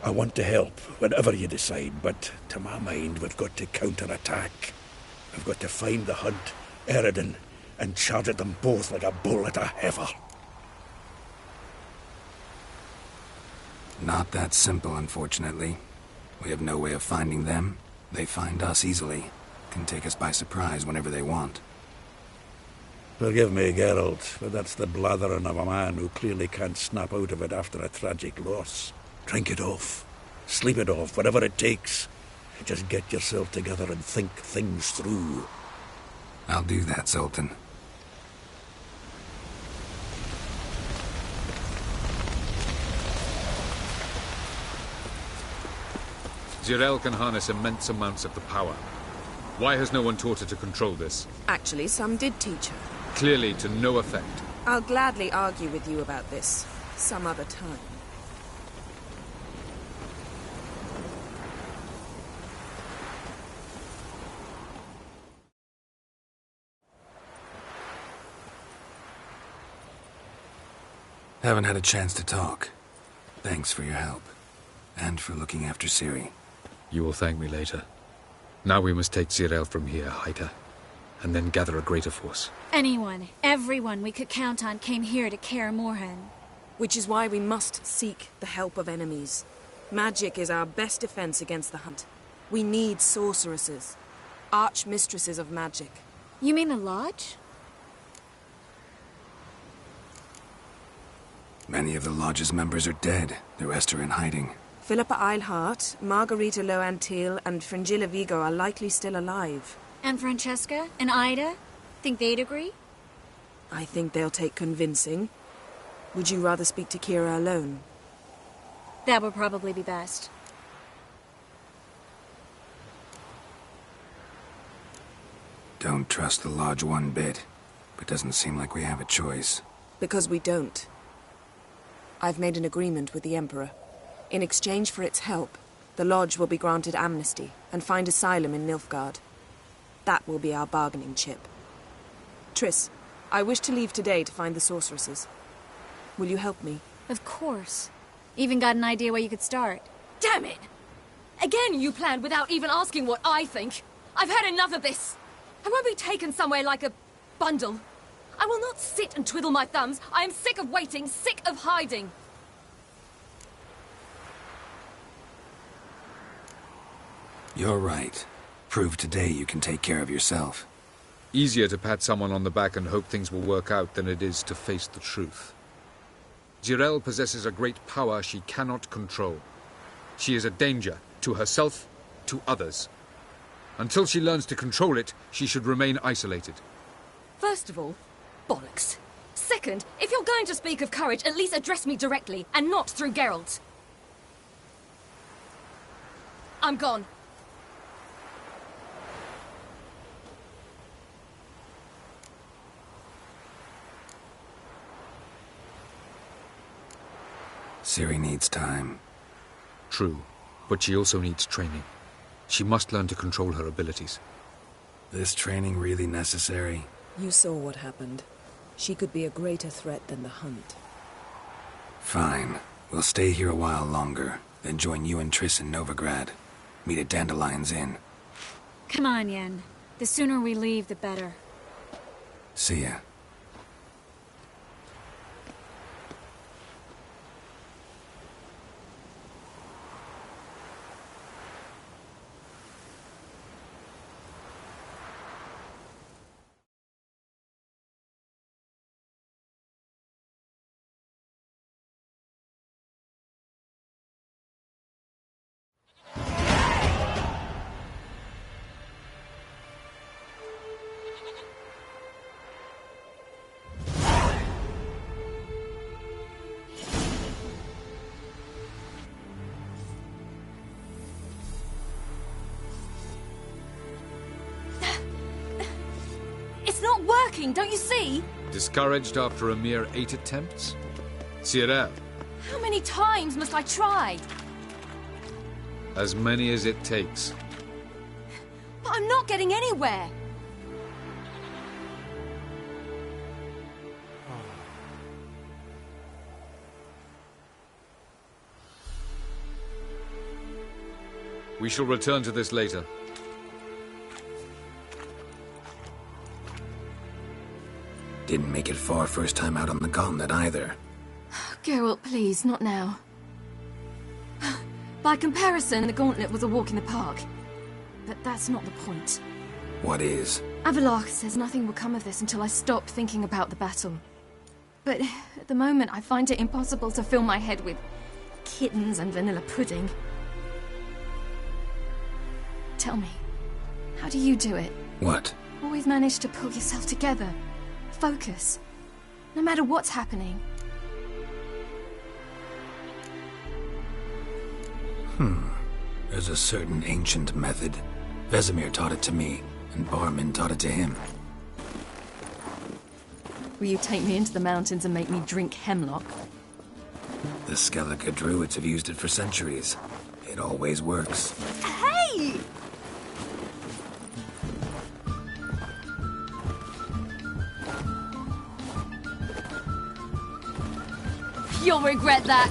I want to help, whatever you decide, but to my mind, we've got to counter-attack. We've got to find the Hunt, Eredin, and charge at them both like a bull at a heifer. Not that simple, unfortunately. We have no way of finding them. They find us easily. Can take us by surprise whenever they want. Forgive me, Geralt, but that's the blathering of a man who clearly can't snap out of it after a tragic loss. Drink it off. Sleep it off, whatever it takes. Just get yourself together and think things through. I'll do that, Zoltan. Zireael can harness immense amounts of the power. Why has no one taught her to control this? Actually, some did teach her. Clearly to no effect. I'll gladly argue with you about this some other time. Haven't had a chance to talk. Thanks for your help. And for looking after Ciri. You will thank me later. Now we must take Zireael from here, hide her, and then gather a greater force. Anyone, everyone we could count on came here to Kaer Morhen. Which is why we must seek the help of enemies. Magic is our best defense against the Hunt. We need sorceresses. Archmistresses of magic. You mean the Lodge? Many of the Lodge's members are dead. The rest are in hiding. Philippa Eilhart, Margarita Loantil, and Fringilla Vigo are likely still alive. And Francesca? And Ida? Think they'd agree? I think they'll take convincing. Would you rather speak to Kira alone? That would probably be best. Don't trust the Lodge one bit, but doesn't seem like we have a choice. Because we don't. I've made an agreement with the Emperor. In exchange for its help, the Lodge will be granted amnesty and find asylum in Nilfgaard. That will be our bargaining chip. Triss, I wish to leave today to find the sorceresses. Will you help me? Of course. Even got an idea where you could start. Damn it! Again you planned without even asking what I think. I've had enough of this. I won't be taken somewhere like a bundle. I will not sit and twiddle my thumbs. I am sick of waiting, sick of hiding. You're right. Prove today you can take care of yourself. Easier to pat someone on the back and hope things will work out than it is to face the truth. Jirel possesses a great power she cannot control. She is a danger to herself, to others. Until she learns to control it, she should remain isolated. First of all, bollocks. Second, if you're going to speak of courage, at least address me directly, and not through Geralt. I'm gone. Ciri needs time. True, but she also needs training. She must learn to control her abilities. This training really necessary? You saw what happened. She could be a greater threat than the Hunt. Fine. We'll stay here a while longer, then join you and Triss in Novigrad. Meet at Dandelion's Inn. Come on, Yen. The sooner we leave, the better. See ya. Don't you see? Discouraged after a mere 8 attempts? Cyril. How many times must I try? As many as it takes. But I'm not getting anywhere. We shall return to this later. Didn't make it far first time out on the gauntlet either. Geralt, please, not now. By comparison, the gauntlet was a walk in the park. But that's not the point. What is? Avallac'h says nothing will come of this until I stop thinking about the battle. But at the moment, I find it impossible to fill my head with kittens and vanilla pudding. Tell me, how do you do it? What? Always manage to pull yourself together. Focus. No matter what's happening. There's a certain ancient method. Vesemir taught it to me, and Barman taught it to him. Will you take me into the mountains and make me drink hemlock? The Skellige druids have used it for centuries. It always works. Hey! You'll regret that.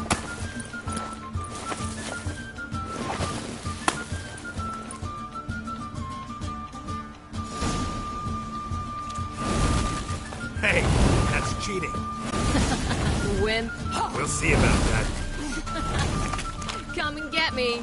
Hey, that's cheating. Wimp. We'll see about that. Come and get me.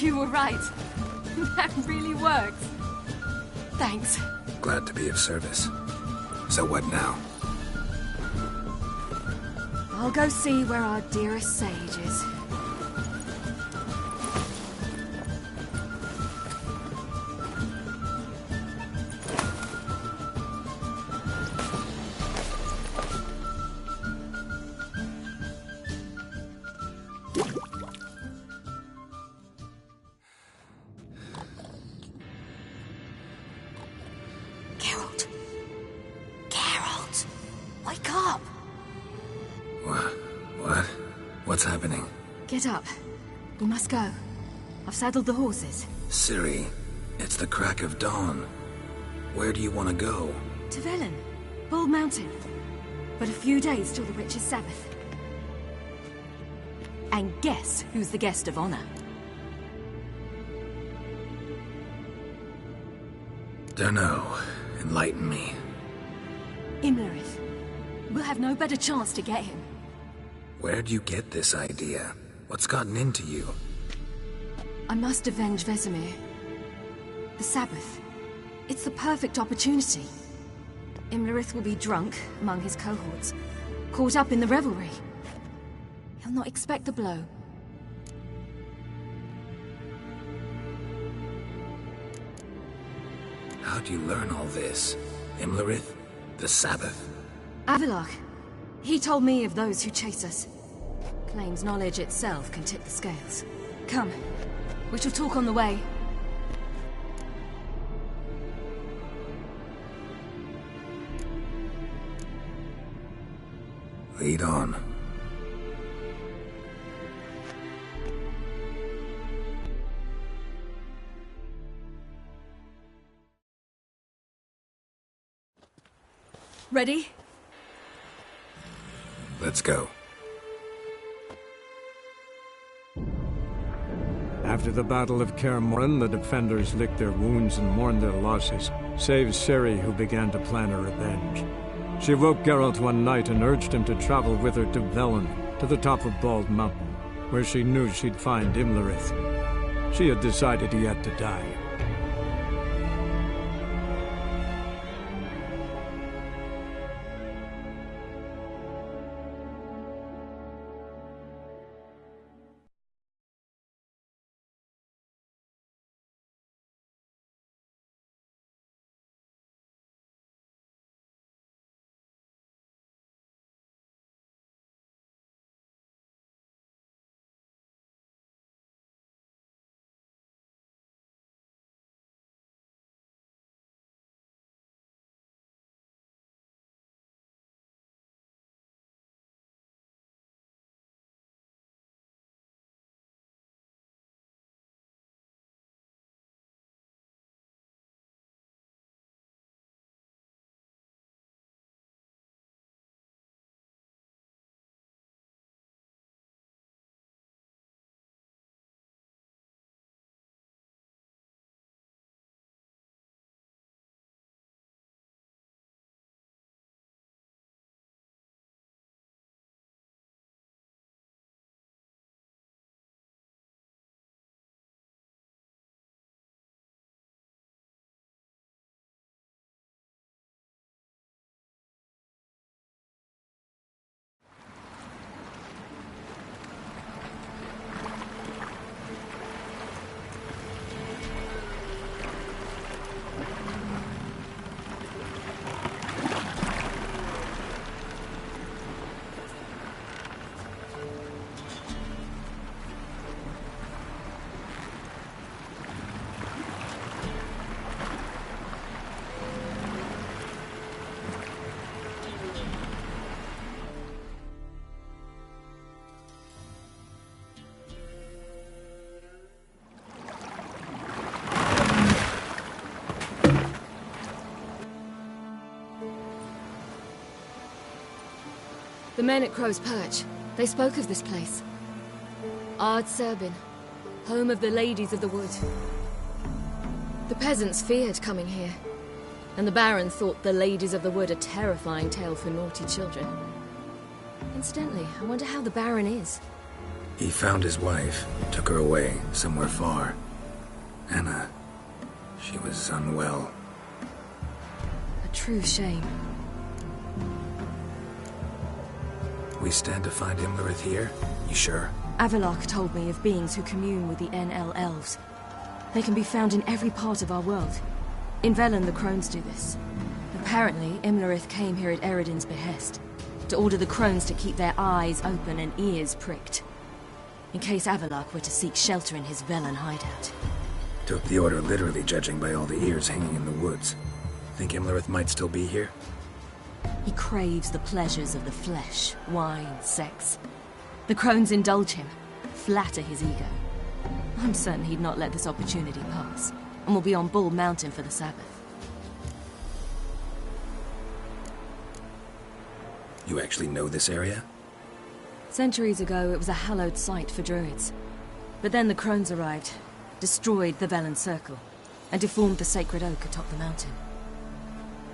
You were right. That really works. Thanks. Glad to be of service. So what now? I'll go see where our dearest sage is. Geralt! Wake up! What? What's happening? Get up. We must go. I've saddled the horses. Ciri, it's the crack of dawn. Where do you want to go? To Velen. Bald Mountain. But a few days till the Witch's Sabbath. And guess who's the guest of honor? Dunno. Enlighten me. Imlerith. We'll have no better chance to get him. Where'd you get this idea? What's gotten into you? I must avenge Vesemir. The Sabbath. It's the perfect opportunity. Imlerith will be drunk among his cohorts, caught up in the revelry. He'll not expect the blow. How'd you learn all this? Imlerith? The Sabbath? Avallac'h. He told me of those who chase us. Claims knowledge itself can tip the scales. Come. We shall talk on the way. Lead on. Ready? Let's go. After the Battle of Kaer Morhen, the defenders licked their wounds and mourned their losses, save Ciri, who began to plan her revenge. She woke Geralt one night and urged him to travel with her to Velen, to the top of Bald Mountain, where she knew she'd find Imlerith. She had decided he had to die. The men at Crow's Perch, they spoke of this place. Ard Serbin, home of the Ladies of the Wood. The peasants feared coming here, and the Baron thought the Ladies of the Wood a terrifying tale for naughty children. Incidentally, I wonder how the Baron is. He found his wife, took her away, somewhere far. Anna, she was unwell. A true shame. We stand to find Imlerith here? You sure? Avallac'h told me of beings who commune with the NL Elves. They can be found in every part of our world. In Velen, the Crones do this. Apparently, Imlerith came here at Eredin's behest, to order the Crones to keep their eyes open and ears pricked, in case Avallac'h were to seek shelter in his Velen hideout. Took the order literally, judging by all the ears hanging in the woods. Think Imlerith might still be here? He craves the pleasures of the flesh, wine, sex. The Crones indulge him, flatter his ego. I'm certain he'd not let this opportunity pass, and will be on Bull Mountain for the Sabbath. You actually know this area? Centuries ago, it was a hallowed site for druids. But then the Crones arrived, destroyed the Velen Circle, and deformed the sacred oak atop the mountain.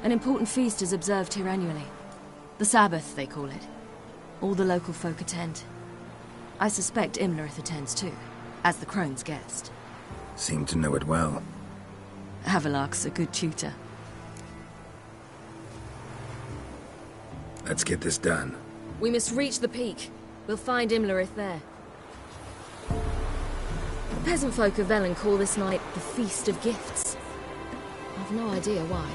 An important feast is observed here annually. The Sabbath, they call it. All the local folk attend. I suspect Imlerith attends too, as the Crone's guest. Seem to know it well. Avallac'h's a good tutor. Let's get this done. We must reach the peak. We'll find Imlerith there. The peasant folk of Velen call this night the Feast of Gifts. I've no idea why.